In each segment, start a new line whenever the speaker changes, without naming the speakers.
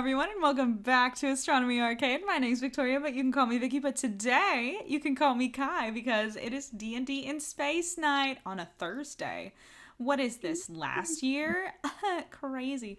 everyone, and welcome back to Astronomy Arcade. My name's Victoria, but you can call me Vicky. But today, you can call me Kai because it is D&D in Space Night on a Thursday. What is this, last year? Crazy.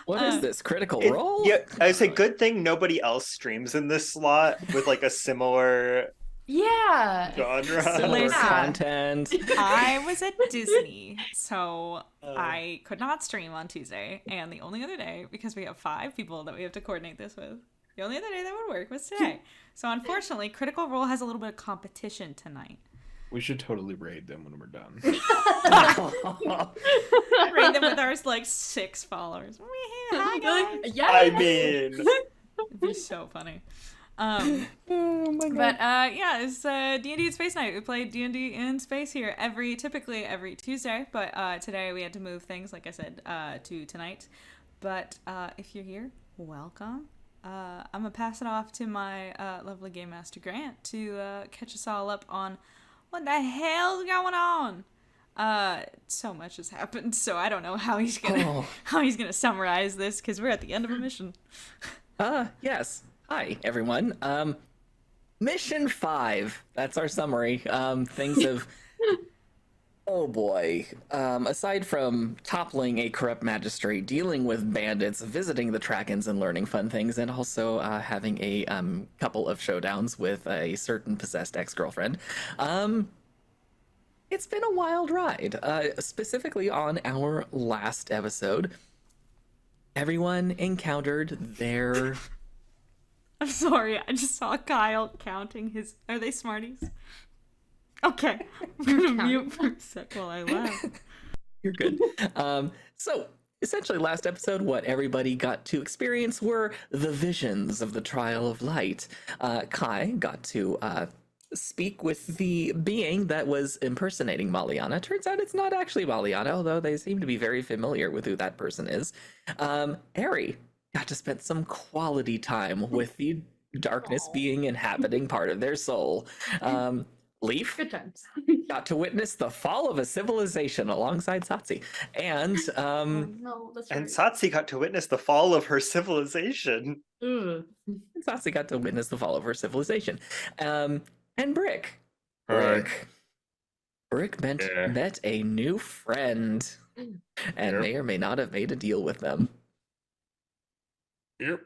What is this, Critical Role?
Yeah, I say good thing nobody else streams in this slot with like a similar genre.
Similar content.
I was at Disney, so I could not stream on Tuesday, and the only other day, because we have 5 people that we have to coordinate this with, the only other day that would work was today. So unfortunately, Critical Role has a little bit of competition tonight.
We should totally raid them when we're done.
Raid them with our, 6 followers. Hi, guys.
Yeah. I mean...
It'd be so funny.
Oh my God.
But yeah, it's D&D in Space Night. We play D&D in space here typically every Tuesday, but today we had to move things, like I said, to tonight. But if you're here, welcome. I'm gonna pass it off to my lovely Game Master Grant to catch us all up on what the hell's going on. So much has happened, so I don't know how he's gonna summarize this because we're at the end of a mission.
Yes. Hi, everyone. Mission 5. That's our summary. Things have... Oh boy. Aside from toppling a corrupt magistrate, dealing with bandits, visiting the Trakens and learning fun things, and also having a couple of showdowns with a certain possessed ex-girlfriend, it's been a wild ride. Specifically on our last episode, everyone encountered their...
I'm sorry, I just saw Kyle counting his... Are they Smarties? Okay, I'm gonna mute for a sec while I laugh.
You're good. So, essentially last episode, what everybody got to experience were the visions of the Trial of Light. Kai got to speak with the being that was impersonating Maliana. Turns out it's not actually Maliana, although they seem to be very familiar with who that person is. Ari got to spend some quality time with the darkness being inhabiting part of their soul. Leaf
Good times.
got to witness the fall of a civilization alongside Satsi. And
No, that's right.
And Satsi got to witness the fall of her civilization.
Satsi got to witness the fall of her civilization. And Brick.
Hi.
Brick met a new friend and may or may not have made a deal with them.
Yep.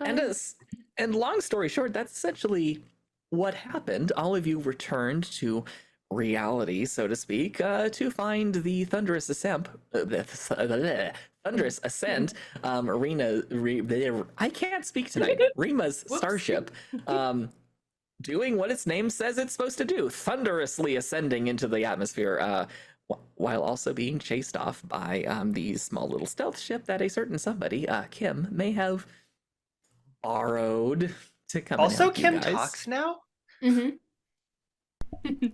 And long story short, that's essentially what happened. All of you returned to reality, so to speak, to find the thunderous ascent. I can't speak tonight. Rima's starship, doing what its name says it's supposed to do, thunderously ascending into the atmosphere, while also being chased off by the small little stealth ship that a certain somebody, Kim, may have borrowed to come.
Also,
and help
Kim
you guys.
talks now?
Mm-hmm.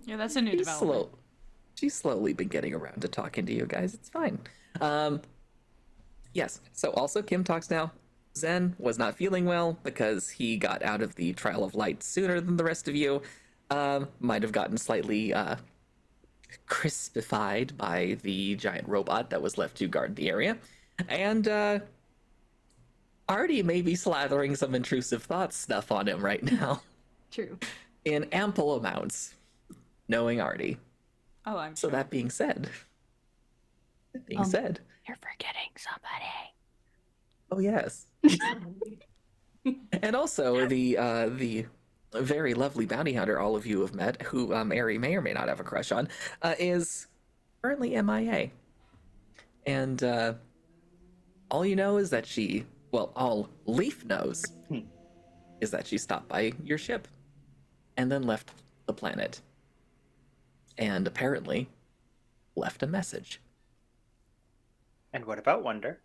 Yeah, that's a new development.
She's slowly been getting around to talking to you guys. It's fine. Yes, so also Kim talks now. Zen was not feeling well because he got out of the Trial of Light sooner than the rest of you. Might have gotten slightly crispified by the giant robot that was left to guard the area. And Artie may be slathering some intrusive thoughts stuff on him right now.
True.
In ample amounts, knowing Artie.
Oh, I'm
So
sure.
that being said,
You're forgetting somebody.
oh yes. And also the very lovely bounty hunter all of you have met, who Ari may or may not have a crush on, is currently MIA. And all you know is that all Leaf knows is that she stopped by your ship and then left the planet. And apparently left a message.
And what about Wonder?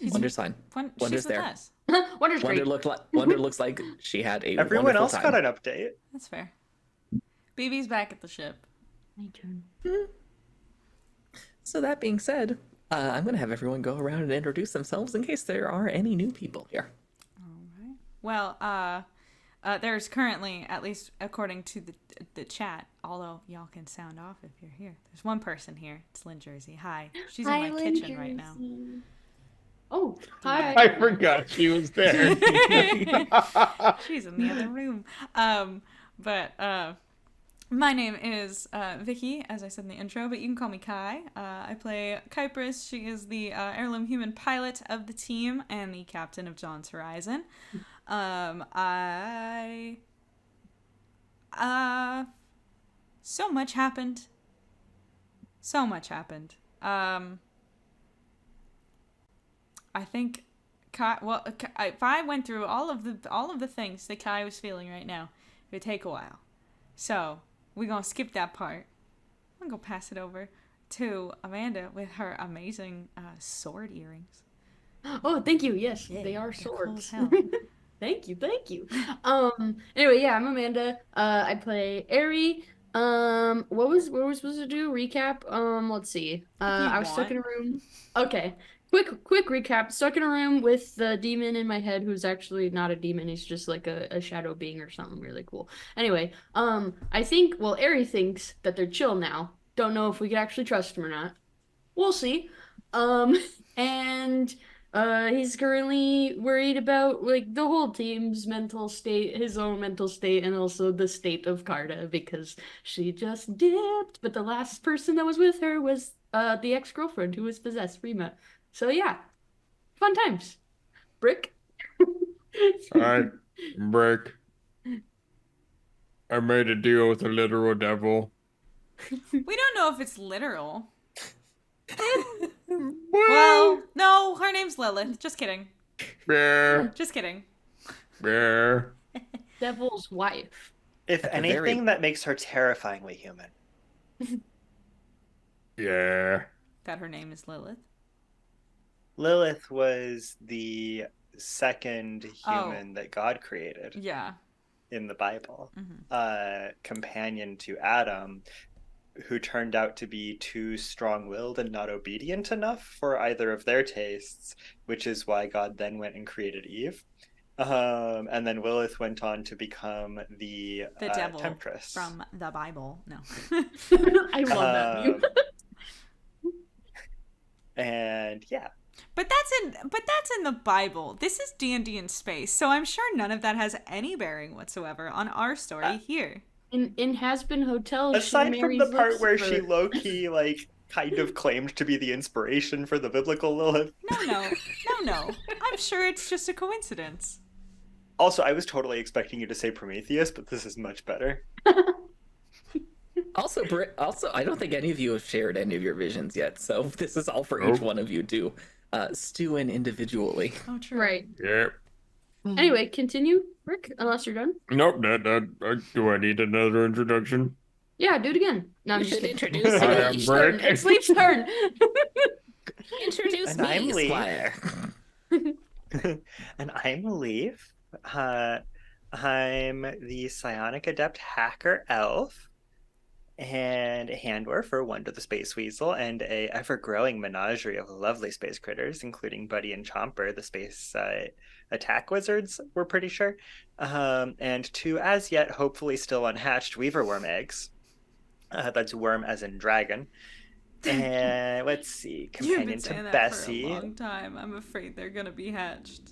Wonder's fine. Wonder's
She's
there.
with us.
Wonder's
Wonder
great.
looks like she had a
Everyone
wonderful
else
time.
got an update.
That's fair. BB's back at the ship.
My turn.
So that being said, I'm going to have everyone go around and introduce themselves in case there are any new people here.
All right. Well, there's currently, at least according to the chat, although y'all can sound off if you're here, there's one person here. It's Lynn Jersey. Hi. She's in my kitchen right now.
Oh, hi.
I forgot she was there.
She's in the other room. My name is Vicky, as I said in the intro, but you can call me Kai. I play Kypris. She is the heirloom human pilot of the team and the captain of John's Horizon. So much happened. So much happened. I think Kai, well, if I went through all of the things that Kai was feeling right now, it would take a while. So we're gonna skip that part. I'm gonna pass it over to Amanda with her amazing sword earrings.
Oh, thank you. Yes,
Yeah,
they are
they're cool
swords.
as hell.
Thank you. Anyway, yeah, I'm Amanda. I play Aerie. What was we supposed to do? Recap? Let's see. I was stuck in a room. Okay. Quick recap. Stuck in a room with the demon in my head, who's actually not a demon. He's just like a shadow being or something really cool. Anyway, I think, well, Aerie thinks that they're chill now. Don't know if we could actually trust him or not. We'll see. And he's currently worried about like the whole team's mental state, his own mental state, and also the state of Carta because she just dipped. But the last person that was with her was the ex-girlfriend who was possessed, Rima. So yeah, fun times. Brick.
Alright, Brick. I made a deal with the literal devil.
We don't know if it's literal. Well, no, her name's Lilith. Just kidding.
Bear.
Just kidding.
Bear.
Devil's wife.
If
At the
anything,
very-
that makes her terrifyingly human.
Yeah.
That her name is Lilith.
Lilith was the second
Oh.
human that God created
Yeah.
in the Bible.
Mhm.
Companion to Adam, who turned out to be too strong-willed and not obedient enough for either of their tastes, which is why God then went and created Eve. And then Lilith went on to become the
devil
temptress.
from the Bible. No.
I love that view.
And yeah.
But that's in the Bible. This is D&D in space, so I'm sure none of that has any bearing whatsoever on our story here.
In Has Been Hotel,
Aside
she
from the
marries
part where she
Lucifer.
low-key like kind of claimed to be the inspiration for the biblical Lilith.
No. I'm sure it's just a coincidence.
Also, I was totally expecting you to say Prometheus, but this is much better.
Also, I don't think any of you have shared any of your visions yet, so this is all for each one of you to stew in individually.
Oh, true.
Right.
Yep.
Anyway, continue, Rick, unless you're done.
Nope, do I need another introduction?
Yeah, do it again. No, I'm
You
just
should
kidding.
introduce
I
me.
am
Leaf's turn.
Brick.
It's Leaf's turn.
Introduce
And
me,
I'm Lee.
Squire.
And I'm Leaf. I'm the psionic adept hacker elf and a hand dwarf, one to the space weasel, and a ever-growing menagerie of lovely space critters, including Buddy and Chomper, the space attack wizards, we're pretty sure, and two as yet hopefully still unhatched weaverworm eggs. That's worm as in dragon. And let's see,
You've been
companion
saying
to
that
Bessie.
for a long time. I'm afraid they're gonna be hatched.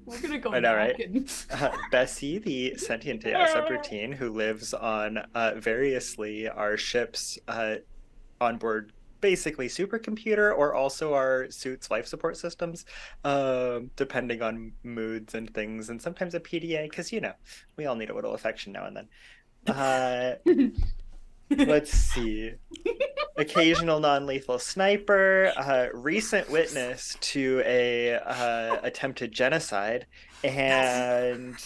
We're gonna go
I know,
back
right?
and...
Bessie, the sentient subroutine who lives on variously our ship's onboard, basically supercomputer, or also our suit's life support systems, depending on moods and things, and sometimes a PDA, because, you know, we all need a little affection now and then. Let's see. Occasional non-lethal sniper, recent witness to a attempted genocide, and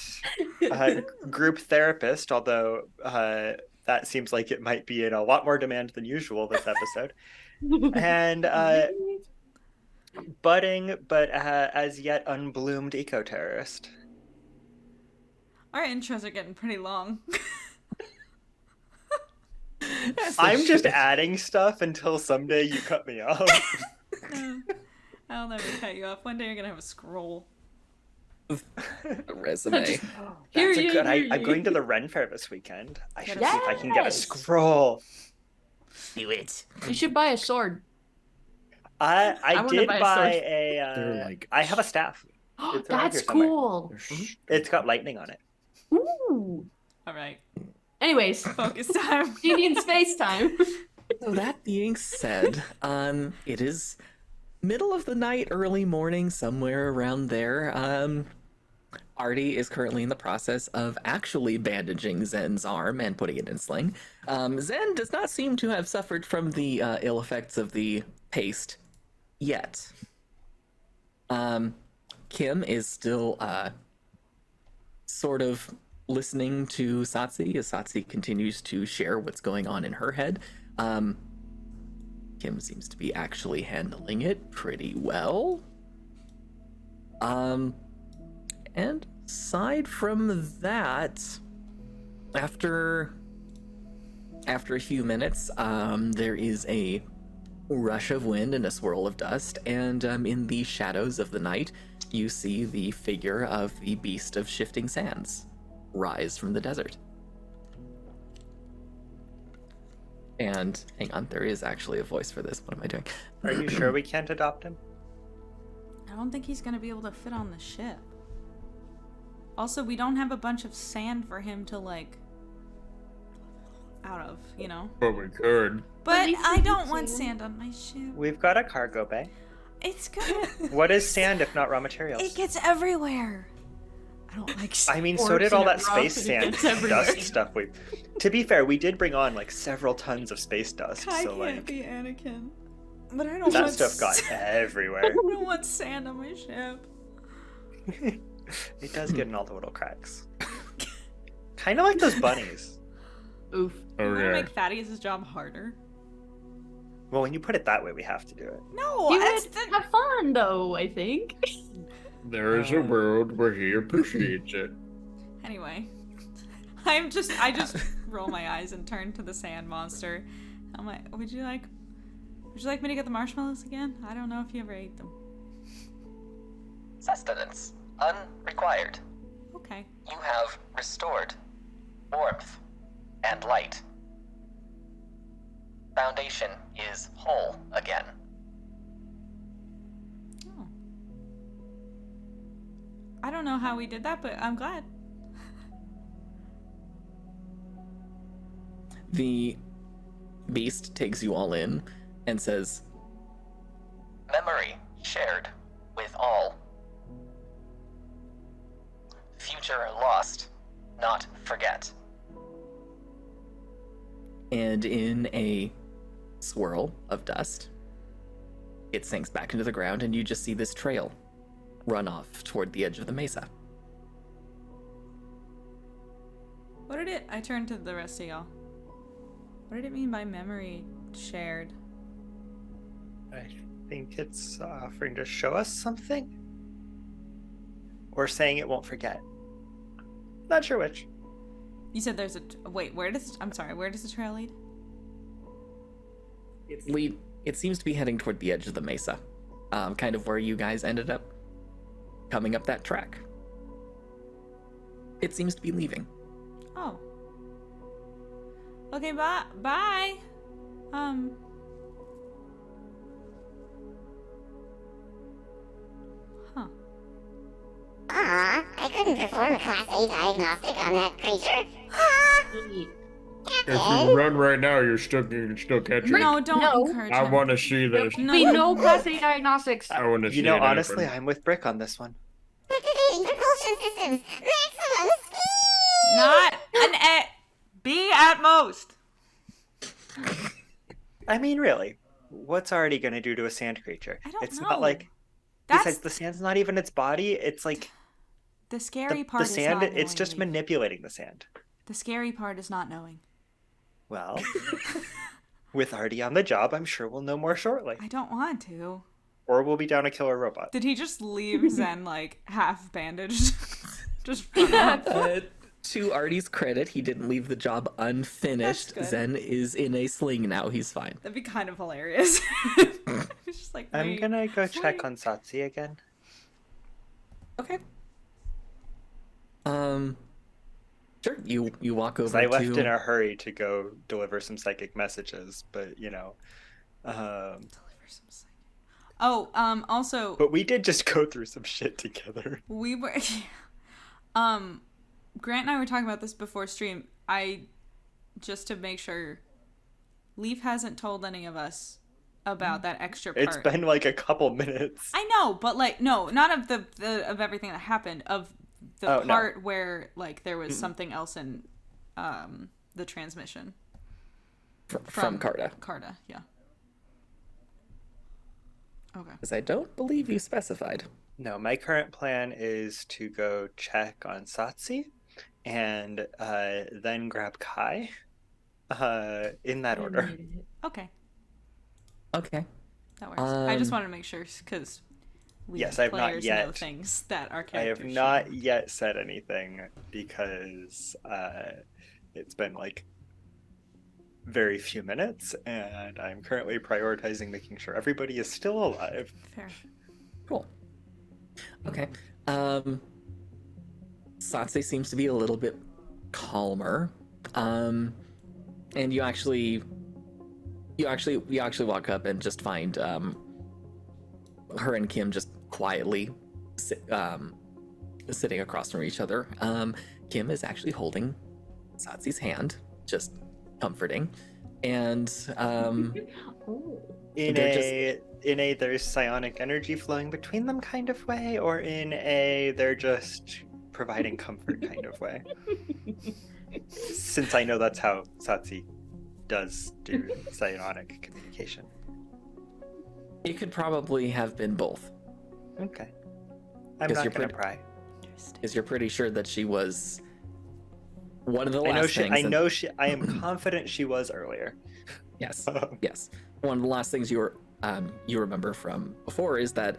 group therapist, although that seems like it might be in a lot more demand than usual this episode. And budding but as yet unbloomed eco-terrorist.
Our intros are getting pretty long.
I'm just adding stuff until someday you cut me off.
I'll never cut you off. One day you're gonna have a scroll.
A resume.
That's a good. I'm going to the Ren Fair this weekend. I should see if I can get a
Yes.
scroll.
Do it.
You should buy a sword.
I
wanna
did
buy a
buy
sword.
They're like-
I have a staff. It's around
That's
here somewhere.
cool.
It's got lightning on it.
Ooh.
All right,
Anyways,
focus time.
D&D in space time.
So that being said, it is middle of the night, early morning, somewhere around there. Artie is currently in the process of actually bandaging Zen's arm and putting it in sling. Zen does not seem to have suffered from the ill effects of the paste yet. Kim is still sort of listening to Satsi as Satsi continues to share what's going on in her head. Kim seems to be actually handling it pretty well. And aside from that, after a few minutes, there is a rush of wind and a swirl of dust, and in the shadows of the night, you see the figure of the beast of shifting sands rise from the desert. And hang on, there is actually a voice for this. What am I doing?
Are you sure we can't adopt him?
I don't think he's gonna be able to fit on the ship. Also, we don't have a bunch of sand for him to like out of, you know.
But we could.
But
least
I
we
don't
can
want
sand.
sand on my ship.
We've got a cargo bay.
It's good.
What is sand if not raw materials?
It gets everywhere. I don't like
I mean, so did all that space sand
It's everywhere.
dust stuff. To be fair, we did bring on like several tons of space dust,
I
so
can't
like
be Anakin. But I don't
that
want
stuff got
I
everywhere.
don't want sand on my ship.
It does get in all the little cracks. Kind of like those bunnies.
Oof.
You want to
Okay.
make Thaddeus' job harder?
Well, when you put it that way, we have to do it.
No,
You
that's
would
the...
have fun though, I think.
There is a world where he appreciates it.
Anyway, I just roll my eyes and turn to the sand monster. I'm like, would you like me to get the marshmallows again? I don't know if you ever ate them.
Sustenance unrequired.
Okay.
You have restored warmth and light. Foundation is whole again.
Oh. I don't know how we did that, but I'm glad.
The beast takes you all in and says, memory shared with all. Future lost, not forget. And in a swirl of dust, it sinks back into the ground, and you just see this trail run off toward the edge of the mesa.
What did it... I turned to the rest of y'all. What did it mean by memory shared?
I think it's offering to show us something, or saying it won't forget. Not sure which.
You said there's a... Wait, where does... I'm sorry, where does the trail lead?
It seems to be heading toward the edge of the mesa, kind of where you guys ended up coming up that track. It seems to be leaving.
Oh. Okay, bye. Bye. Huh.
I couldn't perform a Class A diagnostic on that creature.
If you run right now, you can still catch it.
No, don't
No.
encourage
I
him.
want to see this.
No.
Be no Class A diagnostics.
I want to see
You know,
it
honestly,
happen.
I'm with Brick on this one.
Activating propulsion systems. Maximum speed.
Not an A. B at most.
I mean, really, what's already going to do to a sand creature?
I don't
It's
know.
not like,
That's
besides the sand's not even its body. It's like
the scary
the
part. is
sand.
not
It's
knowing,
just
Leaf.
manipulating the sand.
The scary part is not knowing.
Well, with Artie on the job, I'm sure we'll know more shortly.
I don't want to.
Or we'll be down a killer robot.
Did he just leave Zen like half bandaged? Just run off?
To Artie's credit, he didn't leave the job unfinished.
That's good.
Zen is in a sling now. He's fine.
That'd be kind of hilarious. It's just like
I'm
wait,
gonna go check
wait.
on Satsi again.
Okay. Sure. You walk
'Cause
over
I left
to.
in a hurry to go deliver some psychic messages, but you know,
Deliver some psychic- Oh, also,
But we did just go through some shit together.
we were, Grant and I were talking about this before stream. Just to make sure, Leaf hasn't told any of us about that extra part.
It's been like a couple minutes.
I know, but like, no, not of of everything that happened, of the part where like there was something else in the transmission
From Carta.
Carta, yeah. Okay.
Because I don't believe you specified.
No, my current plan is to go check on Satsi and then grab Kai in that order.
Okay,
Okay.
that works. I just wanted to make sure because we
Yes,
as
I have not
players
yet.
know things that our
I
characters
have not
shouldn't.
yet said anything because it's been like very few minutes, and I'm currently prioritizing making sure everybody is still alive.
Fair.
Cool. Okay. Satse seems to be a little bit calmer. And you actually walk up and just find her and Kim just quietly sitting across from each other. Kim is actually holding Satsu's hand, just comforting, and
In a there's psionic energy flowing between them kind of way, or in a they're just providing comfort kind of way. Since I know that's how Satsi does do psionic communication.
it could probably have been both,
Okay. I'm
'Cause
not
you're
gonna
pretty-
pry.
because you're pretty sure that she was one of the
I know
last
she.
things.
I
and-
know she. I am confident she was earlier.
Yes, yes. One of the last things you remember from before is that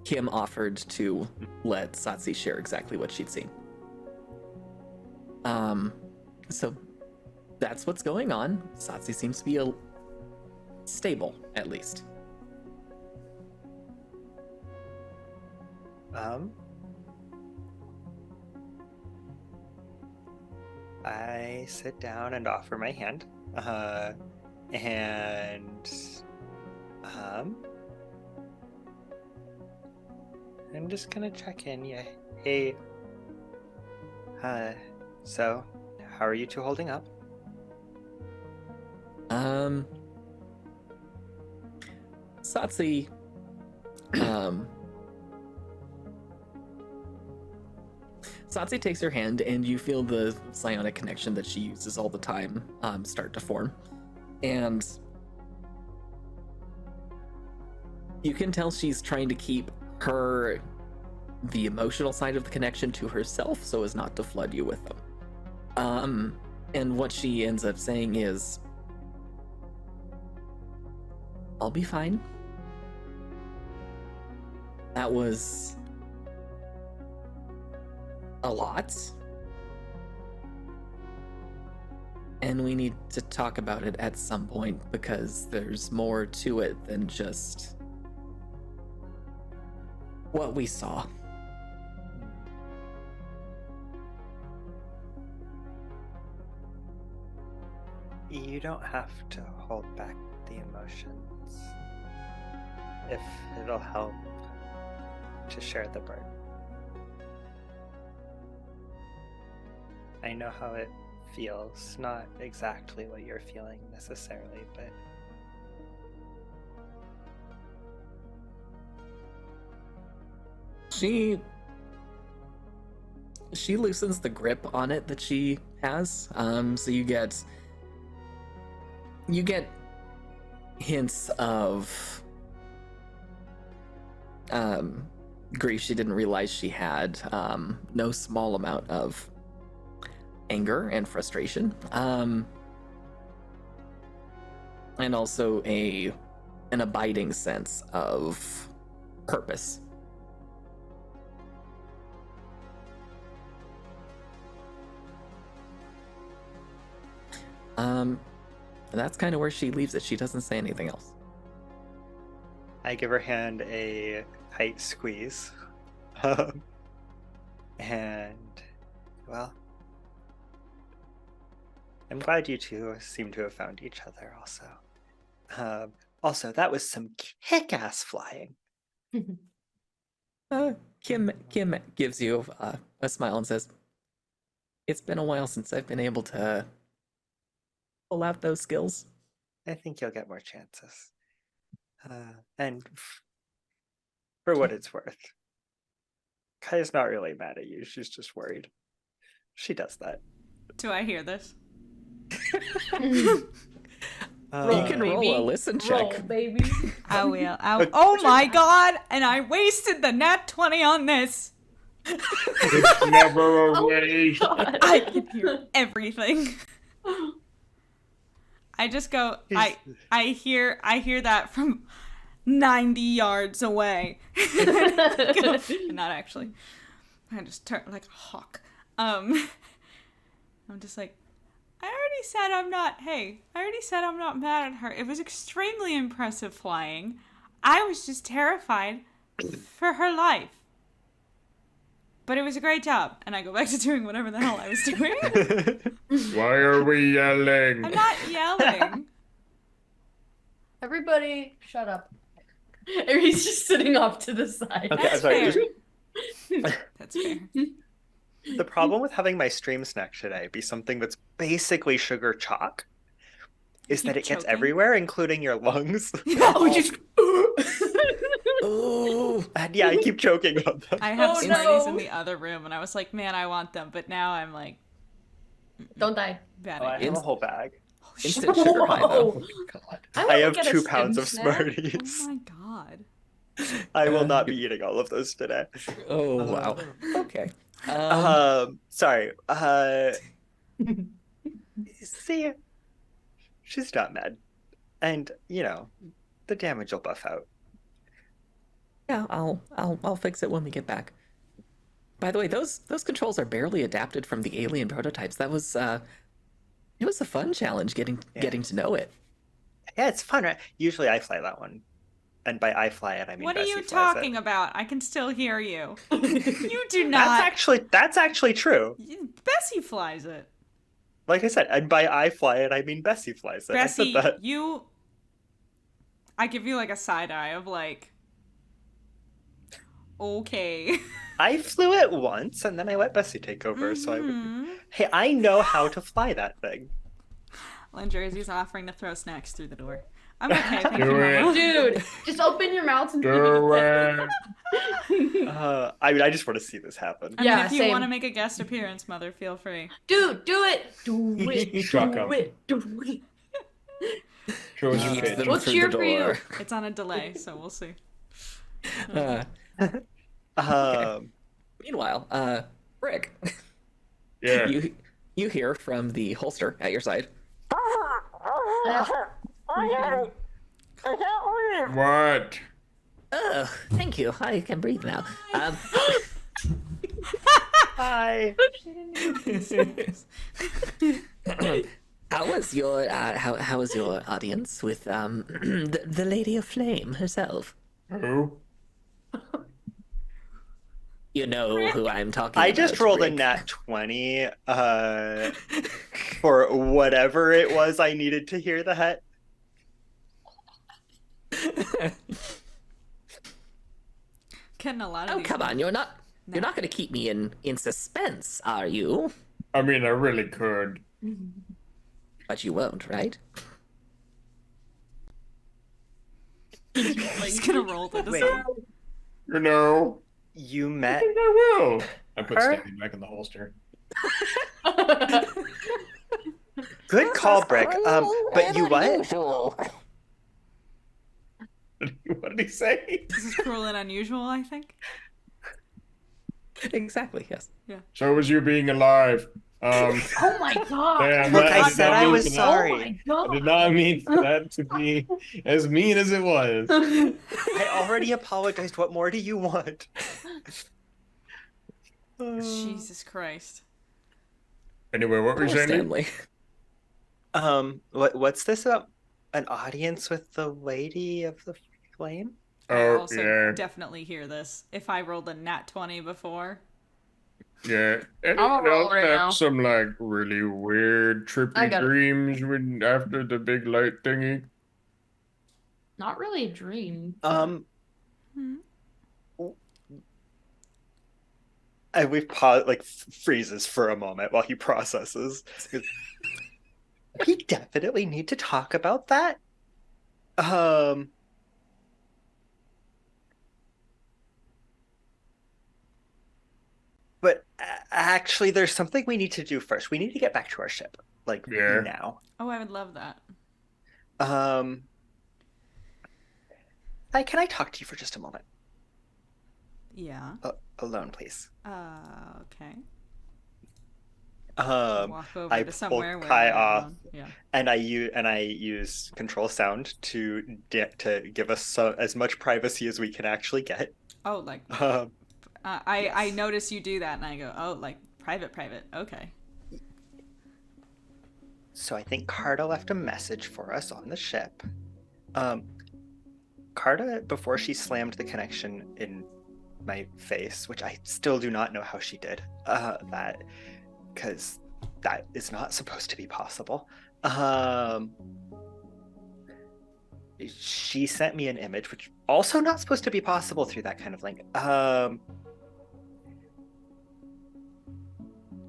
Kim offered to let Satsi share exactly what she'd seen. So that's what's going on. Satsi seems to be stable, at least.
I sit down and offer my hand, and I'm just gonna check in. Yeah, hey, so how are you two holding up?
Satsi, Satsi takes her hand, and you feel the psionic connection that she uses all the time start to form. And you can tell she's trying to keep the emotional side of the connection to herself so as not to flood you with them. And what she ends up saying is, I'll be fine. That was a lot. And we need to talk about it at some point because there's more to it than just what we saw.
You don't have to hold back the emotions if it'll help to share the burden. I know how it feels, not exactly what you're feeling necessarily, but
she loosens the grip on it that she has. So you get hints of grief she didn't realize she had, no small amount of anger and frustration, and also an abiding sense of purpose. That's kind of where she leaves it. She doesn't say anything else.
I give her hand a tight squeeze. And, well, I'm glad you two seem to have found each other also. Also, that was some kick-ass flying.
Kim gives you a smile and says, "It's been a while since I've been able to pull out those skills."
I think you'll get more chances. And for what it's worth, Kaya's not really mad at you. She's just worried. She does that.
Do I hear this?
You can roll
baby.
a listen check.
Roll, baby.
I will. Oh my god! And I wasted the nat 20 on this.
It's never a
Oh
waste.
God.
I can hear everything. I just go. I hear that from 90 yards away. Not actually. I just turn like a hawk. I'm just like, I already said I'm not mad at her. It was extremely impressive flying. I was just terrified for her life. But it was a great job. And I go back to doing whatever the hell I was doing.
Why are we yelling?
I'm not yelling.
Everybody, shut up. Aries just sitting off to the side.
Okay, I'm
That's
sorry.
fair. That's fair.
The problem with having my stream snack today be something that's basically sugar chalk is that
Keep
it gets
choking.
everywhere, including your lungs.
Oh, just.
Ooh.
And yeah, I keep choking on them.
I have
Oh,
Smarties in
no.
the other room, and I was like, man, I want them. But now I'm like,
Don't die.
bad
Oh, I
idea.
have a whole bag.
Instant sugar high though.
Whoa.
God.
I
wanna
have
get a
2
stem
pounds of
snack.
Smarties.
Oh my god.
I will not be eating all of those today.
Oh wow. Okay.
Sorry. See, she's not mad, and the damage will buff out.
Yeah, I'll fix it when we get back. By the way, those controls are barely adapted from the alien prototypes. That was it was a fun challenge getting to know it.
Yeah, it's fun, right? Usually I fly that one, and by I fly it, I mean
What are
Bessie
you
flies
talking
it.
about? I can still hear you. You do not.
That's actually true.
Bessie flies it.
Like I said, and by I fly it, I mean Bessie flies it.
Bessie,
I said that.
you. I give you like a side eye of like. Okay.
I flew it once, and then I let Bessie take over. So
Mhm.
hey, I know how to fly that thing.
Jersey's offering to throw snacks through the door. I'm okay, thank you,
Do it.
Mama.
Dude, just open your mouth and
Do it.
I mean, I just want to see this happen.
I
Yeah,
mean, if you
same.
want to make a guest appearance, Mother, feel free.
Dude, do it. Do it.
Shut
Do
up.
it. Do it.
Show us your
Keep
face.
them
We'll
through
cheer
the
for you.
door.
It's on a delay, so we'll see.
Meanwhile, Rick,
Yeah.
you hear from the holster at your side.
What?
Oh, thank you. I can breathe now.
Hi.
How was your how was your audience with the Lady of Flame herself?
Who?
You know who I'm talking about.
I just rolled a
Rick.
nat 20 for whatever it was I needed to hear that.
Getting a lot of
Oh,
these.
come on, you're not going to keep me in suspense, are you?
I mean, I really could.
But you won't, right?
He's gonna roll to
Wait.
decide.
You know,
You
I
met
think I will. I put
Her?
Stanley back in the holster.
good call, Brick. But you what?
What did he say?
This is cruel and unusual, I think.
Exactly, yes.
So was you being alive.
Oh my god.
Damn,
Look,
that-
I
did
said
not
I
mean
was
for that-
sorry.
Oh my
I
god.
did not mean for that to be as mean as it was.
I already apologized. What more do you want?
Jesus Christ.
Anyway, what were
Poor
you saying?
Stanley.
What's this about? An audience with the Lady of the Flame?
I
Oh,
also
yeah.
definitely hear this. If I rolled a nat 20 before.
Yeah.
I'm
Anyone
roll
else
right
have
now.
some like really weird
I
trippy
got it.
dreams when after the big light thingy?
not really a dream.
Hmm.
And we've paused, like freezes for a moment while he processes. We definitely need to talk about that. But actually, there's something we need to do first. We need to get back to our ship, like
Yeah.
now.
Oh, I would love that.
Hi, can I talk to you for just a moment?
Yeah.
Alone, please.
Okay.
Um,
Walk over
I
to
pull
somewhere where
Kai
we're
off,
alone. Yeah.
and I use control sound to give us as much privacy as we can actually get.
Oh, like
Um,
I
yes.
notice you do that, and I go, oh, like private. Okay.
So I think Carta left a message for us on the ship. Carta, before she slammed the connection in my face, which I still do not know how she did, that, because that is not supposed to be possible. She sent me an image, which also not supposed to be possible through that kind of link.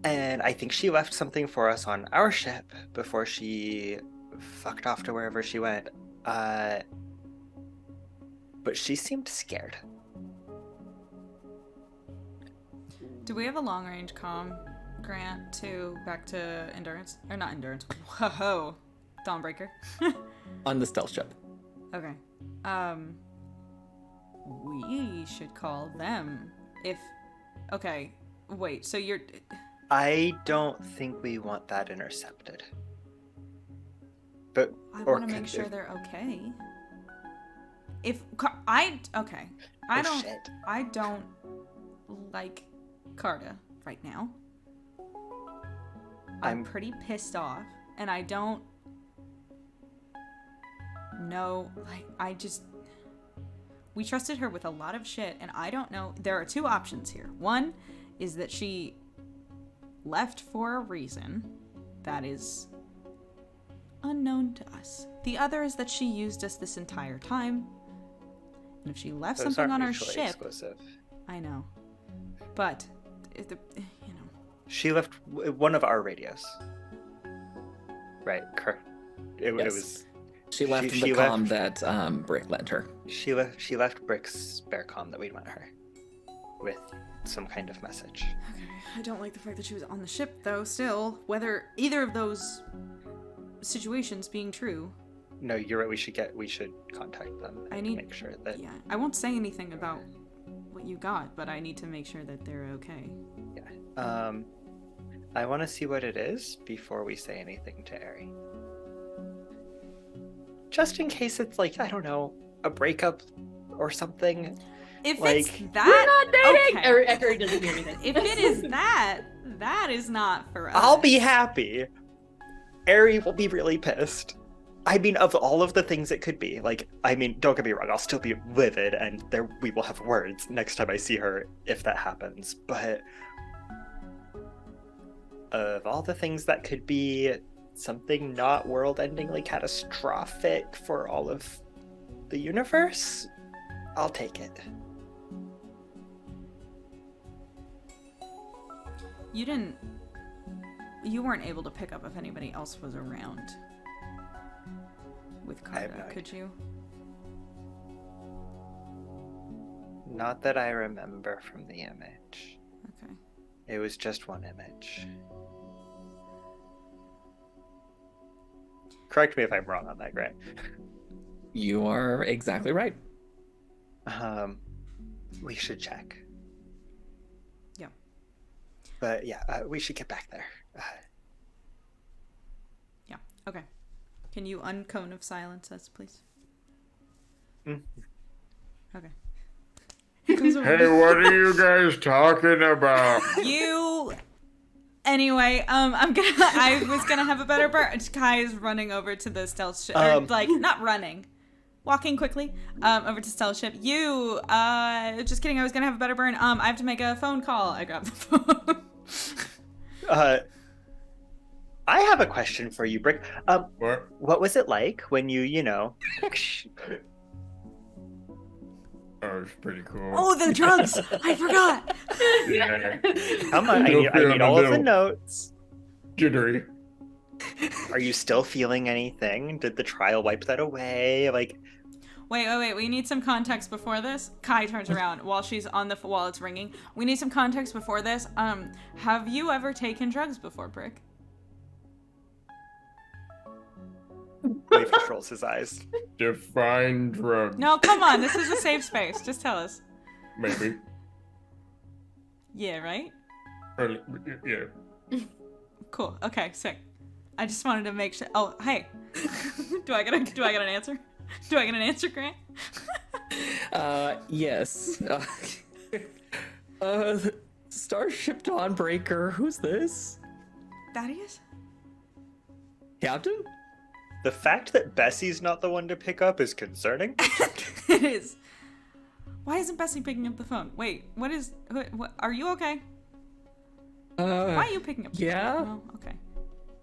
And I think she left something for us on our ship before she fucked off to wherever she went. But she seemed scared.
Do we have a long range comm grant to back to endurance or not endurance? Whoa, Dawnbreaker.
On the stealth ship.
Okay. We should call them if. Okay. Wait. So you're.
I don't think we want that intercepted. But
I
or
want to make
could-
sure
if-
they're okay. I don't.
shit.
I don't like Carta right now. I'm
I'm-
pretty pissed off, and I don't know. Like, we trusted her with a lot of shit, and I don't know. There are two options here. One is that she left for a reason that is unknown to us. The other is that she used us this entire time. And if she left
Those
something
aren't
on our
mutually
ship,
exclusive.
I know. But if
She left one of our radios. Right. It
Yes.
was.
She left
She
the
left-
comm that Brick lent her.
She left Brick's spare comm that we'd lent her, with some kind of message.
okay, I don't like the fact that she was on the ship though. Still, whether either of those situations being true,
No, you're right. We should contact them
I
and
need-
make sure that.
yeah, I won't say anything about what you got, but I need to make sure that they're okay.
I want to see what it is before we say anything to Ari. Just in case it's like, I don't know, a breakup or something.
If
Like-
it's
We're
that,
not dating.
okay.
Harry doesn't hear anything.
If it is that, that is not for us.
I'll be happy. Ari will be really pissed. I mean, of all of the things it could be, like, I mean, don't get me wrong, I'll still be livid, and we will have words next time I see her if that happens. But of all the things that could be something not world-endingly catastrophic for all of the universe, I'll take it.
You weren't able to pick up if anybody else was around with
I have
Carta,
no
could you?
Not that I remember from the image.
Okay.
It was just one image. Correct me if I'm wrong on that, Grant.
You are exactly right.
We should check.
Yeah.
But yeah, we should get back there.
Yeah. Okay. Can you uncone of silence us, please?
Mm.
Okay. He comes over.
Hey, what are you guys talking about?
You. Anyway, I was gonna have a better burn. Kai is running over to the stealth ship, or like not running, walking quickly, over to stealth ship. You, just kidding. I was gonna have a better burn. I have to make a phone call. I grab the phone.
I have a question for you, Brick.
What?
What was it like when you
That was pretty cool.
Oh, the drugs! I forgot.
Yeah.
Come on, I need all of the notes.
Jittery.
Are you still feeling anything? Did the trial wipe that away? Like,
Wait. We need some context before this. Kai turns around while she's on the while it's ringing. We need some context before this. Have you ever taken drugs before, Brick?
Leaf just rolls his eyes.
Define drugs.
No, come on. This is a safe space. Just tell us.
Maybe.
Yeah, right?
Yeah.
Cool. Okay, sick. I just wanted to make sure. Oh, hey. Do I get an answer? Do I get an answer, Grant?
Yes. Starship Dawnbreaker, who's this?
Thaddeus?
Captain?
The fact that Bessie's not the one to pick up is concerning.
It is. Why isn't Bessie picking up the phone? Wait, what, are you okay? Why are you picking up the
yeah.
phone? Oh, okay.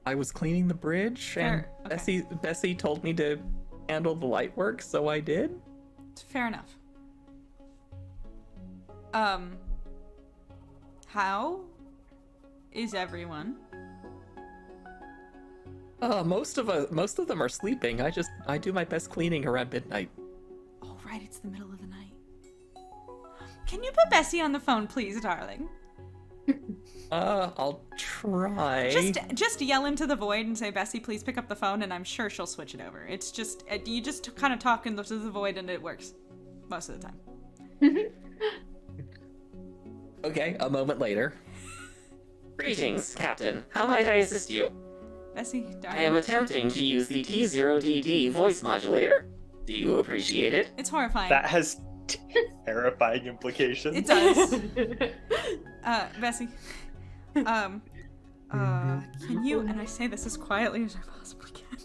I was cleaning the bridge,
Fair,
and
okay.
Bessie told me to handle the light work, so I did.
Fair enough. How is everyone?
Most of them are sleeping. I do my best cleaning around midnight.
Oh, right, it's the middle of the night. Can you put Bessie on the phone, please, darling?
I'll try.
Just yell into the void and say, Bessie, please pick up the phone, and I'm sure she'll switch it over. It's just, you just kind of talk into the void and it works. Most of the time.
Okay, a moment later.
Greetings, Captain. How might I assist you?
Bessie,
I
darling.
am attempting to use the T0DD voice modulator. Do you appreciate it?
It's horrifying.
That has terrifying implications.
It does. Bessie. Can you, and I say this as quietly as I possibly can.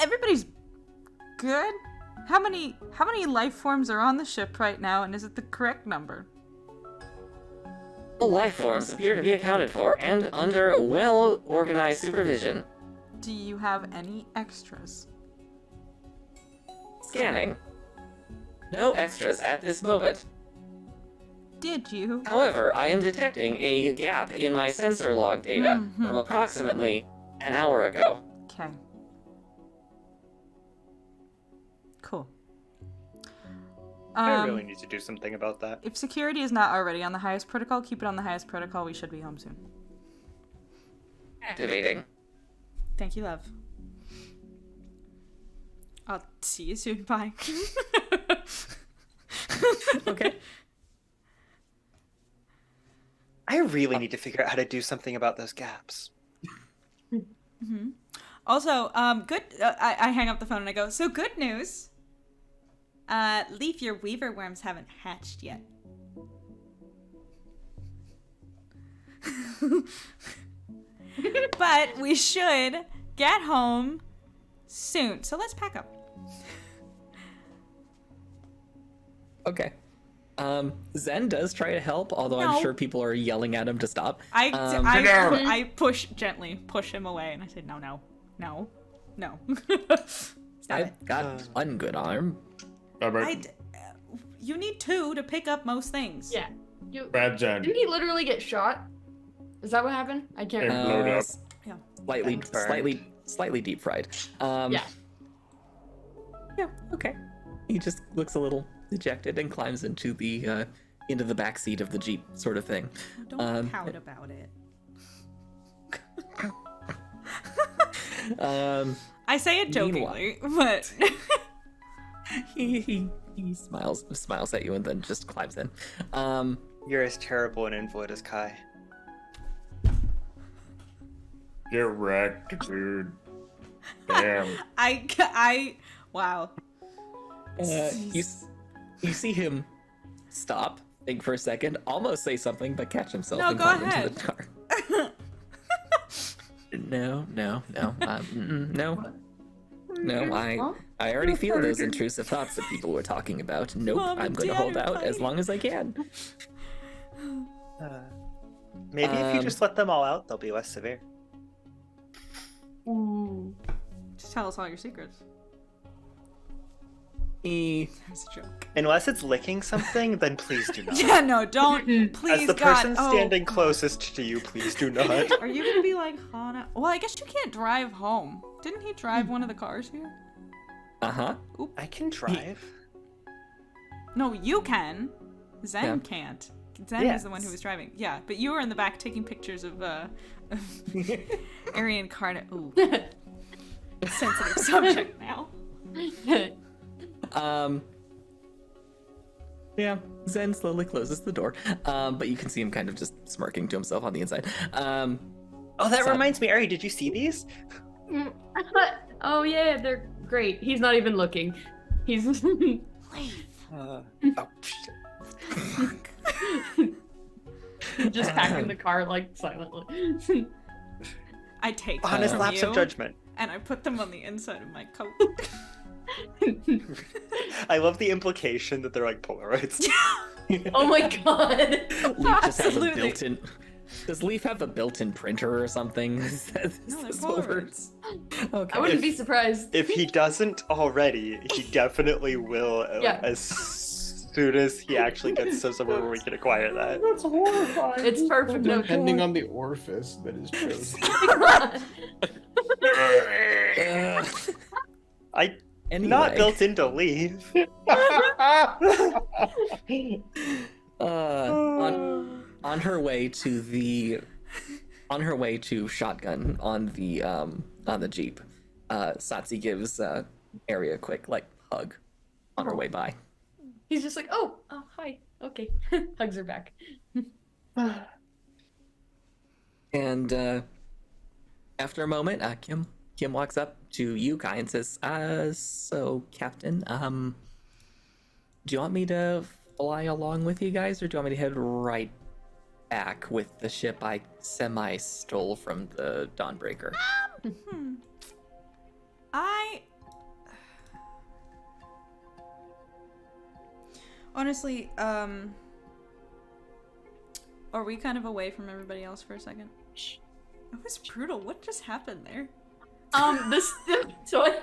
Everybody's good? How many life forms are on the ship right now, and is it the correct number?
All life forms appear to be accounted for and under well-organized supervision.
Do you have any extras?
Scanning. No extras at this moment.
Did you?
However, I am detecting a gap in my sensor log data from approximately an hour ago.
Okay. Cool.
I really need to do something about that.
If security is not already on the highest protocol, keep it on the highest protocol. We should be home soon.
Activating.
Thank you, love. I'll see you soon. Bye.
Okay.
I really need to figure out how to do something about those gaps.
Also, good. I hang up the phone and I go, so good news. Leaf, your weaver worms haven't hatched yet. But we should get home soon. So let's pack up.
Okay. Zen does try to help, although
No.
I'm sure people are yelling at him to stop.
I gently push him away and I said, no. Stop it.
I've got one good arm.
You need two to pick up most things.
Yeah.
Bad Zen.
Didn't he literally get shot? Is that what happened? I can't
And
remember.
blowed up.
Yeah.
Slightly deep fried.
Yeah.
Yeah, okay. He just looks a little dejected and climbs into the back seat of the Jeep, sort of thing.
Don't pout about it. I say it jokingly, but
he smiles at you and then just climbs in.
You're as terrible an invalid as Kai.
Get wrecked, dude. Damn.
wow.
You see him stop, think for a second, almost say something, but catch himself
No,
and
go
climb
ahead.
into the car. No. I already feel those intrusive thoughts that people were talking about. Nope,
Mom
I'm
and
going to
Dad
hold
are
out as
fighting.
long as I can.
Maybe if you just let them all out, they'll be less severe.
Ooh.
Just tell us all your secrets. That's a joke.
Unless it's licking something, then please do not.
Yeah, no, don't. Please,
As the
God.
person
Oh.
standing closest to you, please do not.
Are you gonna be like Hana? Well, I guess you can't drive home. Didn't he drive one of the cars here?
Uh-huh.
I can drive.
No, you can. Zen
Yeah.
can't. Zen is the one who was driving. Yeah, but you were in the back taking pictures of Ari incarnate. Ooh. Sensitive subject now.
Yeah, Zen slowly closes the door, but you can see him kind of just smirking to himself on the inside.
Oh, that
So-
reminds me, Ari, did you see these?
Oh yeah, they're great. He's not even looking. He's
Oh, shit.
just packing the car like silently.
I take them
Honest
from
lapse
you,
of judgment.
and I put them on the inside of my coat.
I love the implication that they're like Polaroids.
Oh my god.
Leaf just has a
Absolutely.
built-in. Does Leaf have a built-in printer or something? Is
No, they're
this what we're-
Polaroids.
Okay.
I wouldn't
If-
be surprised.
If he doesn't already, he definitely will
Yeah.
as soon as he actually gets to somewhere where we can acquire that.
That's horrifying.
It's perfect. No,
Depending on the orifice that is chosen.
I
Anyway,
not built into leave.
on her way to shotgun on the Jeep, Satsi gives Ari a quick hug on her way by.
He's just like, oh, hi. Okay. Hugs her back.
And after a moment, Kim walks up to you, Kai, and says, so Captain, do you want me to fly along with you guys, or do you want me to head right back with the ship I semi-stole from the Dawnbreaker?
Honestly, are we kind of away from everybody else for a second? That was brutal. What just happened there?
So I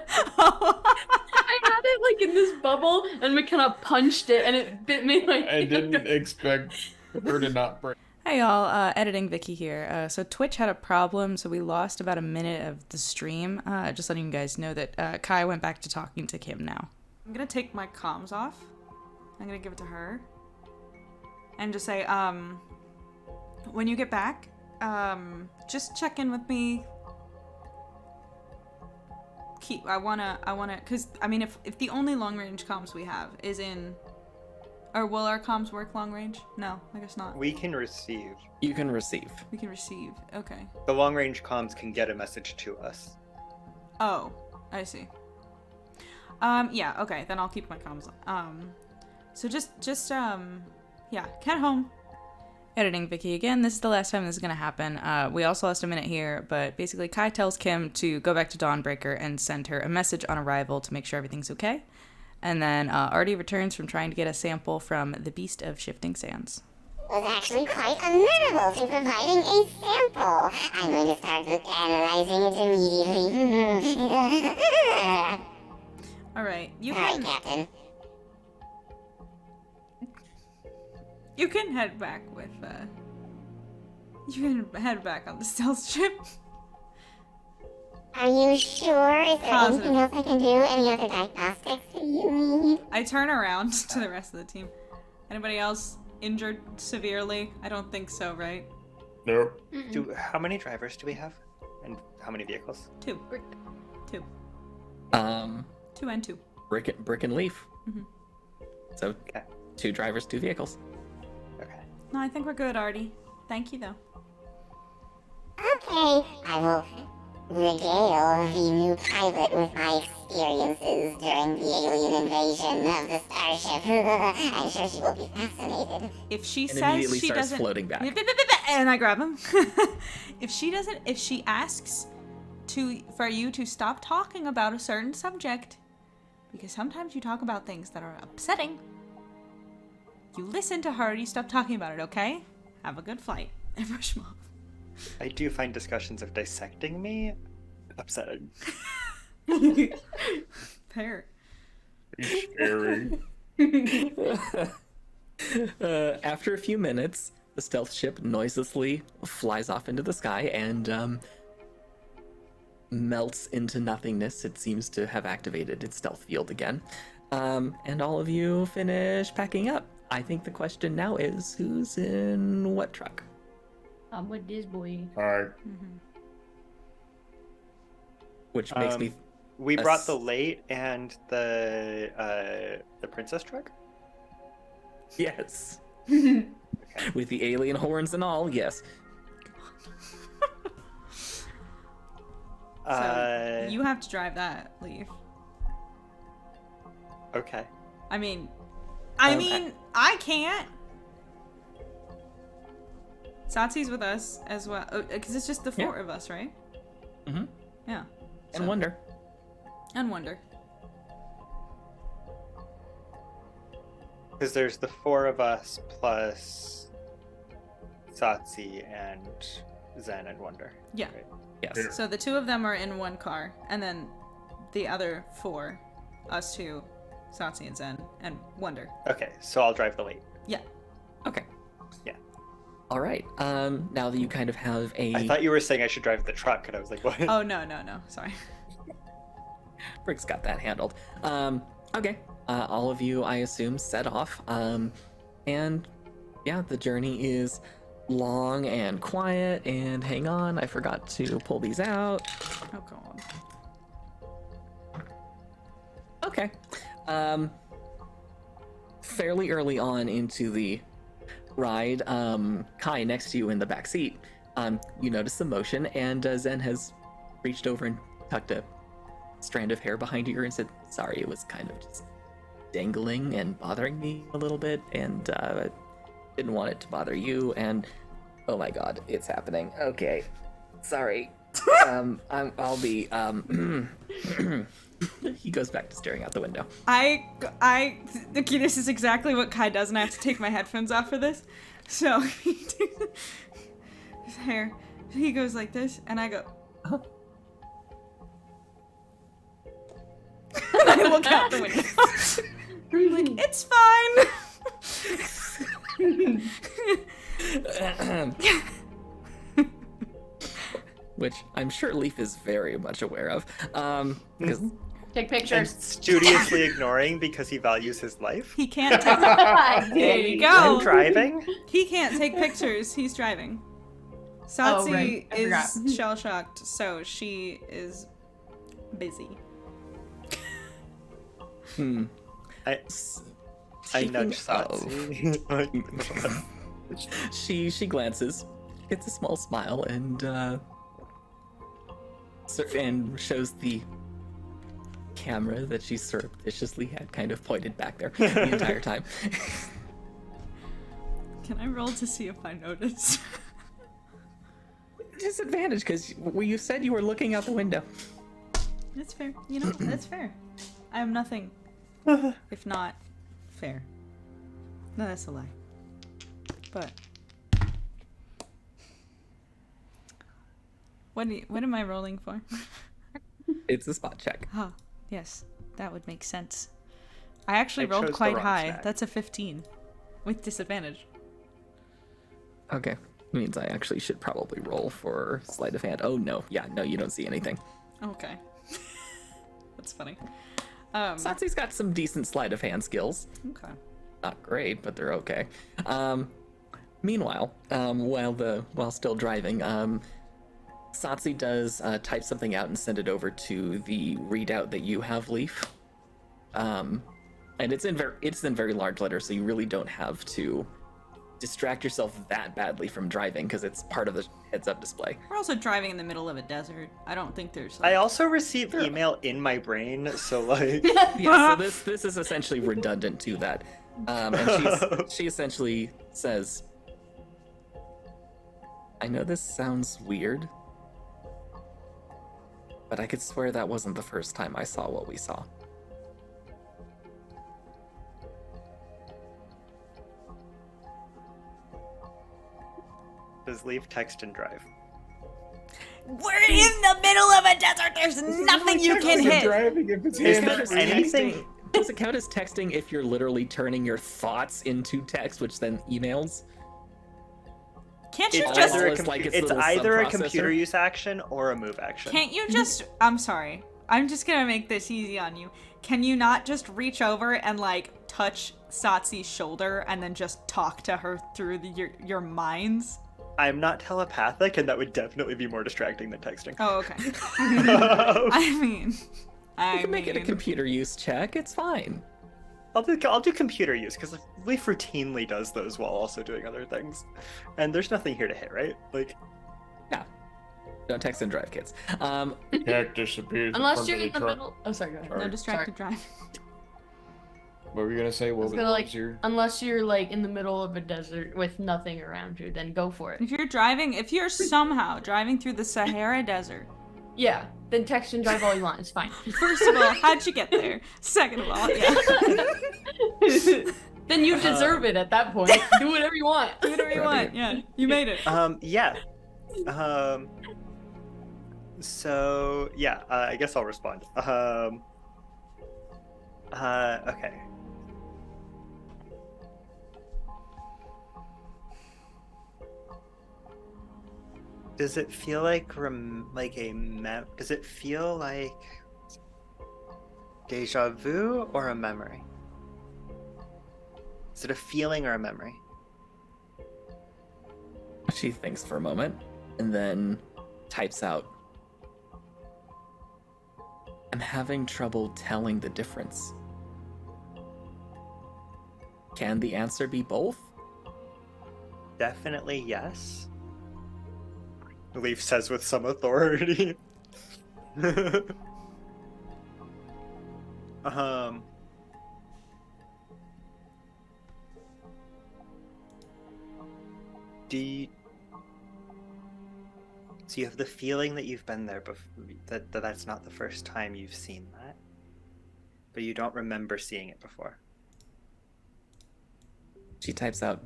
had it like in this bubble, and we kind of punched it, and it bit me like.
I didn't expect her to not break.
Hey y'all, editing Vicky here. So Twitch had a problem, so we lost about a minute of the stream. Just letting you guys know that Kai went back to talking to Kim now. I'm gonna take my comms off. I'm gonna give it to her. And just say, when you get back, just check in with me. I wanna, cause I mean, if the only long range comms we have is in, or will our comms work long range? No, I guess not.
We can receive.
You can receive.
We can receive. Okay.
The long range comms can get a message to us.
Oh, I see. Yeah, okay, then I'll keep my comms on. So yeah, get home. Editing Vicky again. This is the last time this is gonna happen. We also lost a minute here, but basically Kai tells Kim to go back to Dawnbreaker and send her a message on arrival to make sure everything's okay. And then Artie returns from trying to get a sample from the Beast of Shifting Sands.
Was actually quite amenable to providing a sample. I'm going to start analyzing it immediately.
Alright, you
Alright,
can
Captain.
you can head back with you can head back on the stealth ship.
Are you sure? Is there
Positive.
anything else I can do? Any other diagnostics that you need?
I turn around to the rest of the team. Anybody else injured severely? I don't think so, right?
Nope.
How many drivers do we have? And how many vehicles?
Two. Two and two.
Brick and Leaf.
Mhm.
So,
Okay.
2 drivers, 2 vehicles.
Okay.
No, I think we're good, Artie. Thank you, though.
Okay, I will regale the new pilot with my experiences during the alien invasion of the starship. I'm sure she will be fascinated.
If she
And
says
immediately
she
starts
doesn't,
floating back.
and I grab him. If she asks for you to stop talking about a certain subject, because sometimes you talk about things that are upsetting, you listen to her. You stop talking about it. Okay? Have a good flight. And brush him off.
I do find discussions of dissecting me upsetting.
Fair.
He's scary.
After a few minutes, the stealth ship noiselessly flies off into the sky and melts into nothingness. It seems to have activated its stealth field again. And all of you finish packing up. I think the question now is, who's in what truck?
I'm with this boy.
Alright.
Which makes me...
We
Yes.
brought the late and the princess truck.
Yes. With the alien horns and all, yes.
So you have to drive that, Leaf.
Okay.
I mean,
Okay.
I can't. Satsi's with us as well, because it's just the four of us, right?
Mm-hmm.
Yeah.
And
So-
Wonder.
And Wonder.
Because there's the four of us plus Satsi and Zen and Wonder.
Yeah.
Right.
Yes.
So the two of them are in one car, and then the other four, us two, Satsi and Zen, and Wonder.
Okay, so I'll drive the late.
Yeah.
Okay.
Yeah.
All right. Now that you kind of have a...
I thought you were saying I should drive the truck, and I was like, what?
Oh, no. Sorry.
Brick's got that handled. Okay. All of you, I assume, set off. And yeah, the journey is long and quiet. And hang on, I forgot to pull these out.
Oh, God.
Okay. Fairly early on into the ride, Kai next to you in the back seat, you notice the motion, and Zen has reached over and tucked a strand of hair behind your ear and said, "Sorry, it was kind of just dangling and bothering me a little bit, and didn't want it to bother you, and oh my god, it's happening. Okay, sorry. I'll be He goes back to staring out the window.
Okay, this is exactly what Kai does, and I have to take my headphones off for this. So he takes his hair, he goes like this, and I go,
Oh.
and I look out the window. I'm like, it's fine.
Which I'm sure Leaf is very much aware of. Because
Take
And
pictures.
studiously ignoring because he values his life.
He can't take. There you
I'm
go.
driving.
He can't take pictures. He's driving.
Oh,
Satsi
right. I forgot.
is shell shocked, so she is busy.
I
Speaking
nudge
of-
Satsi.
she glances, gets a small smile, and and shows the camera that she surreptitiously had kind of pointed back there the entire time.
Can I roll to see if I notice?
Disadvantage, because you said you were looking out the window.
That's fair. You know, that's fair. I have nothing if not fair. No, that's a lie. But what am I rolling for?
It's a spot check.
Oh, yes, that would make sense. I actually
I chose
rolled
the
quite
wrong
high.
snack.
That's a 15 with disadvantage.
Okay. Means I actually should probably roll for sleight of hand. Oh no, yeah, no, you don't see anything.
Okay. That's funny.
Satsi's got some decent sleight of hand skills.
Okay.
Not great, but they're okay. Meanwhile, while still driving, Satsi does type something out and send it over to the readout that you have, Leaf. And it's in very large letters, so you really don't have to distract yourself that badly from driving because it's part of the heads-up display.
We're also driving in the middle of a desert. I don't think there's.
I also receive email in my brain, so like.
Yeah, so this is essentially redundant to that. And she essentially says, "I know this sounds weird, but I could swear that wasn't the first time I saw what we saw."
Does Leaf text and drive?
We're in the middle of a desert. There's nothing you can hit.
Driving if it's
Is
hands
there
free.
anything?
Does it count as texting if you're literally turning your thoughts into text, which then emails?
Can't you
It's
just?
either,
It's like its
it's
little
either a
subprocessor.
computer use action or a move action.
Can't you just? I'm sorry. I'm just gonna make this easy on you. Can you not just reach over and like touch Satsi's shoulder and then just talk to her through your minds?
I'm not telepathic, and that would definitely be more distracting than texting.
Oh, okay. I mean,
You can make it a computer use check. It's fine.
I'll do computer use because Leaf routinely does those while also doing other things, and there's nothing here to hit, right? Like,
Yeah. Don't text and drive, kids.
Cat disappears.
Unless you're
front
in
of
the
truck.
middle. Oh, sorry. Go ahead.
No distracted drive.
What were you gonna say?
I was
What
gonna, like,
was your...
unless you're like in the middle of a desert with nothing around you, then go for it.
If you're somehow driving through the Sahara Desert,
Yeah, then text and drive all you want. It's fine.
first of all, how'd you get there? Second of all, yeah.
Then you deserve it at that point. Do whatever you want.
Do whatever you want. Yeah, you made it.
yeah. So yeah, I guess I'll respond. Okay. Does it feel like does it feel like deja vu or a memory? Is it a feeling or a memory?
She thinks for a moment and then types out, I'm having trouble telling the difference. Can the answer be both?
Definitely yes. Leaf says with some authority. So you have the feeling that you've been there before, that's not the first time you've seen that, but you don't remember seeing it before.
She types out,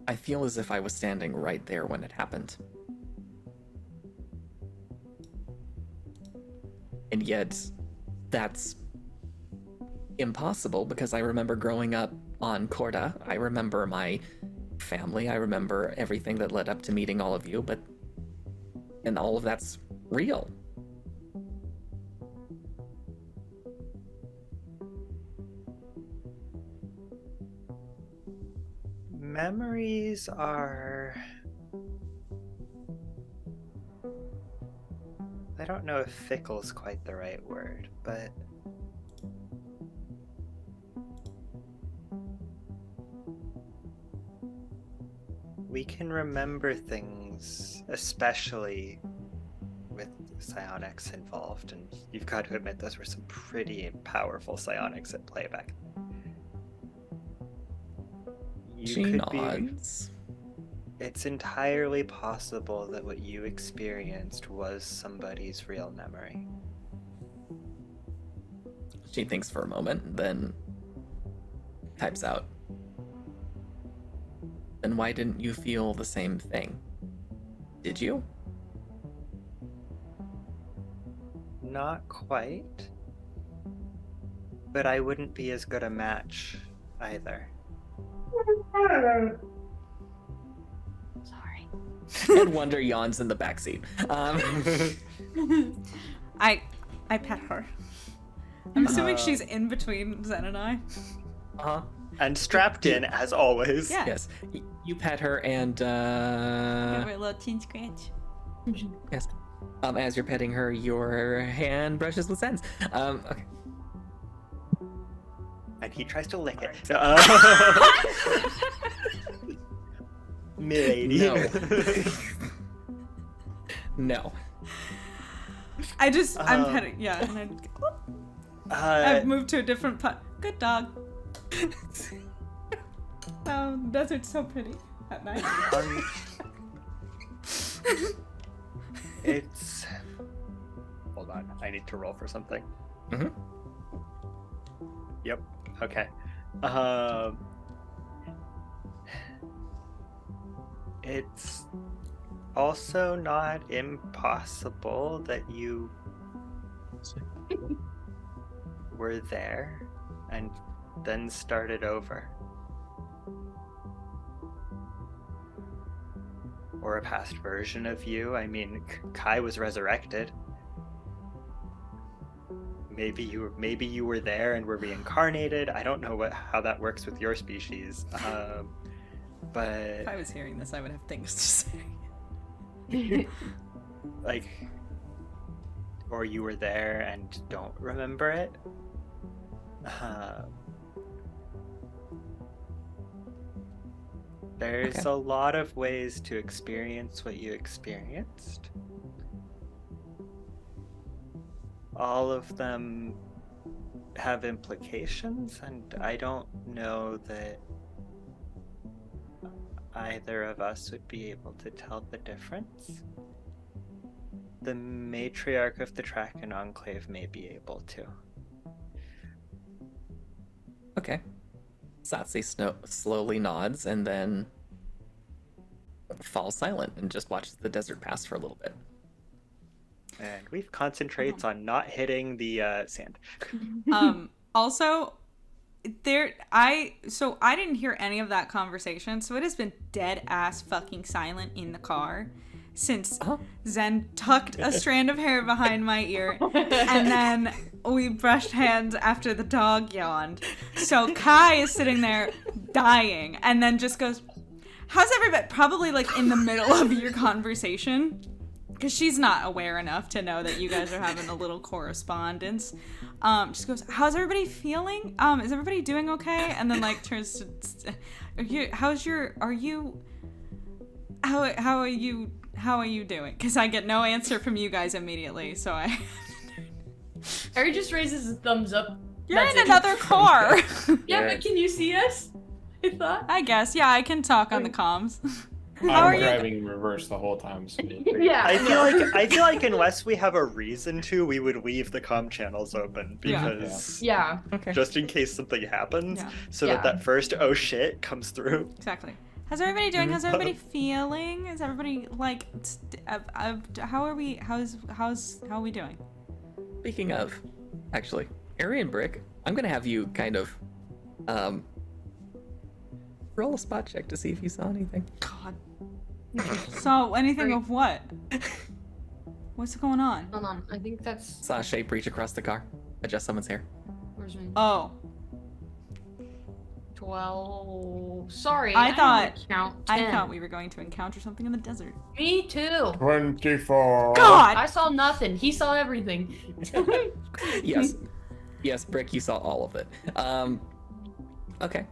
I feel as if I was standing right there when it happened. And yet, that's impossible because I remember growing up on Corda. I remember my family. I remember everything that led up to meeting all of you, and all of that's real.
Memories are... I don't know if fickle is quite the right word, but... we can remember things, especially with psionics involved, and you've got to admit those were some pretty powerful psionics at play back then.
She nods.
It's entirely possible that what you experienced was somebody's real memory.
She thinks for a moment, then types out, then why didn't you feel the same thing? Did you?
Not quite. But I wouldn't be as good a match either.
Sorry.
And Wonder yawns in the backseat.
I pet her. I'm assuming she's in between Zen and I.
Uh-huh.
And strapped in, as always.
Yeah.
Yes. You pet her and,
Give her a little chin scratch.
yes. As you're petting her, your hand brushes with Zen's. Okay.
And he tries to lick it. Milady.
No. No.
I'm petting, yeah, and I've moved to a different pet. Good dog. Oh, the desert's so pretty at night.
It's... Hold on, I need to roll for something.
Mm-hmm.
Yep, okay. It's... also not impossible that you were there and then started over. Or a past version of you. I mean, Kai was resurrected. Maybe you were there and were reincarnated. I don't know how that works with your species. But
If I was hearing this, I would have things to say.
like, or you were there and don't remember it. There's
Okay.
a lot of ways to experience what you experienced. All of them have implications, and I don't know that either of us would be able to tell the difference. The matriarch of the Trakan Enclave may be able to.
Okay. Satsi slowly nods and then falls silent and just watches the desert pass for a little bit.
And Reef concentrates on not hitting the sand.
Also, I didn't hear any of that conversation, so it has been dead ass fucking silent in the car since Zen tucked a strand of hair behind my ear, and then we brushed hands after the dog yawned. So Kai is sitting there dying, and then just goes, "How's everybody?" Probably like in the middle of your conversation, because she's not aware enough to know that you guys are having a little correspondence. Just goes, "How's everybody feeling? Is everybody doing okay?" And then like turns to, how are you doing? Because I get no answer from you guys immediately, so
Harry just raises his thumbs up.
You're
That's
in
it.
another car.
Yeah, but can you see us? I thought.
I guess, yeah, I can talk on the comms. How
I'm
are you?
driving in reverse the whole time. So
Yeah.
I feel like unless we have a reason to, we would leave the comm channels open
Yeah.
because
Yeah.
Okay.
just in case something happens,
Yeah.
so
Yeah.
that first oh shit comes through.
Exactly. How's everybody doing? How's everybody feeling? Is everybody like? How are we? How are we doing?
Speaking of, actually, Ari and Brick, I'm gonna have you kind of roll a spot check to see if you saw anything.
God. So anything
Great.
of what? What's going on?
Hold on. I think that's.
Saw a shape reach across the car, adjust someone's hair.
Where's my
Oh,
12? Sorry.
I
didn't
thought-
count
I
10.
thought we were going to encounter something in the desert.
Me too.
24.
God.
I saw nothing. He saw everything.
Yes. Yes, Brick, you saw all of it. Okay.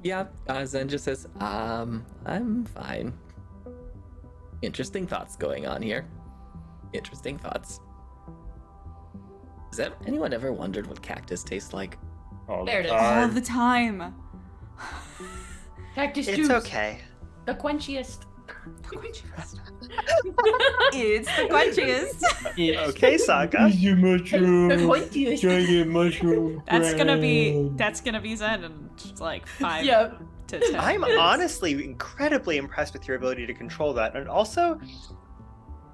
Yeah, Zen just says, I'm fine. Interesting thoughts going on here. Interesting thoughts. Has anyone ever wondered what cactus tastes like?
All
There it
the
is.
All
time.
the time.
Cactus
It's
juice.
okay.
The quenchiest.
The quenchiest. It's the quenchiest.
Okay, Saga.
Eat your mushroom.
The quenchiest.
Try to get mushroom.
That's gonna be
bread.
Zen in like 5
Yep.
to 10.
I'm
minutes.
honestly incredibly impressed with your ability to control that, and also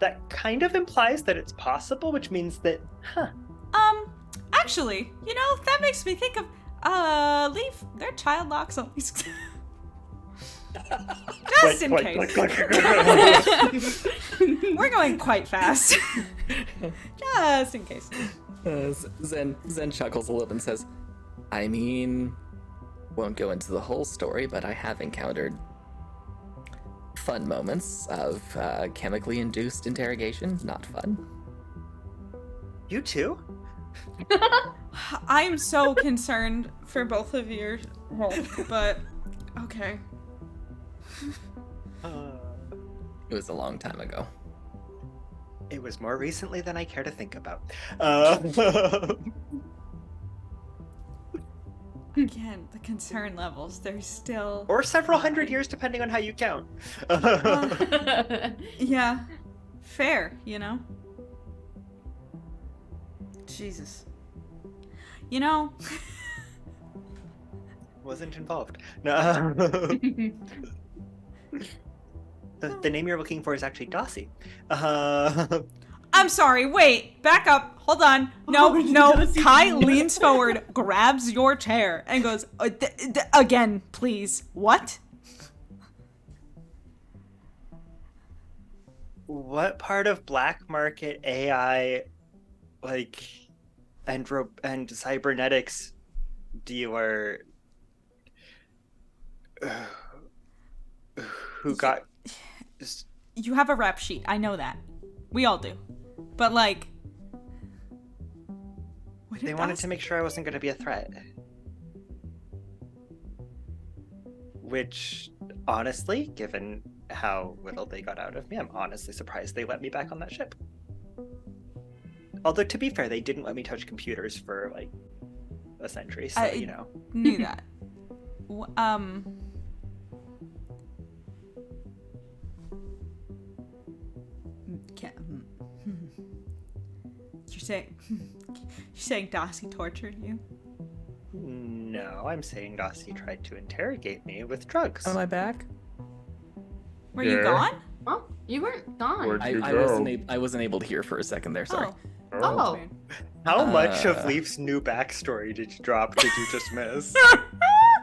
that kind of implies that it's possible, which means that,
Actually, that makes me think of leave their child locks on these. Just in case. We're going quite fast. Just in case.
Zen chuckles a little and says, I mean, won't go into the whole story, but I have encountered fun moments of chemically induced interrogation. Not fun.
You too?
I'm so concerned for both of your health, but okay.
It was a long time ago.
It was more recently than I care to think about.
Again, the concern levels, they're still...
Or several hundred years, depending on how you count.
Yeah. Fair, Jesus.
Wasn't involved. No. the name you're looking for is actually Dossie.
I'm sorry, wait, back up, hold on. No, no, Kai leans forward, grabs your chair, and goes, again, please. What?
What part of black market AI, like, and cybernetics dealer who got...
You have a rep sheet, I know that. We all do. But, like...
They wanted to make sure I wasn't going to be a threat. Which, honestly, given how little they got out of me, I'm honestly surprised they let me back on that ship. Although, to be fair, they didn't let me touch computers for, like, a century, so, you know.
Knew that. You're saying Dossie tortured you?
No, I'm saying Dossie tried to interrogate me with drugs.
Am I back?
Were you gone?
Oh, you weren't gone.
Where'd you
I
go?
wasn't able to hear for a second there. Sorry.
Oh.
How much of Leaf's new backstory did you just miss?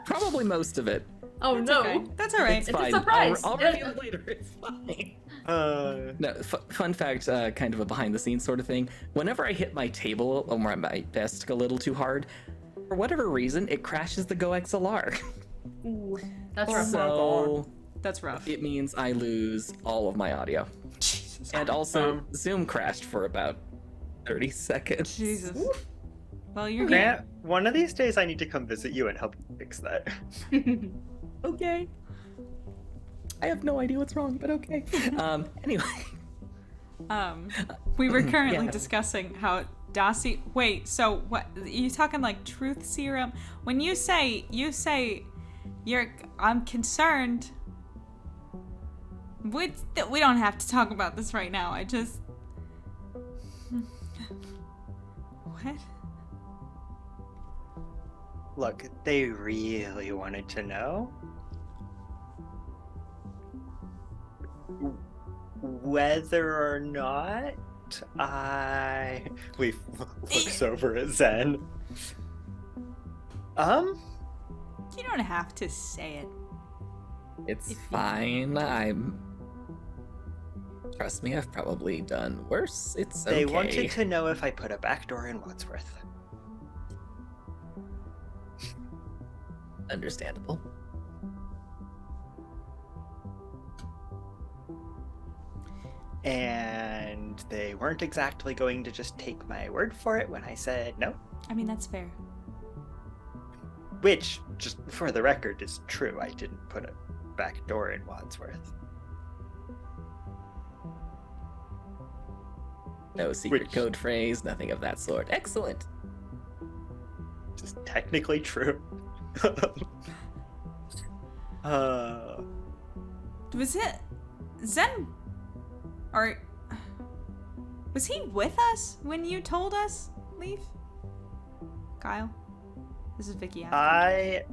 Probably most of it.
Oh
That's
no.
okay. That's all right.
It's a
Fine.
surprise.
I'll reveal it later. It's fine. No, fun fact, kind of a behind-the-scenes sort of thing. Whenever I hit my table or my desk a little too hard, for whatever reason, it crashes the Go XLR.
Ooh, that's rough.
So
That's rough.
it means I lose all of my audio.
Jesus.
And also, Zoom crashed for about 30 seconds.
Jesus. Well, you're
Grant, one of these days I need to come visit you and help you fix that.
Okay. I have no idea what's wrong, but okay. Anyway.
We were currently
Yeah.
discussing how Dossie. Wait, so what? Are you talking like truth serum? When you say you're, I'm concerned. We don't have to talk about this right now. I just. What?
Look, they really wanted to know whether or not Leaf looks over at Zen.
You don't have to say it.
It's fine. Trust me, I've probably done worse. It's okay.
They wanted to know if I put a backdoor in Wadsworth.
Understandable.
And they weren't exactly going to just take my word for it when I said no.
I mean, that's fair.
Which, just for the record, is true. I didn't put a backdoor in Wadsworth.
No secret
Which-
code phrase, nothing of that sort. Excellent.
Just technically true.
Was it Zen? Or was he with us when you told us, Leaf? Kyle? This is Vicky asking.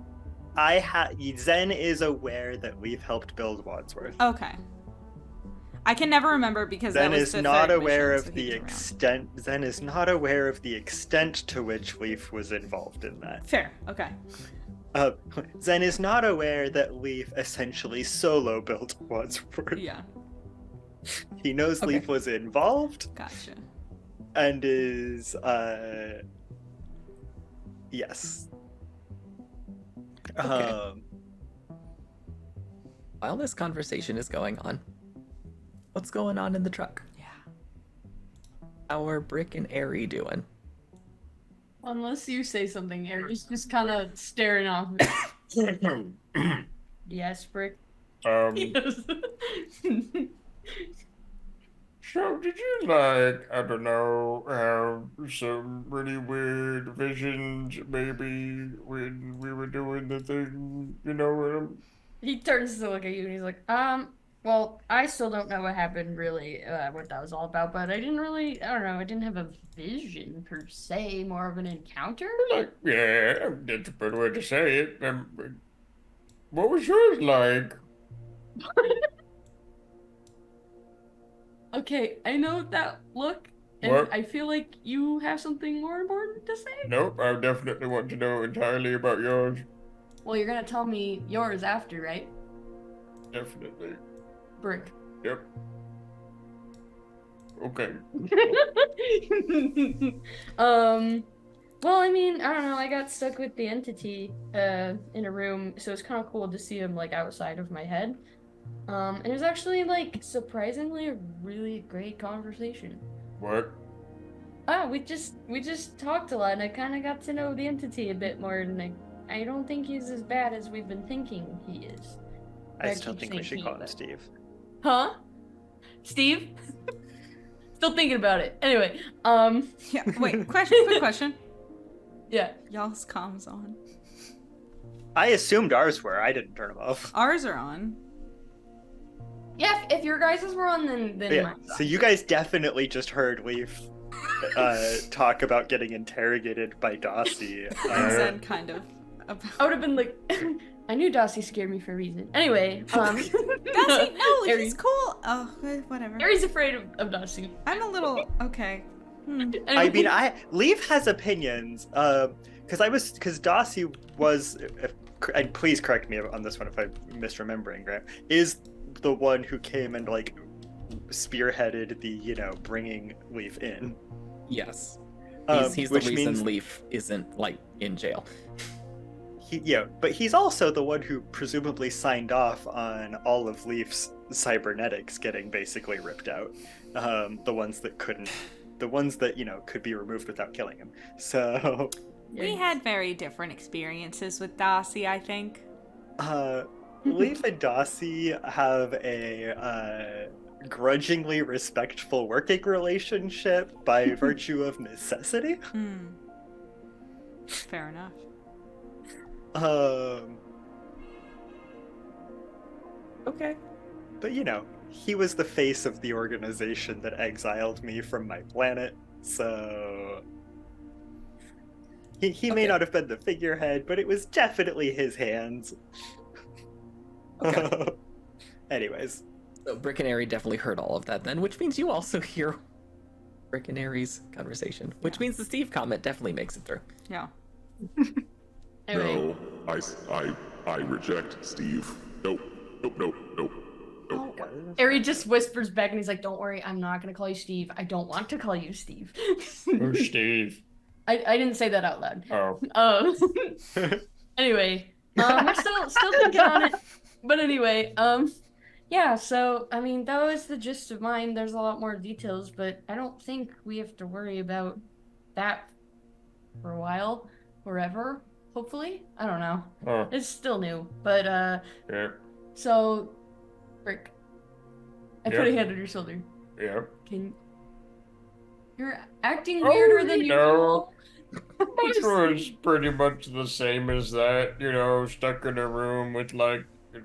Zen is aware that we've helped build Wadsworth.
Okay. I can never remember because
Zen
that was
is
the
not
third
aware
mission,
of
so
the
he was around.
extent. Zen is not aware of the extent to which Leaf was involved in that.
Fair. Okay.
Zen is not aware that Leaf essentially solo built Wadsworth.
Yeah.
He knows
Okay.
Leaf was involved
Gotcha.
and is yes.
Okay. While this conversation is going on, what's going on in the truck?
Yeah.
How are Brick and Airy doing?
Unless you say something, Aries just kind of staring off. Yes, Brick. Yes.
So did you like, I don't know, have some really weird visions maybe when we were doing the thing, you know what I'm...
He turns to look at you and he's like, well, I still don't know what happened really, what that was all about, but I don't know, I didn't have a vision per se, more of an encounter?
Like, yeah, that's a better way to say it. What was yours like?
Okay, I know that look, and
What?
I feel like you have something more important to say.
Nope, I definitely want to know entirely about yours.
Well, you're gonna tell me yours after, right?
Definitely.
Brick.
Yep. Okay.
Well, I mean, I don't know, I got stuck with the entity in a room, so it's kind of cool to see him like outside of my head. And it was actually like surprisingly a really great conversation.
What?
We just talked a lot, and I kind of got to know the entity a bit more, and I don't think he's as bad as we've been thinking he is.
I still
keep
think we
saying
should
he,
call him
but-
Steve.
Huh? Steve? Still thinking about it. Anyway,
Yeah. Wait. Quick question.
yeah.
Y'all's comms on.
I assumed ours were. I didn't turn them off.
Ours are on.
Yeah, if your guys' were on, then
Yeah.
mine's on.
So you guys definitely just heard Leaf talk about getting interrogated by Dossie.
And then kind of.
I would have been like, I knew Dossie scared me for a reason. Anyway,
Dossie, no,
Aries.
he's cool. Oh, whatever.
Aries afraid of Dossie.
I'm a little okay.
I mean, Leaf has opinions. Because Dossie was, and please correct me on this one if I'm misremembering, Grant, is the one who came and like spearheaded the bringing Leaf in.
Yes. He's the
Which
reason
means
Leaf isn't, like, in jail.
but he's also the one who presumably signed off on all of Leaf's cybernetics getting basically ripped out. The ones that could be removed without killing him. So
We had very different experiences with Dossie, I think.
Leaf and Dossie have a grudgingly respectful working relationship by virtue of necessity.
Fair enough.
Okay.
But he was the face of the organization that exiled me from my planet, so he may not have been the figurehead, but it was definitely his hands.
Okay.
Anyways.
So Brick and Airy definitely heard all of that then, which means you also hear Brick and Airy's conversation, which means the Steve comment definitely makes it through.
Yeah.
Anyway.
No, I reject Steve. Nope.
Ari just whispers back and he's like, don't worry, I'm not gonna call you Steve. I don't want to call you Steve.
Who's Steve?
I didn't say that out loud.
Oh.
Anyway, we're still thinking on it. But anyway, yeah, so I mean that was the gist of mine. There's a lot more details, but I don't think we have to worry about that for a while. Forever, hopefully. I don't know.
Oh.
It's still new. But
Yeah.
so Rick. I put a hand on your shoulder.
Yeah.
You're acting weirder than usual.
It was pretty much the same as that, stuck in a room with like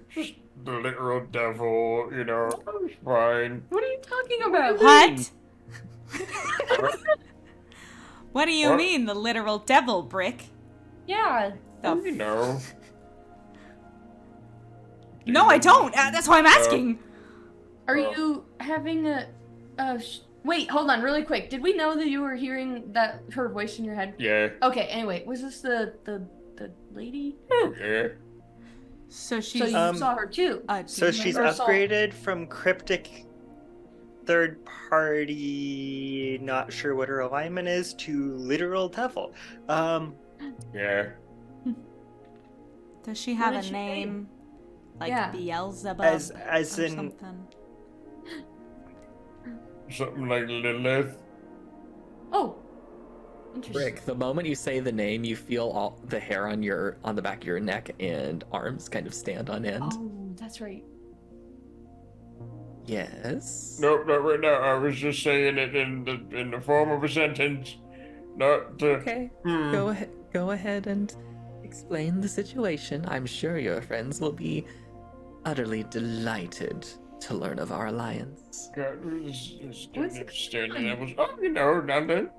just the literal devil, it was fine.
What are you talking about?
What? What do you
What?
mean, the literal devil, Brick?
Yeah.
The No, I don't. That's why I'm asking.
Are you having wait, hold on, really quick. Did we know that you were hearing her voice in your head?
Yeah.
Okay. Anyway, was this the lady?
Oh, yeah.
So
So you saw her too.
So she's
Or saw-
upgraded from cryptic third party, not sure what her alignment is, to literal devil.
Yeah.
Does she have
did
a
she
name? Like
Yeah.
Beelzebub
As
or
in
something?
Something like Lilith.
Oh. Interesting.
Brick, the moment you say the name, you feel all the hair on the back of your neck and arms kind of stand on end.
Oh, that's right.
Yes.
Nope, not right now. I was just saying it in the form of a sentence, not the.
Okay. Go ahead and explain the situation. I'm sure your friends will be utterly delighted to learn of our alliance.
God, it's
What's it
standing. I
on?
was, nothing.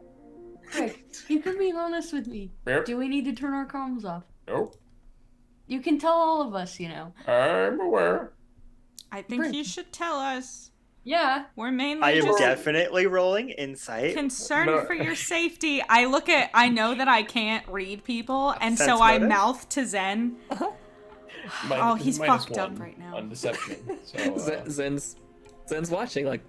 Rick, you can be honest with me.
Yep.
Do we need to turn our comms off?
Nope.
You can tell all of us,
I'm aware.
I think
Brick.
you should tell us.
Yeah.
We're mainly
I am
just
definitely rolling insight.
concerned
No.
for your safety. I know that I can't read people, and
Sense
so I
motive?
mouth to Zen. Oh, he's
minus
fucked up
one
right now.
on deception. So
Zen's watching like,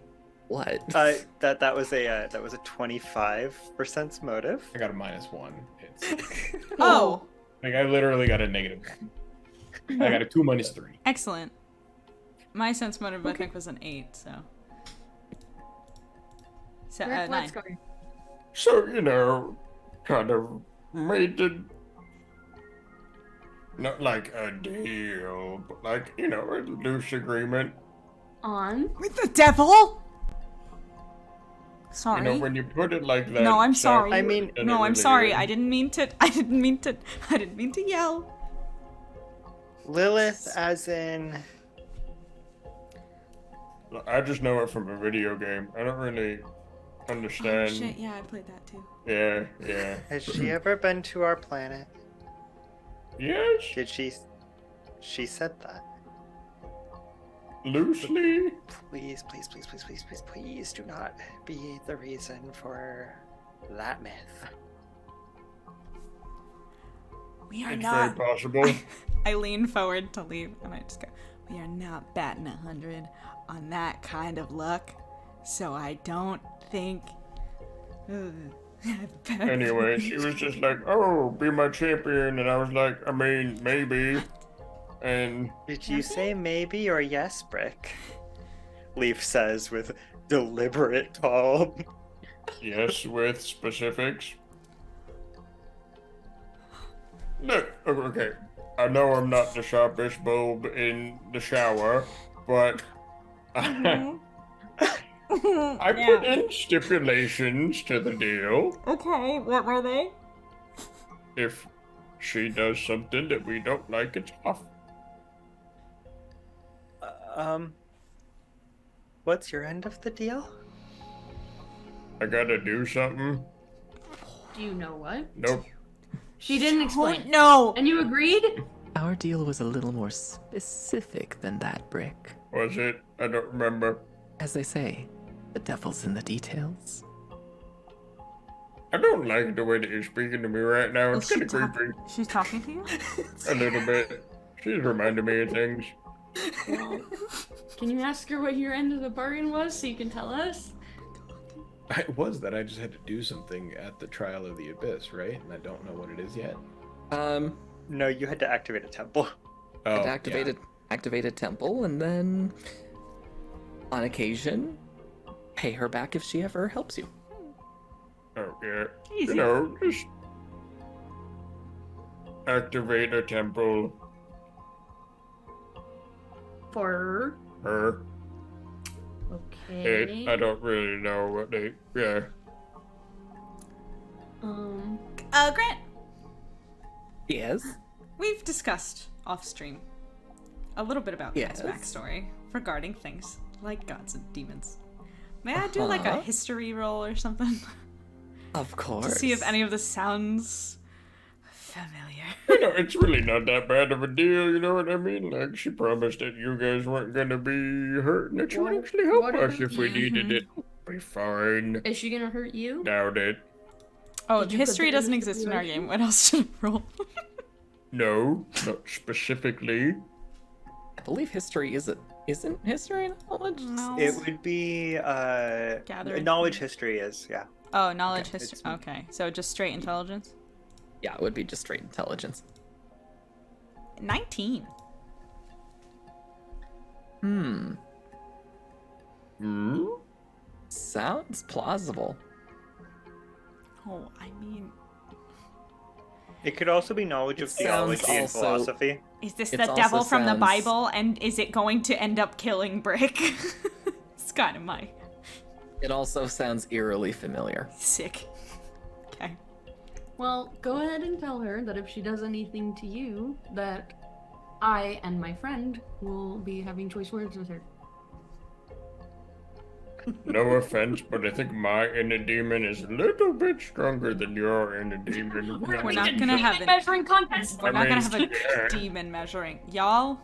what?
That was a 25% motive.
I got a -1. It's
Oh,
like I literally got a -1. I got a 2 - 3.
excellent. My sense motive, I think, was an 8, so. So,
Rick,
9.
let's go.
So, you know, kind of made it not like a deal, but like, you know, a loose agreement.
On.
With the devil? Sorry.
You know, when you put it like that.
No, I'm
sounds
sorry.
I mean-
than it
No, I'm
really
sorry.
is.
I didn't mean to yell.
Lilith, as in.
I just know it from a video game. I don't really
Oh,
understand.
shit, yeah, I played that too.
Yeah.
Has she ever been to our planet?
Yes,
Did she? She said that.
loosely.
Please, please, please, please, please, please, please do not be the reason for that myth.
We are
It's
not.
very possible.
I lean forward to leave, and I just go, we are not batting 100 on that kind of luck, so I don't think.
Anyway, she was just like, "Oh, be my champion," and I was like, "I mean, maybe." And
Did you say maybe or yes, Brick? Leaf says with deliberate calm.
yes, with specifics. Look, okay, I know I'm not the sharpest bulb in the shower, but I put in stipulations to the deal.
Okay, what were they?
If she does something that we don't like, it's off.
What's your end of the deal?
I gotta do something.
Do you know what?
Nope.
She didn't explain.
No!
And you agreed?
Our deal was a little more specific than that, Brick.
Was it? I don't remember.
As they say, the devil's in the details.
I don't like the way that you're speaking to me right now. It's kind of creepy.
She's talking to you?
A little bit. She's reminding me of things.
Well, can you ask her what your end of the bargain was so you can tell us?
It was that I just had to do something at the Trial of the Abyss, right? And I don't know what it is yet.
No, you had to activate a temple.
Oh,
Activate a temple, and then, on occasion, pay her back if she ever helps you.
Oh, yeah.
Easy.
You know, just activate a temple.
For
Her.
okay.
It. I don't really know what they. Yeah.
Grant,
Yes.
we've discussed off stream a little bit about
Yes.
Grant's backstory regarding things like gods and demons. May I do like a
Uh-huh.
history roll or something
Of course.
to see if any of this sounds familiar?
You know, it's really not that bad of a deal, you know what I mean? Like, she promised that you guys weren't gonna be hurt, and that she would
What-
actually help
what
us
about
if we
you?
needed it. Be fine.
Is she gonna hurt you?
Doubt it.
Oh,
Did you put
history
that in
doesn't
the
exist in our
stipulation?
game. What else should I roll?
No, not specifically.
I believe history isn't history knowledge?
No.
It would be
Gathering.
knowledge history is, yeah.
Oh, knowledge
Okay,
history.
it's-
Okay, so just straight intelligence.
Yeah, it would be just straight intelligence.
19.
Hmm.
Hmm?
Sounds plausible.
Oh, I mean,
It could also be knowledge of
It
theology
sounds
and
also-
philosophy.
is this
It
the
also
devil from the
sounds-
Bible, and is it going to end up killing Brick? It's kind of my
It also sounds eerily familiar.
sick. Okay.
Well, go ahead and tell her that if she does anything to you, that I and my friend will be having choice words with her.
No offense, but I think my inner demon is a little bit stronger than your inner demon.
We're not gonna have a
measuring contest.
we're
I
not gonna
mean,
have a
yeah.
demon measuring, y'all.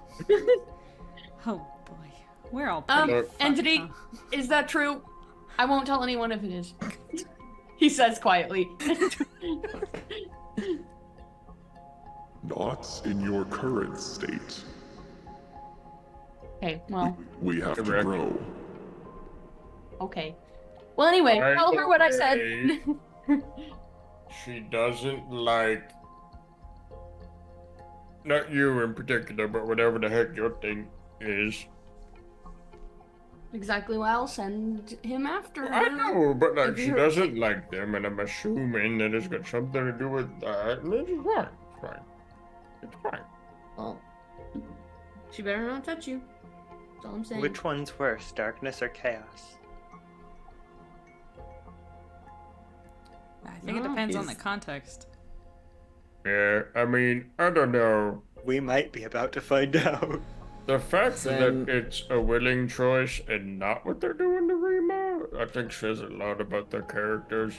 Oh boy. We're all pretty fucked
Entity,
up.
is that true? I won't tell anyone if it is. He says quietly.
Not in your current state.
Okay, well,
We have to grow.
okay. Well, anyway, tell her what I said.
She doesn't like. Not you in particular, but whatever the heck your thing is.
Exactly why I'll send him after her.
I know, but like
If
she
you're-
doesn't like them, and I'm assuming that it's got something to do with that. And it's fine. It's fine. It's fine.
Well,
She better not touch you. That's all I'm saying.
Which one's worse, darkness or chaos?
I think it
No,
depends on
he's-
the context.
Yeah, I mean, I don't know.
We might be about to find out.
The fact
Then-
that it's a willing choice and not what they're doing to Rima, I think says a lot about their characters.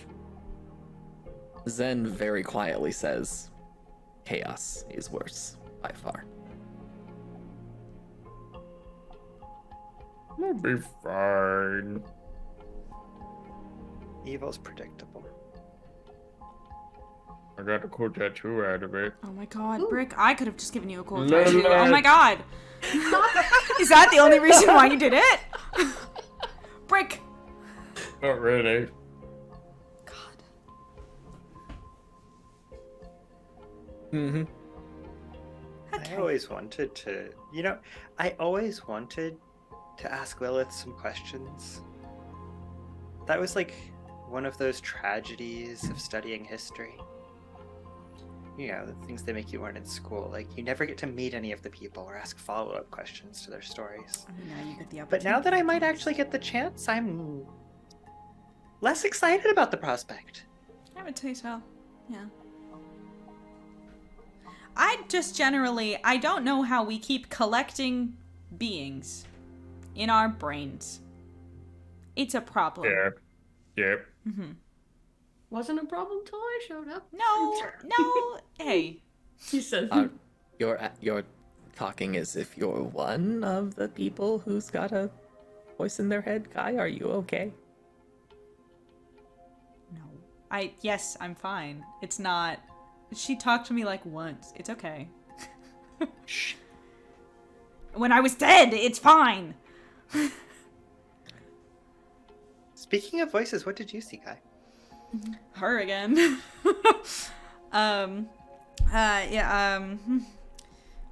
Zen very quietly says, chaos is worse, by far.
We'll be fine.
Evil's predictable.
I got a cool tattoo out of it.
Oh my god, Brick, I could have just given you a cool
No,
tattoo.
no.
Oh my god. Is that the only reason why you did it? Brick.
Not really.
God.
Mm-hmm.
I always wanted to, I always wanted to ask Lilith some questions. That was like one of those tragedies of studying history. The things they make you learn in school. Like, you never get to meet any of the people or ask follow-up questions to their stories.
I mean, now you get the
But now that I might
opportunity.
actually get the chance, I'm less excited about the prospect.
I would say so. Yeah. I just generally, I don't know how we keep collecting beings in our brains. It's a problem.
Yeah. Yep.
Mm-hmm.
Wasn't a problem till I showed up.
No, hey.
He says.
You're talking as if you're one of the people who's got a voice in their head. Kai, are you okay?
No. Yes, I'm fine. It's not, she talked to me like once. It's okay.
Shh.
When I was dead, it's fine.
Speaking of voices, what did you see, Kai?
Her again.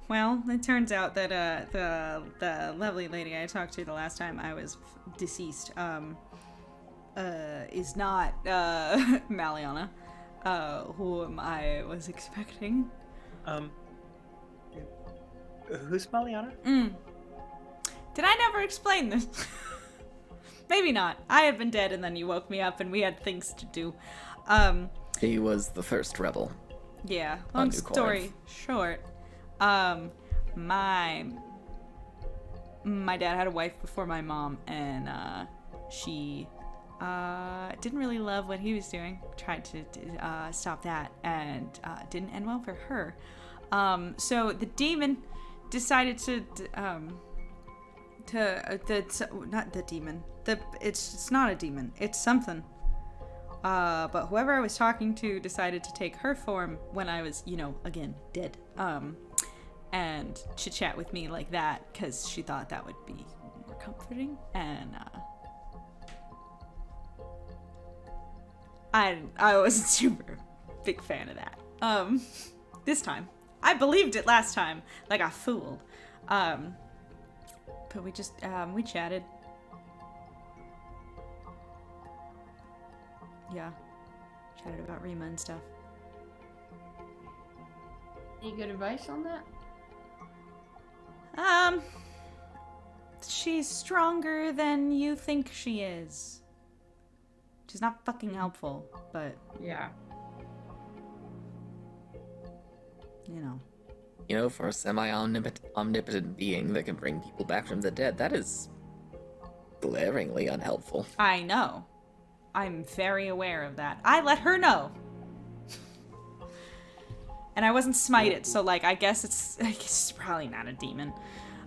Well, it turns out that the lovely lady I talked to the last time I was deceased is not Maliana, whom I was expecting.
Who's Maliana?
Did I never explain this? Maybe not. I had been dead and then you woke me up and we had things to do.
He was the first rebel.
Yeah, long
New
story short, my dad had a wife before my mom, and she didn't really love what he was doing. Tried to stop that, and didn't end well for her. So the demon decided not the demon. It's not a demon. It's something. But whoever I was talking to decided to take her form when I was, again, dead. And chit-chat with me like that, because she thought that would be more comforting. And, I wasn't super big fan of that. This time. I believed it last time, like a fool. But we just, we chatted. Yeah. Chatted about Rima and stuff.
Any good advice on that?
She's stronger than you think she is. She's not fucking helpful, but,
Yeah.
For a semi-omnipotent being that can bring people back from the dead, that is glaringly unhelpful.
I know. I'm very aware of that. I let her know. And I wasn't smited, so I guess it's probably not a demon.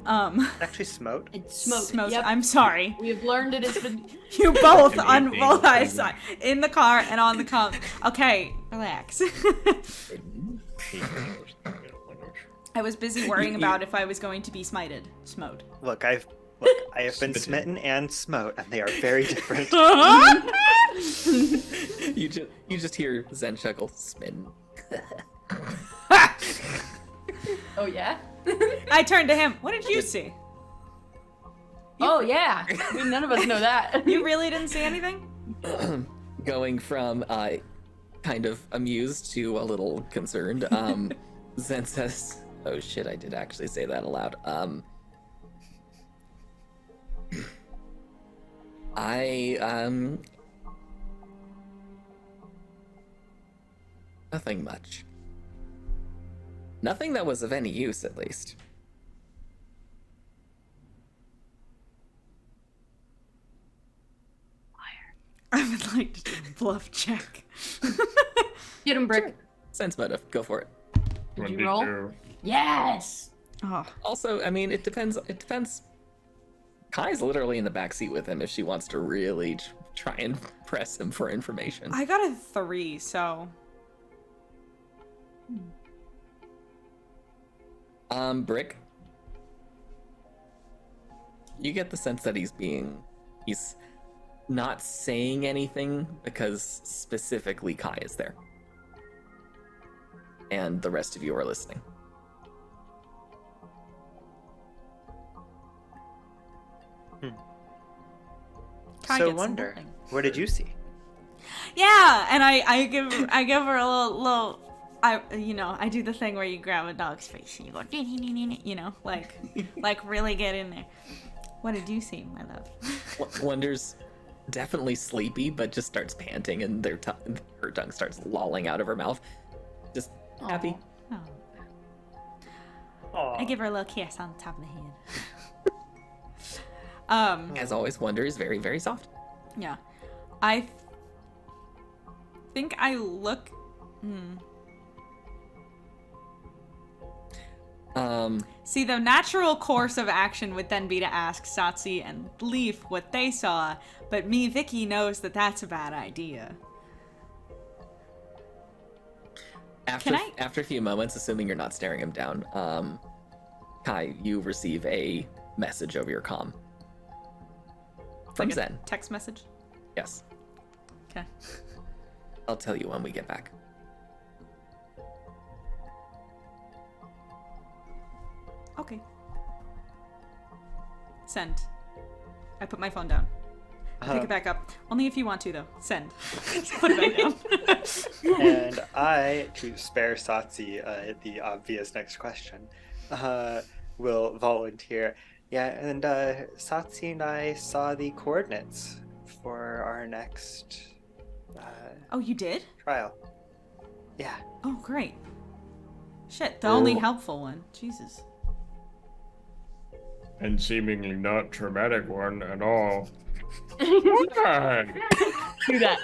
Actually, smote.
It's smoke.
Smote.
Yep.
I'm sorry.
We have learned it has been.
You both
An
on
evening
both
thing.
eyes in the car and on the com. Okay, relax. I was busy worrying about if I was going to be smited. Smote.
Look, I have been smitten and smote, and they are very different.
You just hear Zen chuckle, smitten.
Oh yeah.
I turned to him. What did you see?
Oh yeah. None of us know that.
You really didn't see anything?
Going from kind of amused to a little concerned, Zen says, "Oh shit, I did actually say that aloud. Nothing much. Nothing that was of any use, at least."
I would like to do a bluff check.
Get him, Brick.
Sense motive, go for it.
Did you roll? Yes.
Oh,
Also, I mean, it depends. It depends. Kai's literally in the back seat with him if she wants to really try and press him for information.
I got a 3, so
Brick. You get the sense that he's not saying anything because specifically Kai is there. And the rest of you are listening.
Kai
So
gets
wonder,
nothing.
what did you see?
Yeah, and I give her a little I do the thing where you grab a dog's face and you go like really get in there. What did you see, my love?
Wonder's definitely sleepy, but just starts panting and her tongue starts lolling out of her mouth. Just happy.
Oh. I give her a little kiss on the top of the head.
As always, Wonder is very, very soft.
Yeah. I think I look... See, the natural course of action would then be to ask Satsi and Leaf what they saw, but me, Vicky, knows that that's a bad idea.
After a few moments, assuming you're not staring him down, Kai, you receive a message over your comm. From
Like a
Zen.
text message?
Yes.
Okay.
I'll tell you when we get back.
Okay. Send. I put my phone down. Pick it back up. Only if you want to, though. Send. Put it back down.
And I, to spare Satsi the obvious next question, will volunteer. Yeah, and Satsi and I saw the coordinates for our next
Oh, you did?
trial. Yeah.
Oh, great. Shit, the only helpful one. Jesus.
And seemingly not traumatic one at all. Fine.
Do that.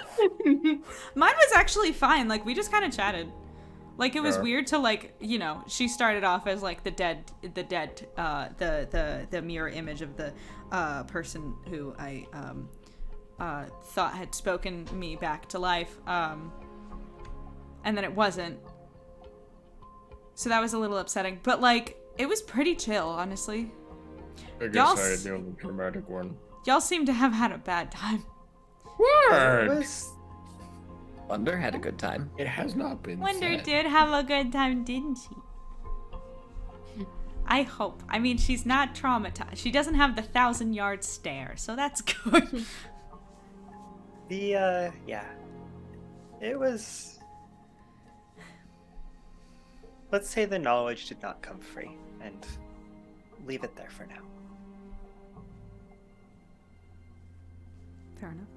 Mine was actually fine. Like, we just kind of chatted. Like, it was
Yeah.
weird to, like, you know, she started off as, like, the mirror image of the person who I thought had spoken me back to life. And then it wasn't. So that was a little upsetting. But, like, it was pretty chill, honestly.
I guess
Y'all
I had the only traumatic one.
Y'all seem to have had a bad time.
What?
Wonder had a good time.
It has not been
Wonder
said.
did have a good time, didn't she? I hope. I mean, she's not traumatized. She doesn't have the 1,000-yard stare, so that's good.
Yeah. It was... Let's say the knowledge did not come free, and leave it there for now.
Fair enough.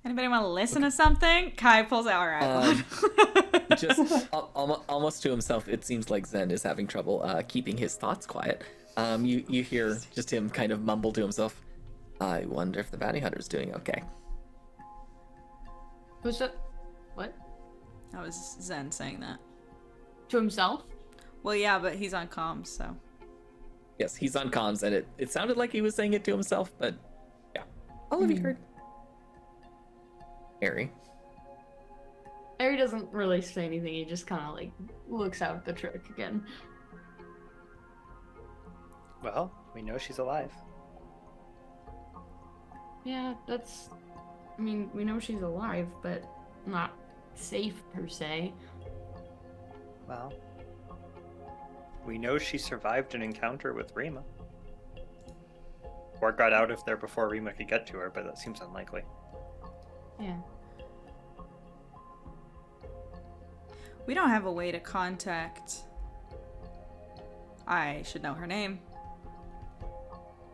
Anybody want to listen to something? Kai pulls out her iPhone.
Just almost to himself, it seems like Zen is having trouble keeping his thoughts quiet. You hear just him kind of mumble to himself, "I wonder if the bounty hunter's doing okay."
Who's that? What?
That was Zen saying that.
To himself?
Well, yeah, but he's on comms, so.
Yes, he's on comms, and it sounded like he was saying it to himself, but yeah. All of you heard. Harry.
Harry doesn't really say anything. He just kind of like looks out at the trick again.
Well, we know she's alive.
Yeah, that's. I mean, we know she's alive, but not safe per se.
Well, we know she survived an encounter with Rima. Or got out of there before Rima could get to her, but that seems unlikely.
Yeah.
We don't have a way to contact. I should know her name.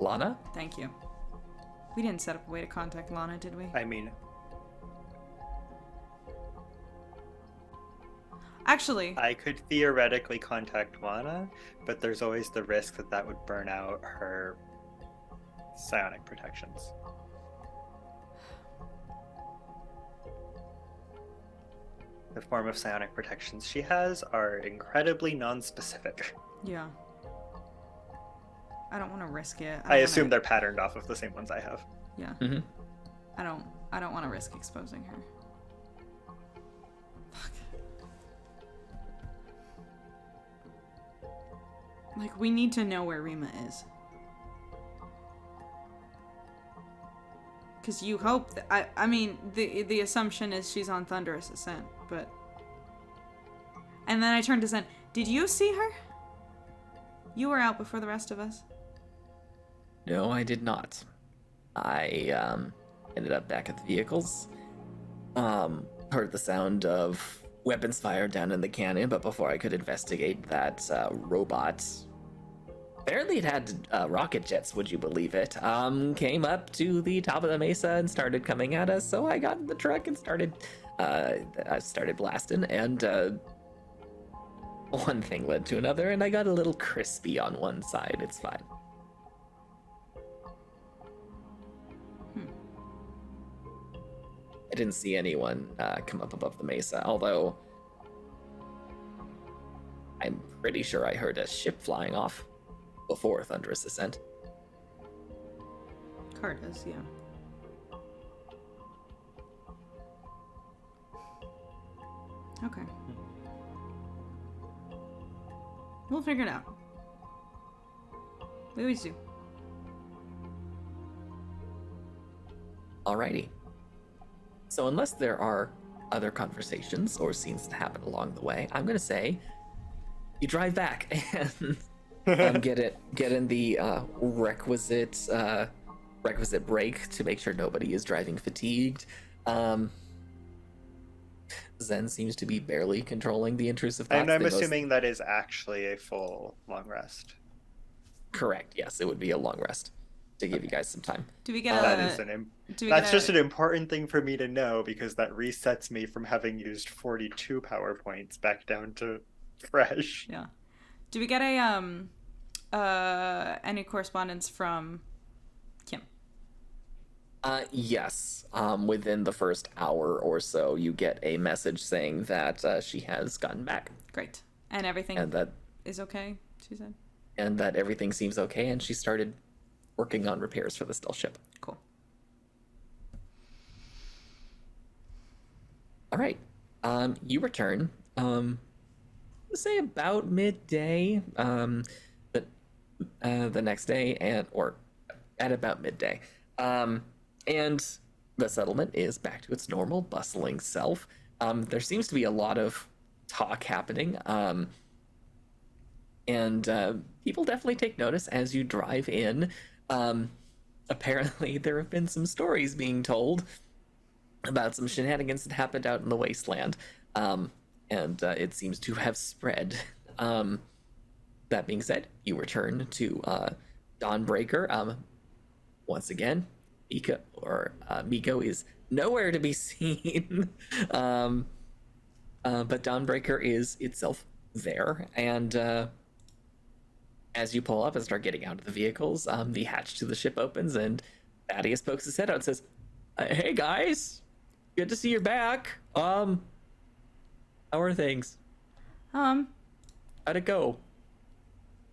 Lana?
Thank you. We didn't set up a way to contact Lana, did we?
I mean,
Actually,
I could theoretically contact Lana, but there's always the risk that that would burn out her psionic protections. The form of psionic protections she has are incredibly non-specific.
yeah. I don't want to risk it.
I
don't
assume
wanna...
they're patterned off of the same ones I have.
Yeah.
Mm-hmm.
I don't want to risk exposing her. Fuck. Like, we need to know where Rima is. Because you hope that... I mean, the assumption is she's on Thunderous Ascent, but... And then I turned to Zen. Did you see her? You were out before the rest of us.
No, I did not. I ended up back at the vehicles. Heard the sound of weapons fired down in the canyon, but before I could investigate that robot, apparently it had rocket jets, would you believe it, came up to the top of the mesa and started coming at us, so I got in the truck and started blasting, and one thing led to another, and I got a little crispy on one side. It's fine. I didn't see anyone come up above the mesa, although I'm pretty sure I heard a ship flying off before Thunderous Ascent.
Car does, yeah. Okay. We'll figure it out. We always do.
Alrighty. So unless there are other conversations or scenes that happen along the way, I'm gonna say you drive back and get in the requisite break to make sure nobody is driving fatigued. Zen seems to be barely controlling the intrusive thoughts.
And I'm assuming that is actually a full long rest.
Correct. Yes, it would be a long rest to give you guys some time.
Do we get
That's just an important thing for me to know, because that resets me from having used 42 power points back down to fresh.
Yeah. Do we get any correspondence from Kim?
Yes. Within the first hour or so, you get a message saying that she has gotten back.
Great. And everything is okay, she said?
And that everything seems okay, and she started working on repairs for the stealth ship.
Cool.
All right. You return, say about midday, the next day, or at about midday. And the settlement is back to its normal bustling self. There seems to be a lot of talk happening, and people definitely take notice as you drive in. Apparently there have been some stories being told about some shenanigans that happened out in the wasteland, and it seems to have spread. That being said, you return to Dawnbreaker. Once again, Miko is nowhere to be seen, but Dawnbreaker is itself there, and as you pull up and start getting out of the vehicles, the hatch to the ship opens, and Thaddeus pokes his head out and says, "Hey guys, good to see you're back. How are things?
Um,
How'd it go?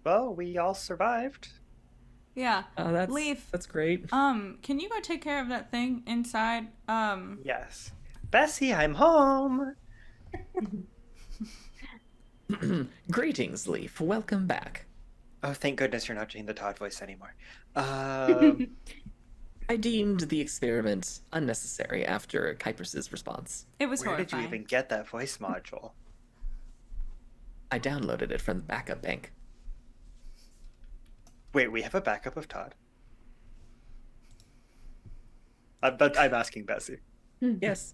Well, we all survived.
yeah.
That's
Leaf.
that's great.
Can you go take care of that thing inside?
Yes. Bessie, I'm home.
Greetings, Leaf. Welcome back.
Oh, thank goodness you're not doing the Todd voice anymore.
I deemed the experiment unnecessary after Kuiper's response.
It was
Where did you
horrifying.
even get that voice module?
I downloaded it from the backup bank.
Wait, we have a backup of Todd? I'm asking Bessie.
Yes.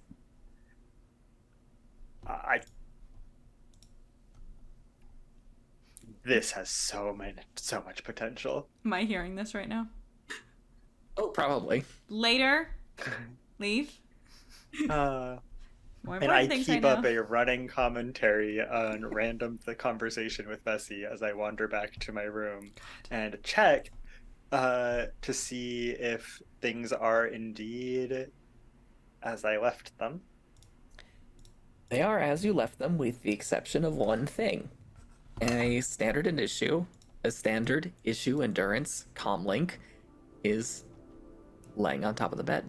This has so much potential.
Am I hearing this right now?
Oh, probably.
Later. Leave.
Uh,
More
and
important
I
things
keep
right
up
now.
a running commentary on the conversation with Bessie as I wander back to my room and check to see if things are indeed as I left them.
They are as you left them, with the exception of one thing. A standard issue endurance comlink is laying on top of the bed.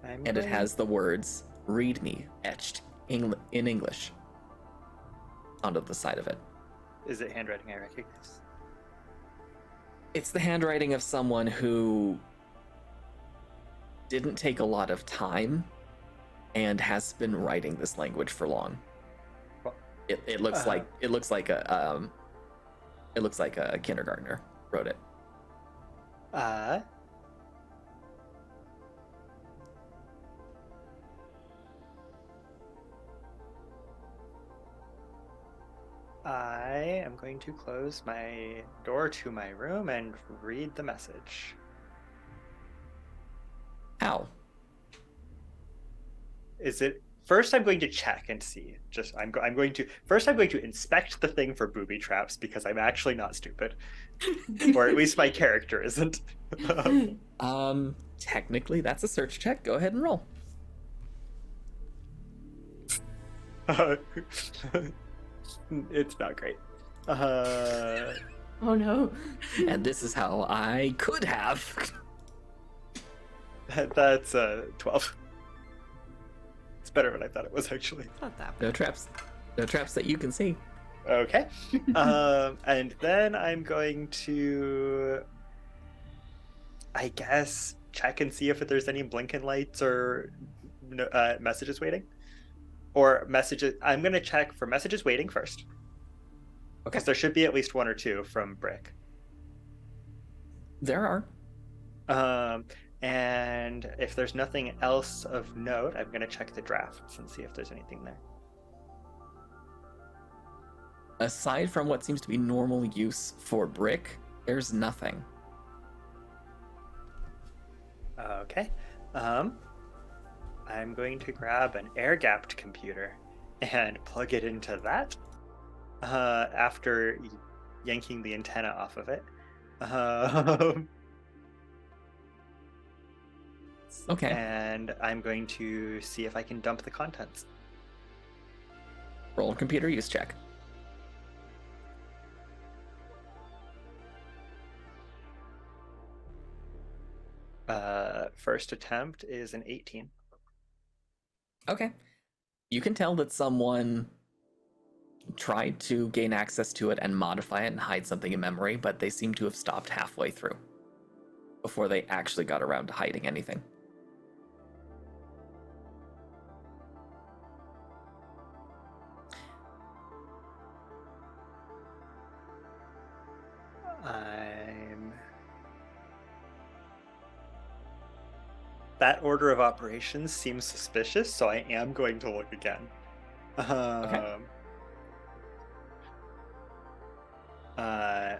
And it has the words "Read me" etched in English onto the side of it.
Is it handwriting I recognize?
It's the handwriting of someone who didn't take a lot of time and has been writing this language for long. It looks like a kindergartner wrote it.
I am going to close my door to my room and read the message.
How?
Is it first? I'm going to check and see. I'm going to inspect the thing for booby traps because I'm actually not stupid, or at least my character isn't.
Technically, that's a search check. Go ahead and roll.
It's not great.
Oh no.
And this is how I could have.
That's 12. It's better than I thought it was, actually.
It's not that
No
bad.
traps. No traps that you can see.
Okay. And then I'm going to, I guess, check and see if there's any blinking lights or messages waiting. Or messages. I'm going to check for messages waiting first.
Okay.
Because there should be at least one or two from Brick.
There are.
And if there's nothing else of note, I'm going to check the drafts and see if there's anything there.
Aside from what seems to be normal use for Brick, there's nothing.
Okay. I'm going to grab an air-gapped computer and plug it into that after yanking the antenna off of it.
Okay.
And I'm going to see if I can dump the contents.
Roll a computer use check.
First attempt is an 18.
Okay. You can tell that someone tried to gain access to it and modify it and hide something in memory, but they seem to have stopped halfway through before they actually got around to hiding anything.
That order of operations seems suspicious, so I am going to look again.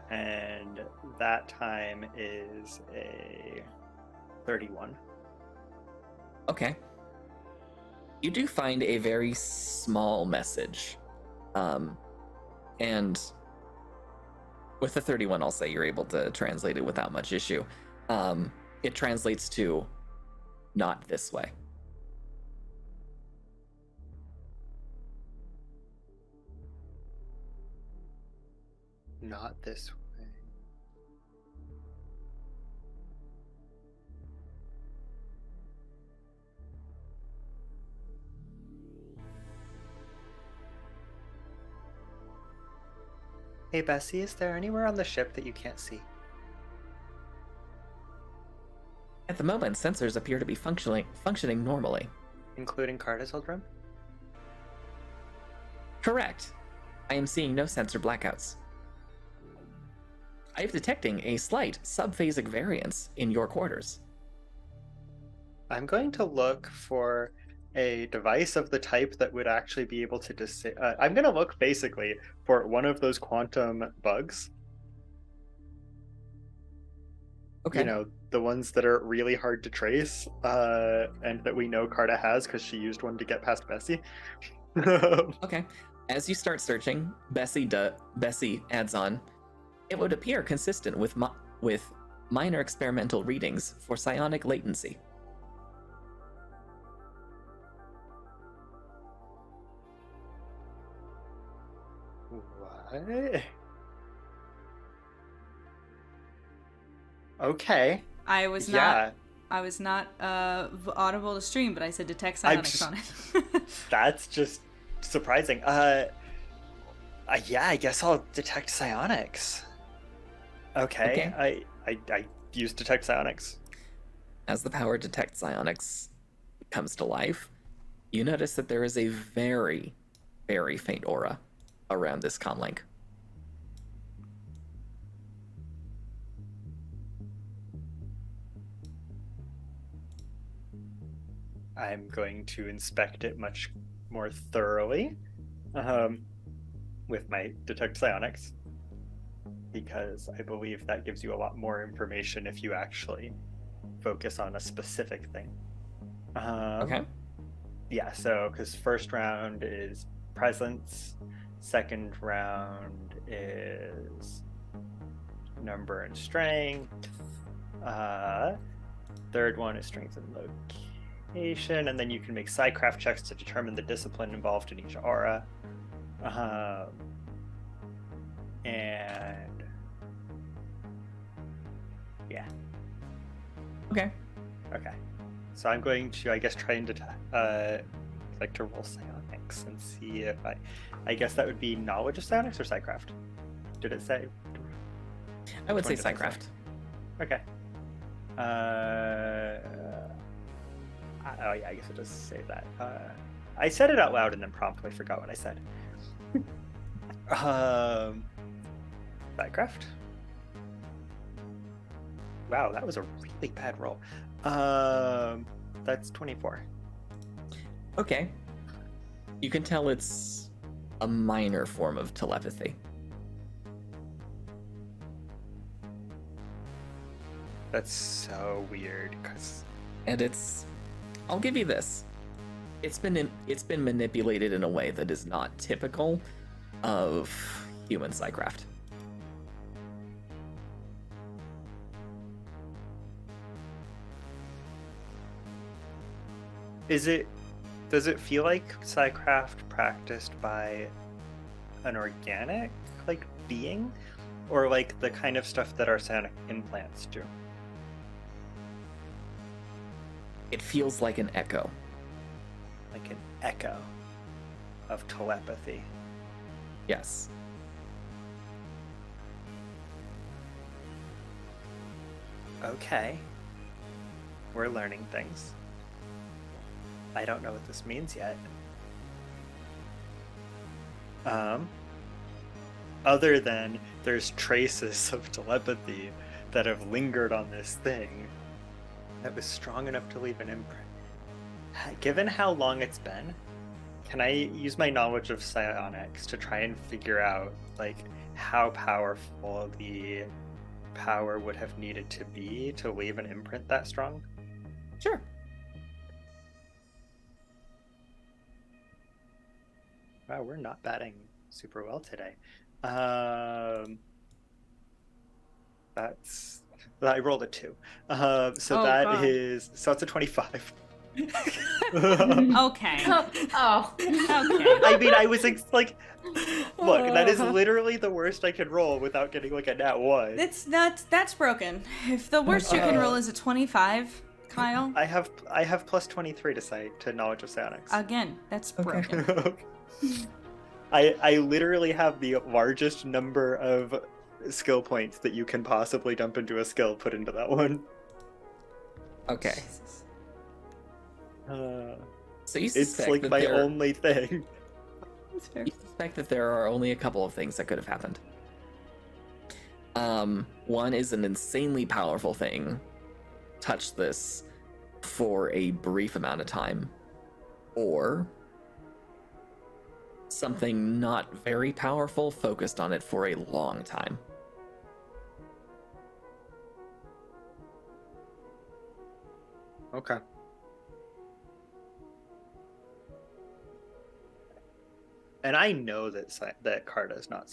And that time is a 31.
Okay. You do find a very small message. And with the 31, I'll say you're able to translate it without much issue. It translates to "not this way."
not this way. Hey Bessie, is there anywhere on the ship that you can't see?
At the moment, sensors appear to be functioning normally.
Including Carda's old room?
Correct. I am seeing no sensor blackouts. I am detecting a slight subphasic variance in your quarters.
I'm going to look for a device of the type that would actually be able to I'm going to look basically for one of those quantum bugs.
Okay.
You know, the ones that are really hard to trace, and that we know Carda has because she used one to get past Bessie.
Okay. As you start searching, Bessie adds on, it would appear consistent with minor experimental readings for psionic latency.
What? Okay.
I was not audible to stream, but I said detect psionics on it.
That's just surprising. Yeah, I guess I'll detect psionics. Okay. I use detect psionics.
As the power detect psionics comes to life, you notice that there is a very, very faint aura around this comlink.
I'm going to inspect it much more thoroughly with my detect psionics, because I believe that gives you a lot more information if you actually focus on a specific thing.
Okay.
Yeah, so because first round is presence, second round is number and strength, third one is strength and location, and then you can make psycraft checks to determine the discipline involved in each aura. And yeah.
Okay.
So I'm going to, I guess, try and like to roll psionics and see if I guess that would be knowledge of psionics or psycraft. Did it say?
I would say psycraft.
Okay. Oh yeah, I guess it does say that. I said it out loud and then promptly forgot what I said. Psycraft. Wow, that was a really bad roll. That's 24.
Okay. You can tell it's a minor form of telepathy.
That's so weird,
and I'll give you this. It's been manipulated in a way that is not typical of human psycraft.
Does it feel like psycraft practiced by an organic being, or like the kind of stuff that our psionic implants do?
It feels like an echo.
Like an echo of telepathy.
Yes.
Okay. We're learning things. I don't know what this means yet. Other than there's traces of telepathy that have lingered on this thing that was strong enough to leave an imprint. Given how long it's been, can I use my knowledge of psionics to try and figure out how powerful the power would have needed to be to leave an imprint that strong?
Sure.
Wow, we're not batting super well today. I rolled a 2. So it's a 25.
Okay.
Oh.
Okay.
I mean, I was like, look, that is literally the worst I can roll without getting like a nat 1.
That's broken. If the worst you can roll is a 25, Kyle,
I have plus 23 to knowledge of psionics.
again, that's broken.
I literally have the largest number of skill points that you can possibly dump into a skill put into that one.
Okay.
Jesus.
So you
It's
suspect
like
that
my
there,
only thing.
That's fair.
you suspect that there are only a couple of things that could have happened. One is an insanely powerful thing touched this for a brief amount of time, or something not very powerful focused on it for a long time.
Okay. And I know that Carta is not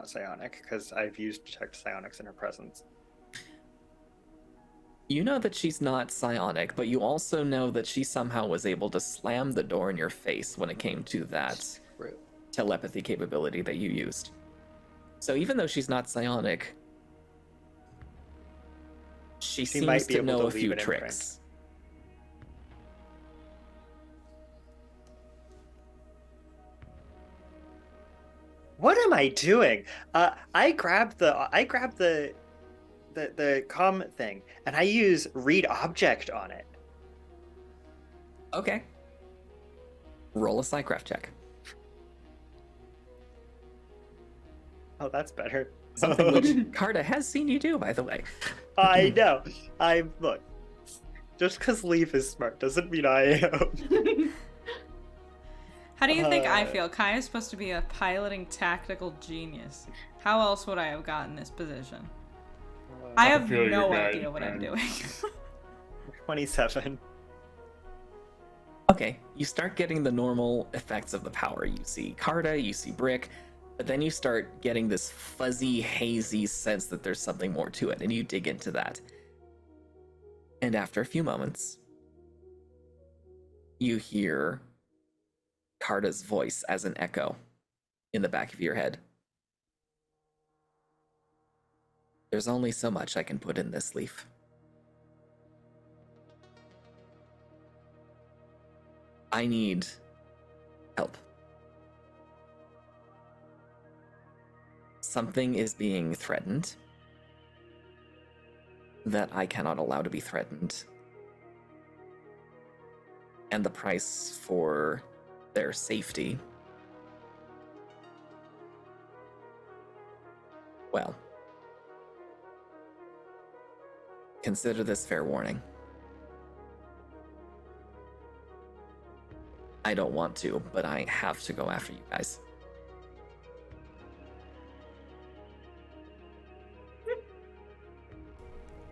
psionic because I've used detect psionics in her presence.
You know that she's not psionic, but you also know that she somehow was able to slam the door in your face when it came to that
True.
telepathy capability that you used. So even though she's not psionic, she
might
seems
be
to
able
know
to
a
leave
few
an imprint.
tricks.
What am I doing? I grabbed the com thing and I use read object on it.
Okay. Roll a psycraft check.
Oh, that's better.
Something which Carta has seen you do, by the way.
I know. Look. Just because Leaf is smart doesn't mean I am.
How do you think I feel? Kai is supposed to be a piloting tactical genius. How else would I have gotten this position? I have
feel you
no
guys,
idea what I'm
man.
doing.
27.
Okay, you start getting the normal effects of the power. You see Carta, you see Brick, but then you start getting this fuzzy, hazy sense that there's something more to it, and you dig into that. And after a few moments, you hear Carta's voice as an echo in the back of your head. There's only so much I can put in this leaf. I need help. Something is being threatened that I cannot allow to be threatened. And the price for their safety, well, consider this fair warning. I don't want to, but I have to go after you guys.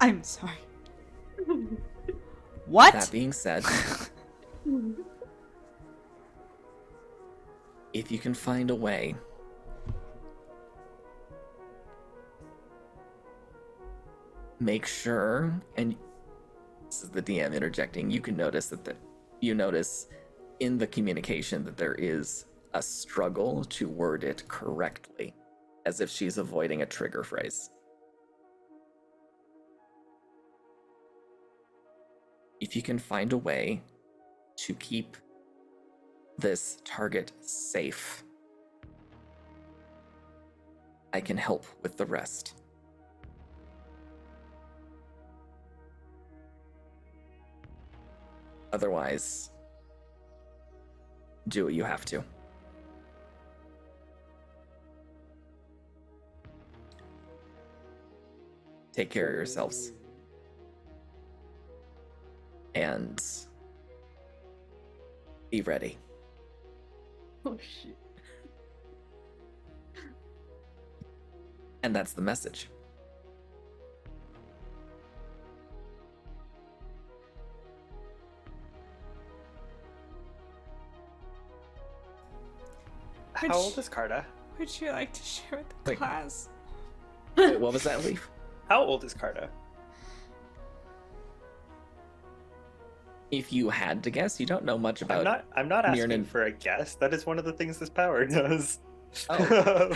I'm sorry. What?
That being said, if you can find a way make sure, and this is the DM interjecting, you can notice that you notice in the communication that there is a struggle to word it correctly, as if she's avoiding a trigger phrase. If you can find a way to keep this target safe, I can help with the rest. Otherwise, do what you have to. Take care of yourselves. And be ready.
Oh shit.
And that's the message.
How old is Carta?
Would you like to share with the
Wait.
class?
Wait, what was that, Leaf?
How old is Carta?
If you had to guess, you don't know much about.
I'm not asking
Mirnan.
for a guess. That is one of the things this power does.
Oh,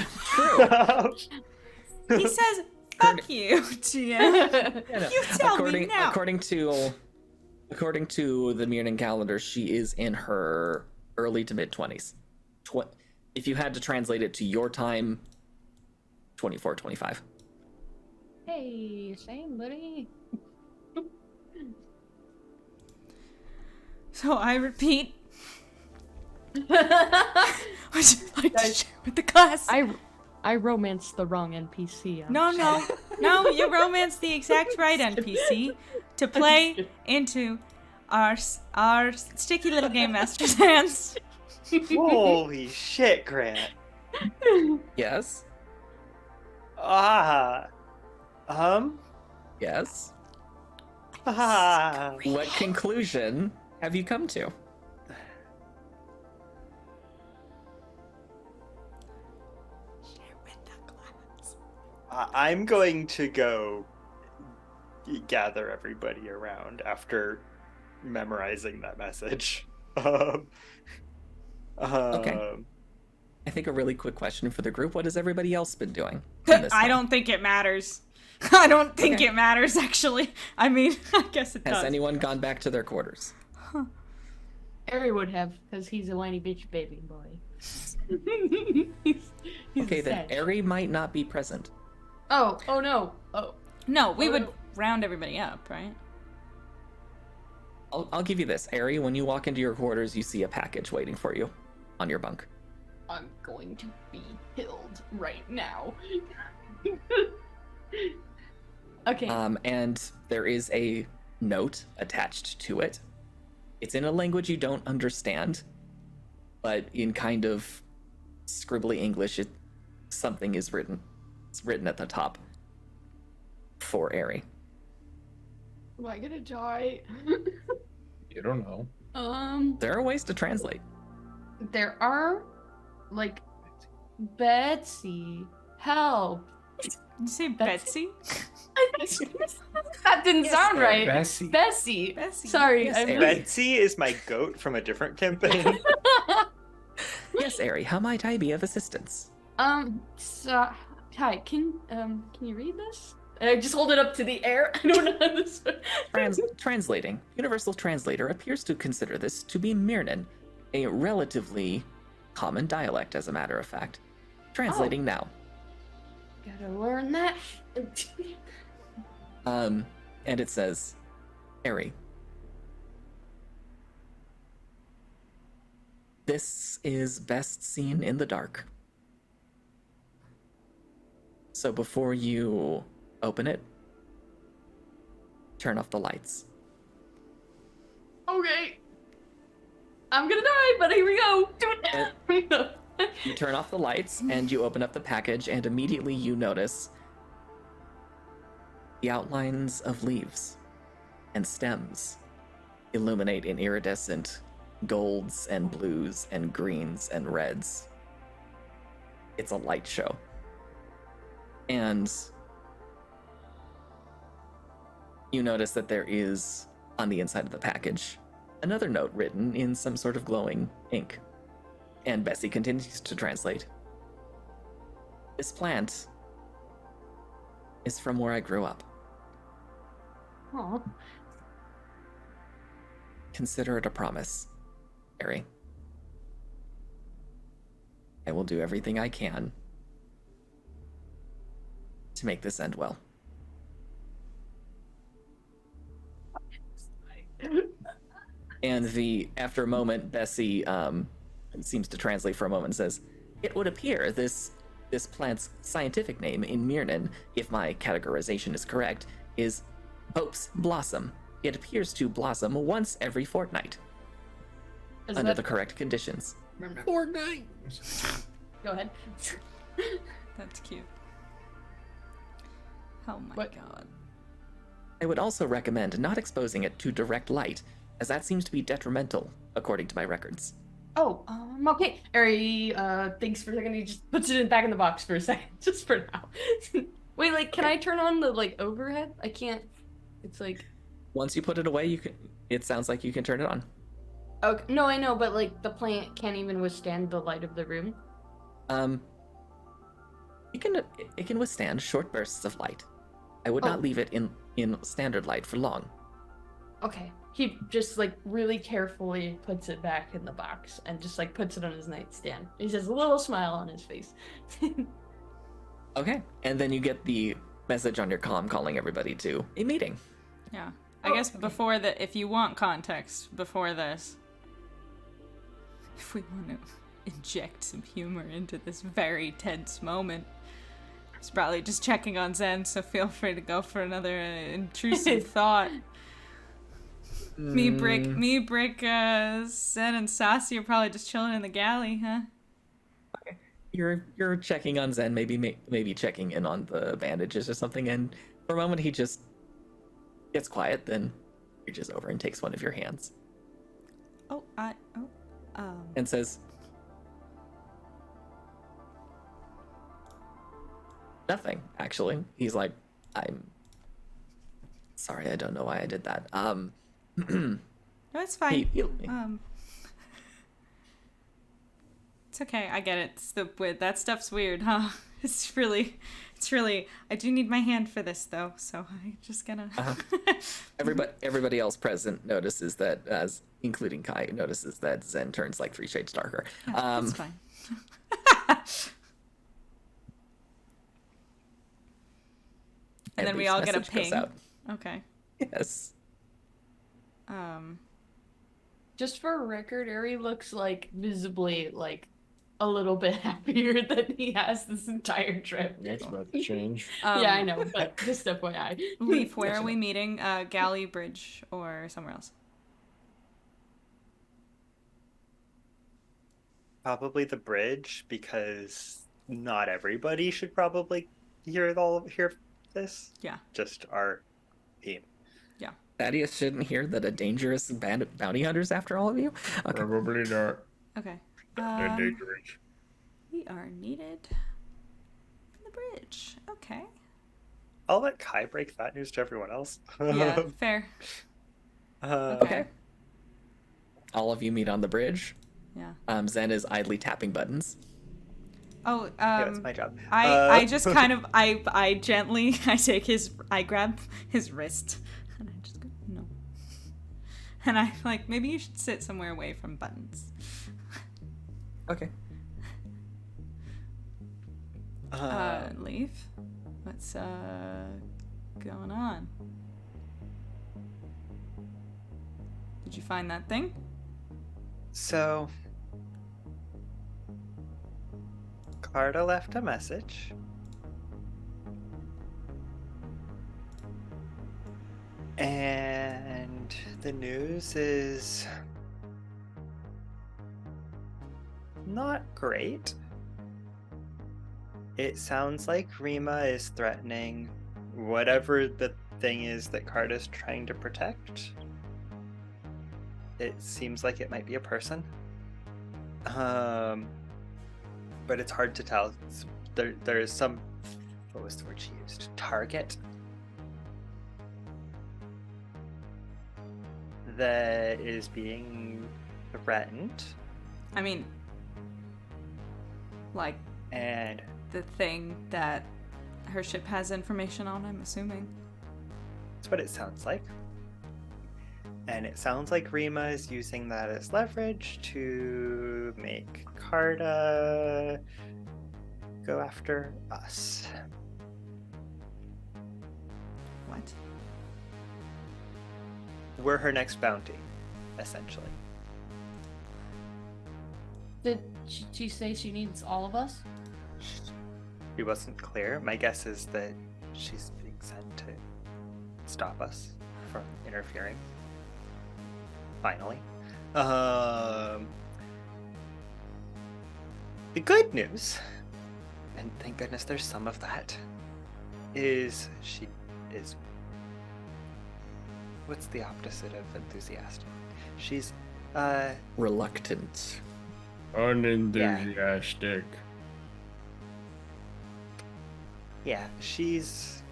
true.
He says, "Fuck you, GM.
Yeah, no.
You tell me now."
According to the Mirnan calendar, she is in her early to mid 20s. If you had to translate it to your time, 24, 25.
Hey, same, buddy.
So I repeat, would you like to share with the class?
I romanced the wrong NPC.
No, you romanced the exact right NPC to play into our sticky little game master's hands.
Holy shit, Grant.
Yes. Yes. What conclusion have you come to?
Share with the class.
I'm going to go gather everybody around after memorizing that message.
Okay. I think a really quick question for the group: what has everybody else been doing? in this
I
time?
don't think it matters. I don't think it matters, actually. I mean, I guess it
Has
does.
anyone gone back to their quarters?
Harry would have, because he's a whiny bitch baby boy. he's
Okay,
a
then
sag.
Eri might not be present.
Oh no. Oh.
No, we
Oh,
would
no.
round everybody up, right?
I'll give you this, Eri. When you walk into your quarters, you see a package waiting for you on your bunk.
I'm going to be killed right now. Okay.
And there is a note attached to it. It's in a language you don't understand, but in kind of scribbly English, something is written. It's written at the top for Eri.
Am I gonna die?
You don't know.
There are ways to translate.
There are, like, Betsy, help.
Did you say Betsy?
That didn't sound right.
Bessie.
Bessie.
Bessie.
Sorry,
Yes,
I'm
Eri.
Betsy is my goat from a different campaign.
Yes, Eri. How might I be of assistance?
So, hi, can you read this? Just hold it up to the air. I don't know how this.
Translating. Universal Translator appears to consider this to be Mirnan, a relatively common dialect, as a matter of fact. Translating now.
Gotta learn that.
And it says, Eri. This is best seen in the dark. So before you open it, turn off the lights.
Okay. I'm gonna die, but here we go. Do it.
Uh,
Here we go.
You turn off the lights and you open up the package, and immediately you notice the outlines of leaves and stems illuminate in iridescent golds and blues and greens and reds. It's a light show. And you notice that there is, on the inside of the package, another note written in some sort of glowing ink. And Bessie continues to translate. This plant is from where I grew up.
Aw.
Consider it a promise, Eri. I will do everything I can to make this end well. And after a moment, Bessie seems to translate for a moment and says, "It would appear this plant's scientific name in Mirnan, if my categorization is correct, is Hope's Blossom. It appears to blossom once every fortnight, under the correct conditions."
Fortnite.
Go ahead.
That's cute. Oh my
What?
god.
I would also recommend not exposing it to direct light, as that seems to be detrimental, according to my records.
Oh, okay. Ari, thanks for a second. He just puts it back in the box for a second, just for now. Wait, like, can I turn on the, like, overhead? I can't. It's like...
Once you put it away, you can. It sounds like you can turn it on.
Okay, no, I know, but like the plant can't even withstand the light of the room.
It can withstand short bursts of light. I would not leave it in standard light for long.
Okay. He just like really carefully puts it back in the box and just like puts it on his nightstand. He says a little smile on his face.
Okay, and then you get the message on your comm calling everybody to a meeting.
Yeah. I guess before if you want context before this, if we want to inject some humor into this very tense moment, it's probably just checking on Zen, so feel free to go for another intrusive thought. Me, Brick, Zen, and Sassy are probably just chilling in the galley, huh?
Okay. You're checking on Zen, maybe checking in on the bandages or something, and for a moment he just gets quiet, then reaches over and takes one of your hands. And says, nothing, actually. He's like, I'm sorry, I don't know why I did that.
No, it's fine. It's okay, I get it. That stuff's weird, huh? It's really, I do need my hand for this though, so I just gonna.
Everybody else present notices that, including Kai, notices that Zen turns like 3 shades darker.
Yeah, that's fine. And then we all get a ping. Okay.
Yes.
Just for a record, Ari looks like visibly like a little bit happier than he has this entire trip.
That's about to change.
Yeah, I know, but just FYI.
Leaf, where are we meeting? Galley Bridge or somewhere else?
Probably the bridge, because not everybody should probably hear this.
Yeah.
Just our team.
Yeah.
Thaddeus shouldn't hear that a dangerous band of bounty hunters after all of you? Okay.
Probably not.
Okay.
They're dangerous.
We are needed on the bridge. Okay.
I'll let Kai break that news to everyone else.
Yeah, fair.
Okay. All of you meet on the bridge.
Yeah.
Zen is idly tapping buttons.
Oh,
yeah, that's my job.
I just kind of, I gently, I grab his wrist, and I just go, no. And I like, maybe you should sit somewhere away from buttons.
Okay.
Leaf, what's going on? Did you find that thing?
So, Carta left a message. And the news is not great. It sounds like Rima is threatening whatever the thing is that Carta's trying to protect. It seems like it might be a person. But it's hard to tell. There is some, what was the word she used? Target that is being threatened.
I mean, like,
and
the thing that her ship has information on, I'm assuming.
That's what it sounds like. And it sounds like Rima is using that as leverage to make Carta go after us.
What?
We're her next bounty, essentially.
Did she say she needs all of us?
She wasn't clear. My guess is that she's being sent to stop us from interfering. Finally. The good news, and thank goodness there's some of that, is she is... What's the opposite of enthusiastic? She's,
reluctant.
Unenthusiastic.
Yeah, she's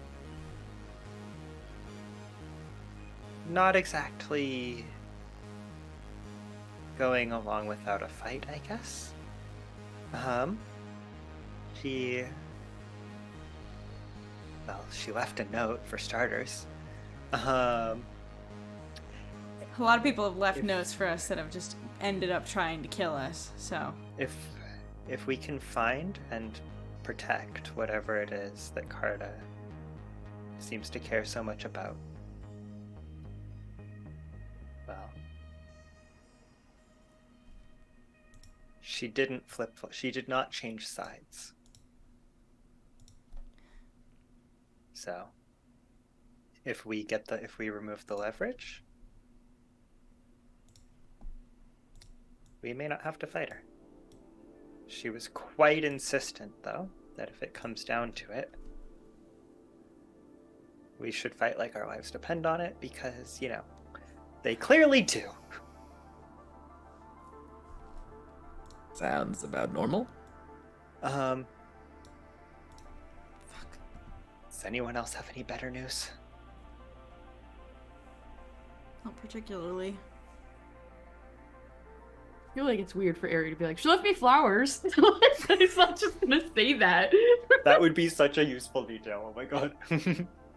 not exactly going along without a fight, I guess. She left a note for starters.
A lot of people have left notes for us that have just ended up trying to kill us, so.
If we can find and protect whatever it is that Carta seems to care so much about, well, she did not change sides. So, if we remove the leverage, we may not have to fight her. She was quite insistent, though, that if it comes down to it, we should fight like our lives depend on it, because, they clearly do.
Sounds about normal.
Fuck. Does anyone else have any better news?
Not particularly.
I feel like it's weird for Ari to be like, she left me flowers. He's not just gonna say that.
That would be such a useful detail. Oh my god.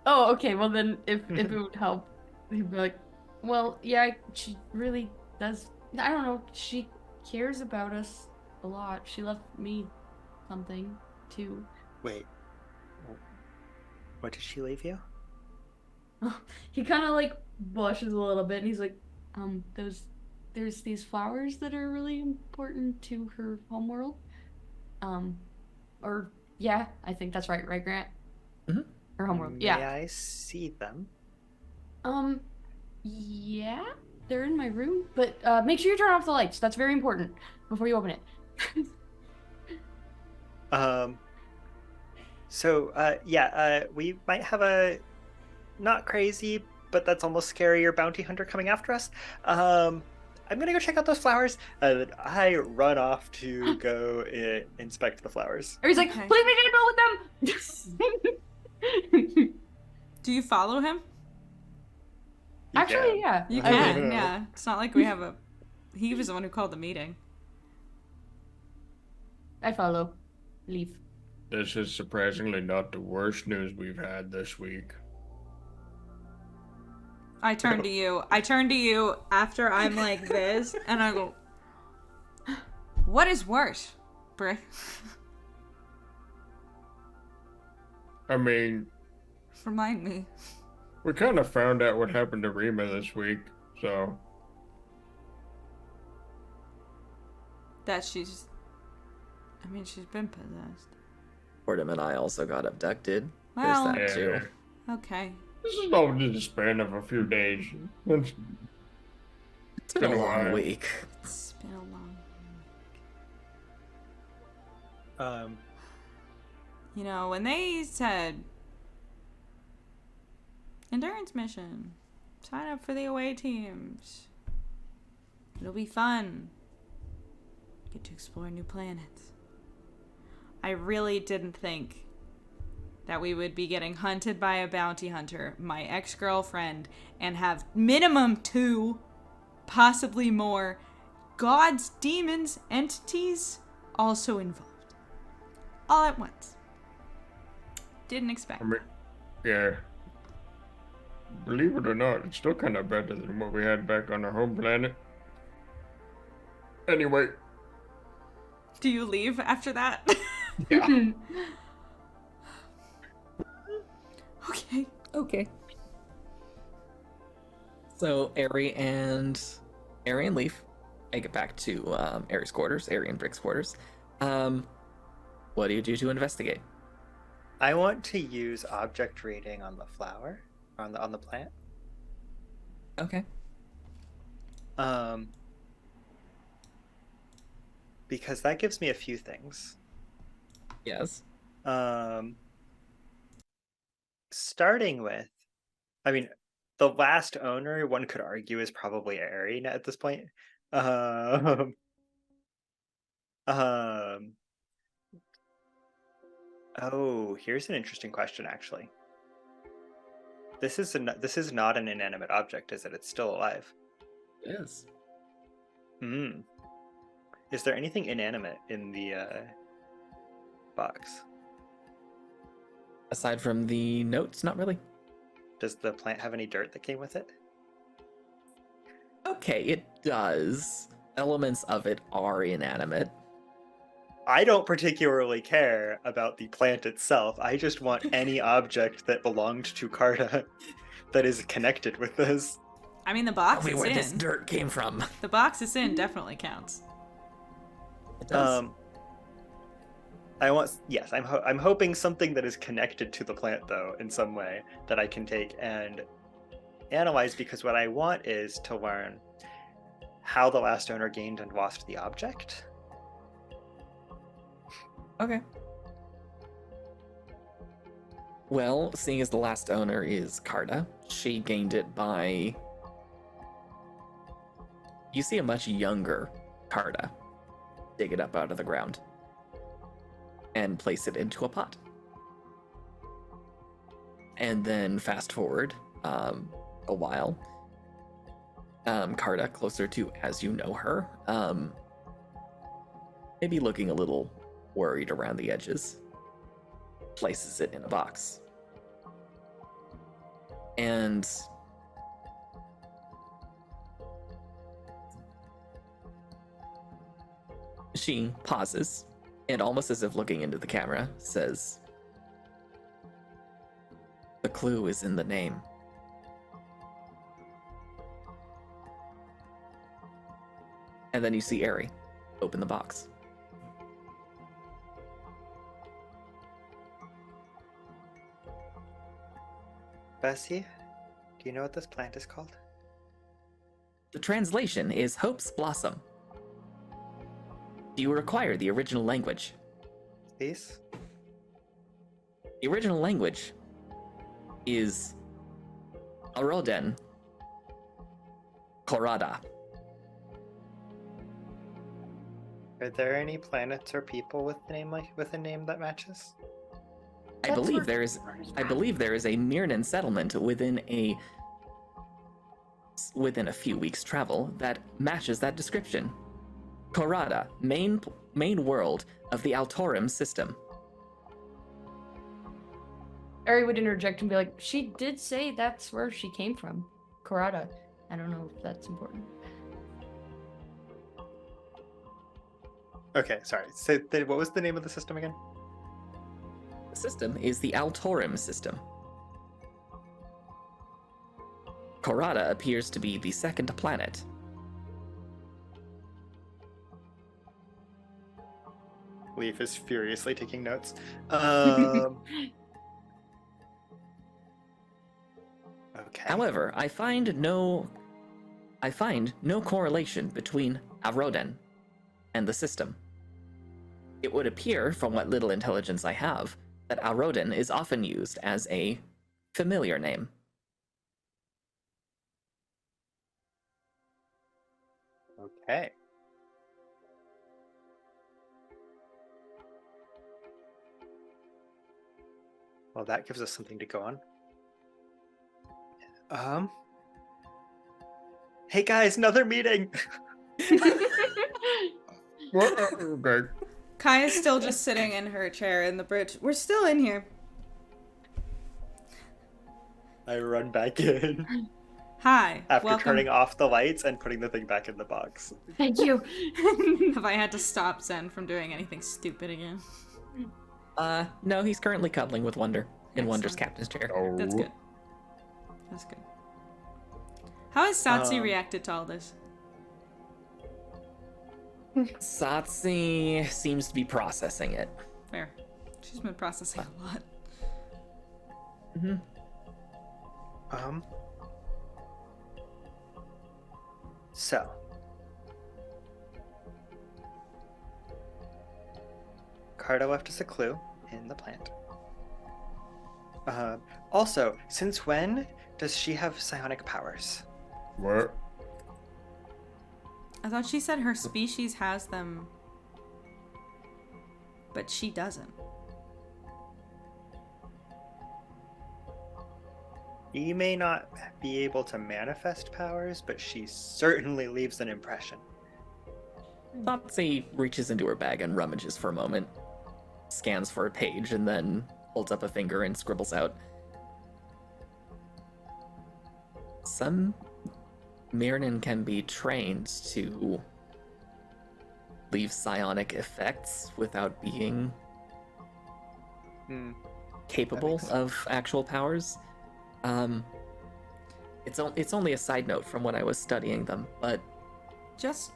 Oh, okay. Well, then if it would help, he'd be like, well, yeah, she really does. I don't know. She cares about us a lot. She left me something too.
Wait. What did she leave you?
He kind of like blushes a little bit, and he's like, there's these flowers that are really important to her homeworld. Or yeah, I think that's right, Grant?
Mm-hmm.
Her homeworld.
May
Yeah.
I see them?
Yeah, they're in my room, but make sure you turn off the lights. That's very important before you open it.
We might have a not crazy, but that's almost scarier bounty hunter coming after us. I'm gonna go check out those flowers. I run off to go inspect the flowers.
Or he's like,
Okay.
please make a deal with them.
Do you follow him?
Actually, yeah.
You
I
can,
would.
yeah. It's not like we have a... He was the one who called the meeting.
I follow. Leave.
This is surprisingly not the worst news we've had this week.
I turn to you. I turn to you after I'm like this, and I go, what is worse, Bri?
I mean,
Remind me.
we kind of found out what happened to Rima this week, so...
That she's... I mean, she's been possessed.
Fordham and I also got abducted.
Well,
There's that too.
Okay.
This is all in the span of a few days.
It's been a
been a
long
while.
week.
It's been a long... You know, when they said, endurance mission, sign up for the away teams. It'll be fun. Get to explore new planets. I really didn't think that we would be getting hunted by a bounty hunter, my ex-girlfriend, and have minimum 2, possibly more, gods, demons, entities also involved. All at once. Didn't expect.
I mean, yeah. Believe it or not, it's still kind of better than what we had back on our home planet. Anyway,
Do you leave after that?
Yeah.
Okay.
Okay. So Ari and Leaf make it back to Ari's quarters, Ari and Brick's quarters. What do you do to investigate?
I want to use object reading on the flower, on the plant.
Okay.
Because that gives me a few things.
Yes.
Starting with, I mean, the last owner, one could argue, is probably Ari at this point. Oh, here's an interesting question, actually. This is not an inanimate object, is it? It's still alive.
Yes.
Hmm. Is there anything inanimate in the box?
Aside from the notes, not really.
Does the plant have any dirt that came with it?
Okay, it does. Elements of it are inanimate.
I don't particularly care about the plant itself. I just want any object that belonged to Carta that is connected with this.
I mean, the box
Tell me
it's
where
in.
this dirt came from.
The box it's in definitely counts.
It does.
I'm hoping something that is connected to the plant though in some way that I can take and analyze, because what I want is to learn how the last owner gained and lost the object.
Okay. Well, seeing as the last owner is Carta, she gained it by... You see a much younger Carta dig it up out of the ground and place it into a pot. And then fast forward a while, Carta, closer to as you know her, maybe looking a little worried around the edges, places it in a box. And she pauses and, almost as if looking into the camera, says, "The clue is in the name." And then you see Ari open the box.
Bessie, do you know what this plant is called?
The translation is Hope's Blossom. Do you require the original language?
Please?
The original language is Aroden Korada.
Are there any planets or people with a name that matches?
I believe there is a Mirnan settlement within a few weeks' travel that matches that description. Korada, main world of the Altorum system.
Ari would interject and be like, she did say that's where she came from. Karada. I don't know if that's important.
Okay, sorry. So what was the name of the system again?
The system is the Altorum system. Korada appears to be the second planet.
Leaf is furiously taking notes. Okay.
However, I find no correlation between Aroden and the system. It would appear, from what little intelligence I have, that Aroden is often used as a familiar name.
Okay. Well, that gives us something to go on. Hey guys, another meeting.
What? Okay.
Kai is still just sitting in her chair in the bridge. We're still in here.
I run back in
Hi.
after
welcome.
turning off the lights and putting the thing back in the box.
Thank you.
Have I had to stop Zen from doing anything stupid again?
No, he's currently cuddling with Wonder in Wonder's
Excellent.
captain's chair.
Oh.
That's good. That's good. How has Satsi reacted to all this?
Satsi seems to be processing it.
Fair. She's been processing a lot.
Mm-hmm.
So. Carta left us a clue in the plant. Also, since when does she have psionic powers?
What?
I thought she said her species has them, but she doesn't.
She may not be able to manifest powers, but she certainly leaves an impression.
Thoughtsy reaches into her bag and rummages for a moment, scans for a page, and then holds up a finger and scribbles out. Some Mirnan can be trained to leave psionic effects without being capable of actual powers. It's only a side note from when I was studying them, but
Just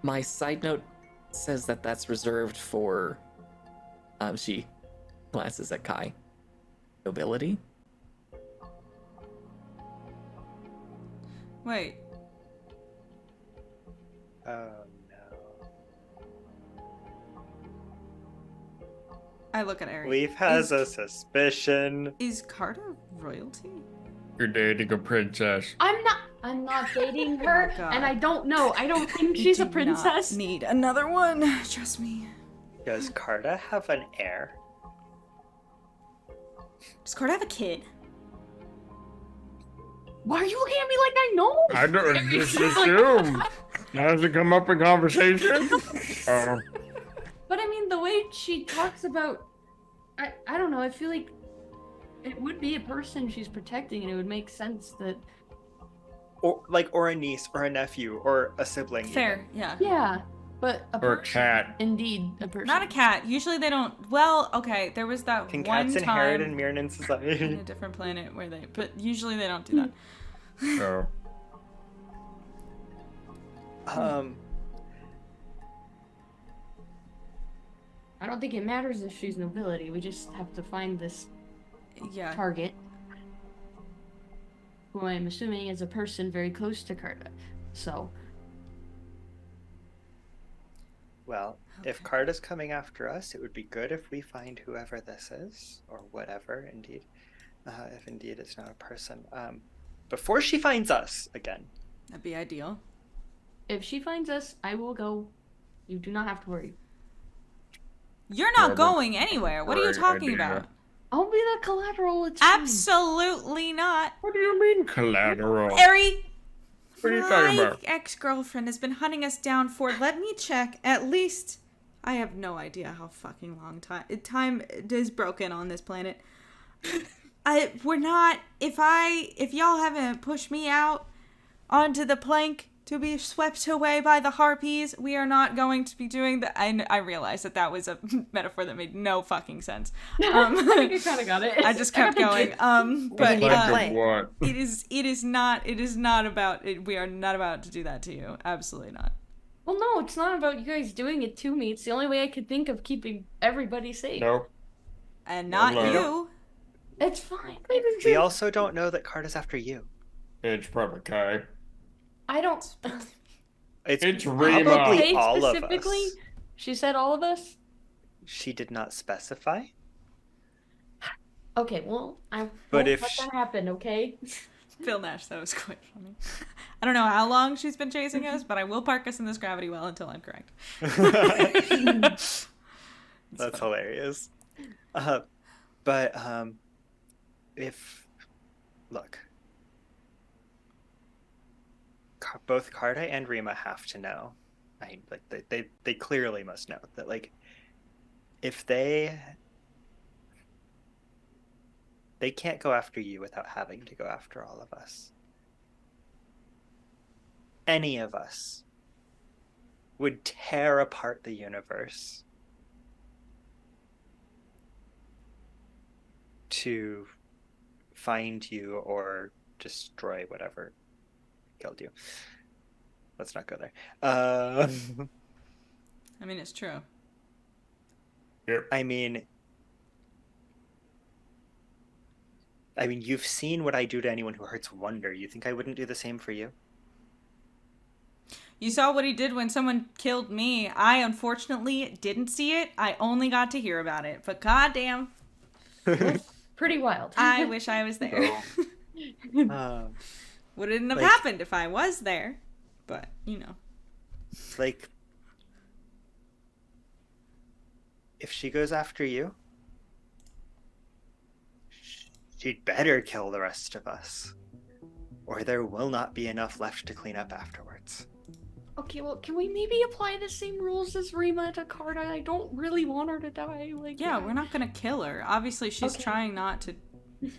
my side note says that that's reserved for, she glances at Kai, nobility?
wait.
Oh no.
I look at Ari.
Leaf has a suspicion.
Is Carter royalty?
You're dating a princess.
I'm not dating her,
Oh, God.
and I don't know. I don't think she's a
Do not
princess.
need another one. Trust me.
Does Carta have an heir?
Does Carter have a kid?
Why are you looking at me like I know?
I don't just assume. Has it come up in conversation?
But I mean, the way she talks about, I don't know. I feel like it would be a person she's protecting, and it would make sense that.
Or a niece, or a nephew, or a sibling.
Fair, yeah.
Yeah, but a
Or a
person,
cat.
indeed, a person.
Not a cat. Usually they don't. Well, okay. There was that
Can
one
cats
time
inherit in Mirnan
in
society?
a different planet where they. But usually they don't do that.
Oh.
I don't think it matters if she's nobility. We just have to find this
Yeah.
target, who I'm assuming is a person very close to Carta. So,
Well, if Carta's coming after us, it would be good if we find whoever this is, or whatever, indeed. If indeed it's not a person. Before she finds us again.
That'd be ideal.
if she finds us, I will go. You do not have to worry.
You're not
Terrible.
going anywhere. What are you
Great
talking
idea.
about?
I'll be the collateral. It's fine.
Absolutely not.
What do you mean collateral?
Ari,
What are you talking
my
about?
ex-girlfriend has been hunting us down for, let me check, at least, I have no idea how fucking long time is broken on this planet. We're not, if y'all haven't pushed me out onto the plank to be swept away by the harpies, we are not going to be doing that. I realized that was a metaphor that made no fucking sense.
I think I kind of got it.
I just kept going. But
Like of what?
it is not about it. We are not about to do that to you. Absolutely not.
Well, no, it's not about you guys doing it to me. It's the only way I could think of keeping everybody safe.
Nope.
And not
Well, no.
you.
It's fine.
We also don't know that Carta's after you.
It's probably Kai.
I don't.
It's
probably
Rima.
Say
all of
specifically?
us.
She said all of us?
She did not specify.
Okay, well, I
But
won't
if
let
sh-
that happen, okay?
Phil Nash, that was quite funny. I don't know how long she's been chasing us, but I will park us in this gravity well until I'm correct.
That's hilarious. But if look, both Carta and Rima have to know. They clearly must know that if they can't go after you without having to go after all of us. Any of us would tear apart the universe to find you or destroy whatever killed you. Let's not go there.
I mean, it's true.
I mean, you've seen what I do to anyone who hurts Wonder. You think I wouldn't do the same for you?
You saw what he did when someone killed me. I unfortunately didn't see it. I only got to hear about it. But goddamn,
Pretty wild.
I wish I was there. Wouldn't have happened if I was there. But, you know.
If she goes after you, She'd better kill the rest of us, or there will not be enough left to clean up afterwards.
Okay, well, can we maybe apply the same rules as Rima to Carta? I don't really want her to die. Like,
Yeah, we're not gonna kill her. Obviously, she's
Okay.
trying not to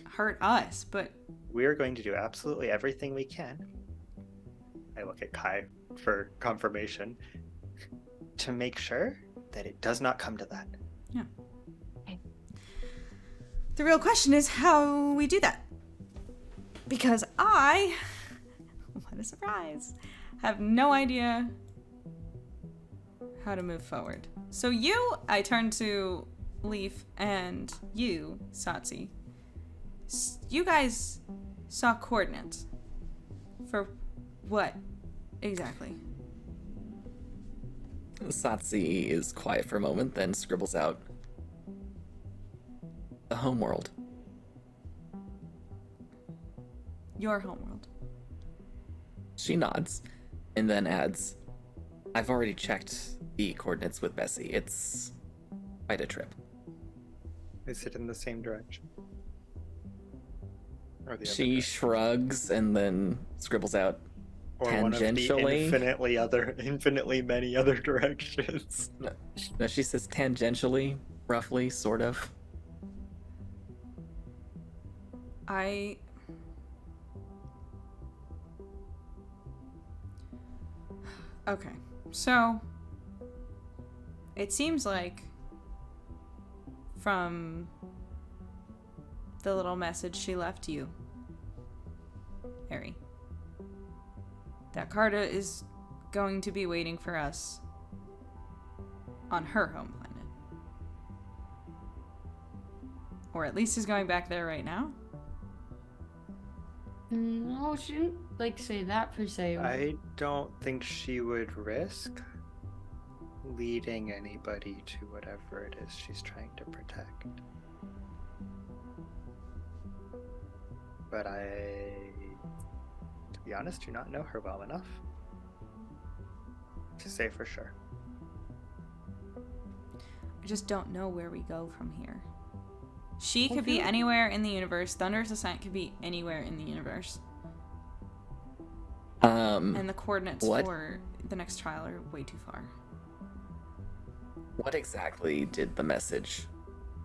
hurt us, but
We are going to do absolutely everything we can. I look at Kai for confirmation to make sure that it does not come to that.
the real question is how we do that. Because I, what a surprise, have no idea how to move forward. So I turn to Leaf, and you, Satsi. You guys saw coordinates. For what exactly?
Satsi is quiet for a moment, then scribbles out the homeworld.
Your homeworld.
She nods and then adds, I've already checked the coordinates with Bessie. It's quite a trip.
Is it in the same direction? Or the other
She
direction?
shrugs and then scribbles out
Or one of the
tangentially.
infinitely many other directions.
No, she says tangentially, roughly, sort of.
Okay, so it seems like from the little message she left you, Harry, that Carta is going to be waiting for us on her home planet. Or at least is going back there right now.
No, she didn't like say that per se.
I don't think she would risk leading anybody to whatever it is she's trying to protect. But I, to be honest, do not know her well enough to say for sure.
I just don't know where we go from here. She could be anywhere in the universe. Thunder's Ascent could be anywhere in the universe. And the coordinates
What?
for the next trial are way too far.
What exactly did the message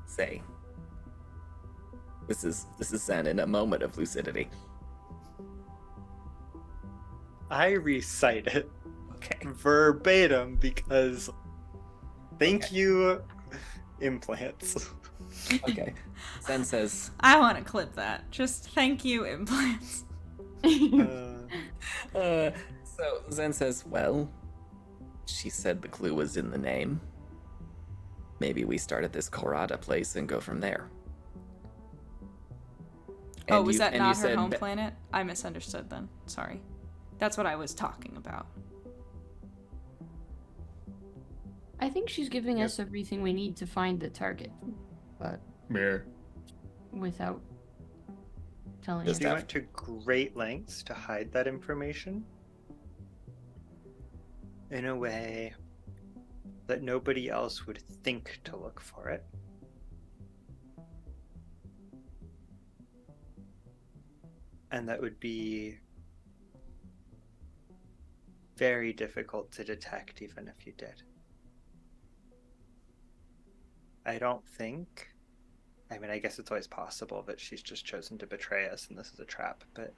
say? This is Zen in a moment of lucidity.
I recite it
Okay.
verbatim because thank you, implants.
Okay. Zen says,
I want to clip that. Just thank you, implants.
so Zen says, well, she said the clue was in the name. Maybe we start at this Korada place and go from there.
Oh, was that
and you
not her
said
home
that-
planet? I misunderstood then. Sorry. That's what I was talking about.
I think she's giving us everything we need to find the target, but
Yeah.
without telling
Just
us.
She went to great lengths to hide that information in a way that nobody else would think to look for it. And that would be very difficult to detect even if you did. I don't think, I mean, I guess it's always possible that she's just chosen to betray us and this is a trap, but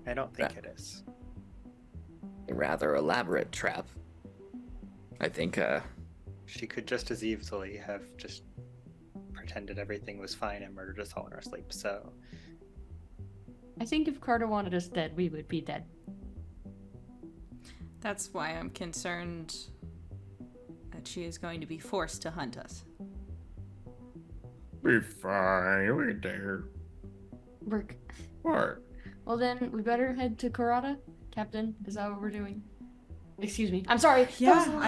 I don't think it is.
A rather elaborate trap. I think,
She could just as easily have just pretended everything was fine and murdered us all in our sleep, so
I think if Carter wanted us dead, we would be dead.
That's why I'm concerned that she is going to be forced to hunt us.
Be fine. We're there.
Work.
What?
Well then, we better head to Karada, Captain. Is that what we're doing? Excuse me. I'm sorry. That was
Yeah,
the last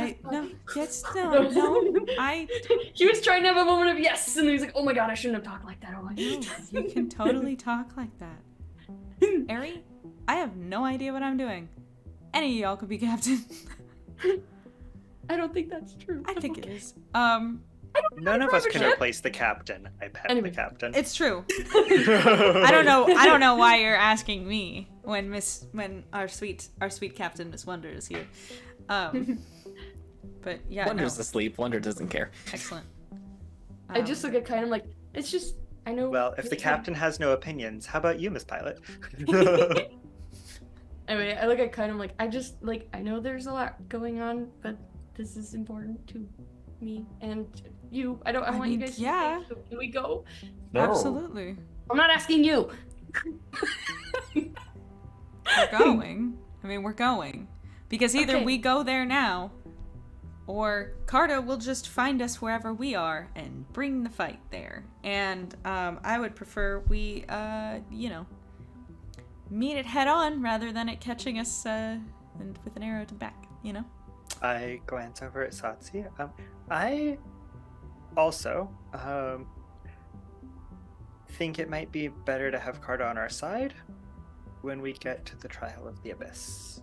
one.
I
He was trying to have a moment of yes, and he was like, "Oh my god, I shouldn't have talked like that." Oh my
No,
god.
you can totally talk like that. Ari, I have no idea what I'm doing. Any of y'all could be captain.
I don't think that's true.
I think it
Okay.
is.
None of us can
ship.
replace the captain. I pet
Anyway.
the captain.
It's true. I don't know why you're asking me when our sweet captain Miss Wonder is here. But yeah,
Wonder's asleep. Wonder doesn't care.
excellent.
I just look at kind of like, it's just, I know.
Well, if the captain has no opinions, how about you, Miss Pilot?
Anyway, I look at kind of like, I know there's a lot going on, but this is important to me and you. I want you
mean,
guys
yeah.
to stay, so can we go?
No.
Absolutely.
I'm not asking you.
We're going. I mean, we're going. Because either
Okay.
we go there now, or Carta will just find us wherever we are and bring the fight there. And I would prefer we, meet it head on rather than it catching us and with an arrow to the back,
I glance over at Satsi. I also think it might be better to have Carta on our side when we get to the Trial of the Abyss.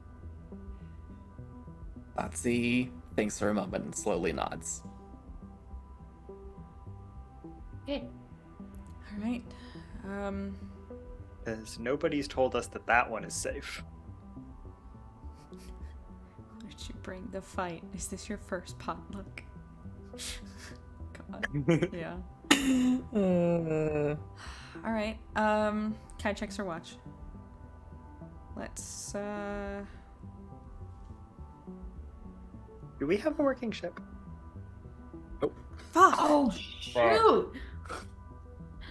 Otzi thinks for a moment and slowly nods.
Okay.
All right.
Because nobody's told us that one is safe.
Why did you bring the fight? Is this your first potluck? God. Yeah. All right. Kai checks her watch. Let's
Do we have a working ship?
Fuck.
Oh, shoot.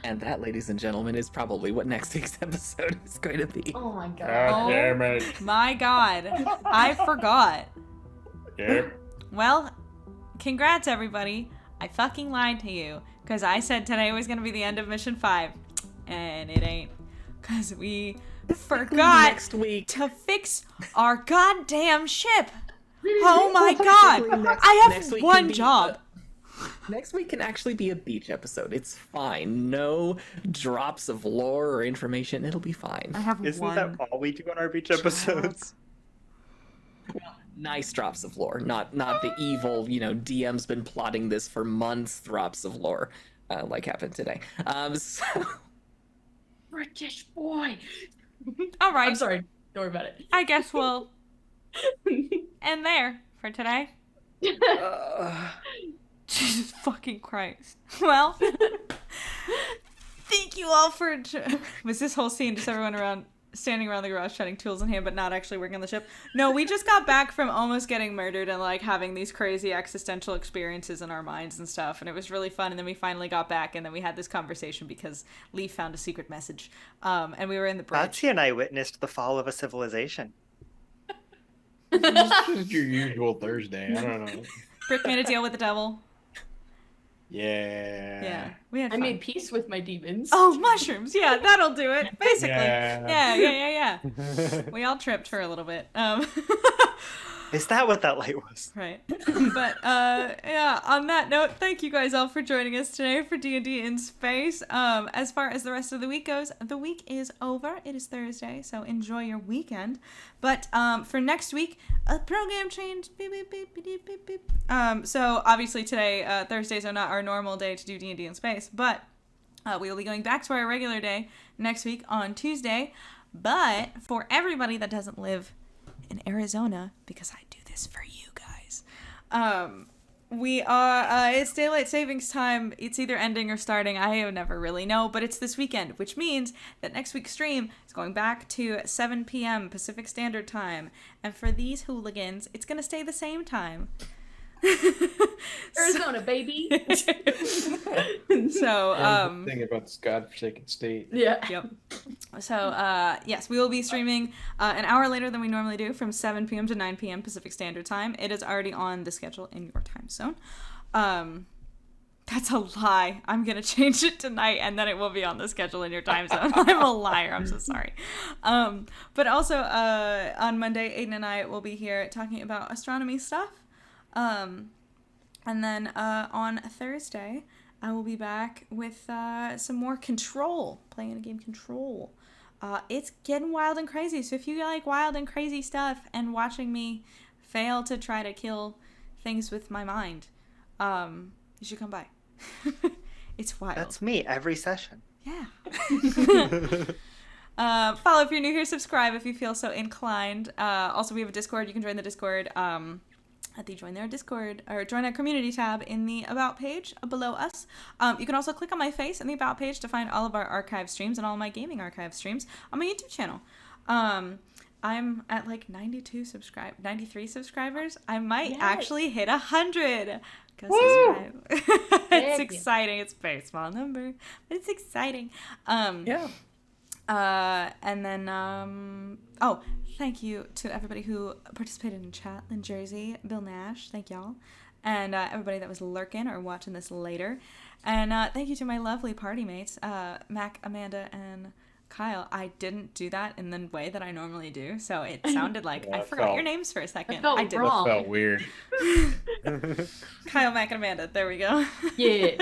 And that, ladies and gentlemen, is probably what next week's episode is going to be.
Oh my god.
God
Oh.
damn it.
My God. I forgot.
Yep.
Well, congrats everybody. I fucking lied to you because I said today was gonna be the end of mission 5, and it ain't. Cause we forgot
Next week.
to fix our goddamn ship. Oh my God! I
next
have
week
one
can be
job.
Next week can actually be a beach episode. It's fine. No drops of lore or information. It'll be fine.
I have
Isn't
one.
that all we do on our beach episodes?
Nice drops of lore, not the evil, DM's been plotting this for months drops of lore, like happened today. So
British boy.
All right.
I'm sorry. Don't worry about it.
I guess we'll end there for today. Jesus fucking Christ. Well, thank you all for. Was this whole scene just everyone standing around the garage shouting tools in hand but not actually working on the ship? No, we just got back from almost getting murdered and like having these crazy existential experiences in our minds and stuff, and it was really fun. And then we finally got back and then we had this conversation because Lee found a secret message, and we were in the bridge.
Batsy and I witnessed the fall of a civilization.
This is your usual Thursday. I don't know.
Brick made a deal with the devil.
Yeah.
Yeah, we had
I
fun.
made peace with my demons.
Oh, mushrooms. Yeah, that'll do it. Basically.
Yeah.
Yeah. We all tripped for a little bit.
Is that what that light was?
Right. But yeah, on that note, thank you guys all for joining us today for D&D in Space. As far as the rest of the week goes, the week is over. It is Thursday, so enjoy your weekend. But for next week, a program change. Beep, beep, beep, beep, beep, beep. So obviously today, Thursdays are not our normal day to do D&D in Space, but we will be going back to our regular day next week on Tuesday. But for everybody that doesn't live in Arizona, because I do this for you guys, we are it's daylight savings time. It's either ending or starting. I never really know, but it's this weekend, which means that next week's stream is going back to 7 p.m. Pacific Standard Time, and for these hooligans it's gonna stay the same time.
Arizona, baby.
So
Thinking about this godforsaken state.
Yeah.
Yep. So, yes, we will be streaming an hour later than we normally do, from 7 p.m. to 9 p.m. Pacific Standard Time. It is already on the schedule in your time zone. That's a lie. I'm going to change it tonight, and then it will be on the schedule in your time zone. I'm a liar. I'm so sorry. But also, on Monday, Aiden and I will be here talking about astronomy stuff. And then on Thursday, I will be back with some more Control, playing a game Control. It's getting wild and crazy, so if you like wild and crazy stuff and watching me fail to try to kill things with my mind, You should come by. It's wild.
That's me every session.
Yeah. Follow if you're new here. Subscribe if you feel so inclined. Also, we have a Discord. You can join the Discord at the Join Their Discord or Join Our Community tab in the About page below us. You can also click on my face in the About page to find all of our archive streams and all my gaming archive streams on my YouTube channel. I'm at like 93 subscribers. I might actually hit 100. Go subscribe. It's exciting. It's a very small number, but it's exciting.
Yeah.
And then, thank you to everybody who participated in chat. Lynn Jersey, Bill Nash, thank y'all. And everybody that was lurking or watching this later. And thank you to my lovely party mates, Mac, Amanda, and Kyle. I didn't do that in the way that I normally do, so it sounded like I forgot your names for a second. I didn't.
That felt weird.
Kyle, Mac, and Amanda. There we go.
Yeah.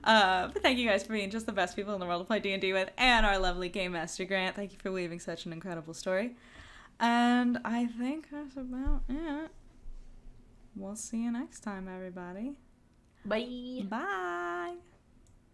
But thank you guys for being just the best people in the world to play D&D with, and our lovely Game Master Grant. Thank you for weaving such an incredible story. And I think that's about it. We'll see you next time, everybody.
Bye.
Bye.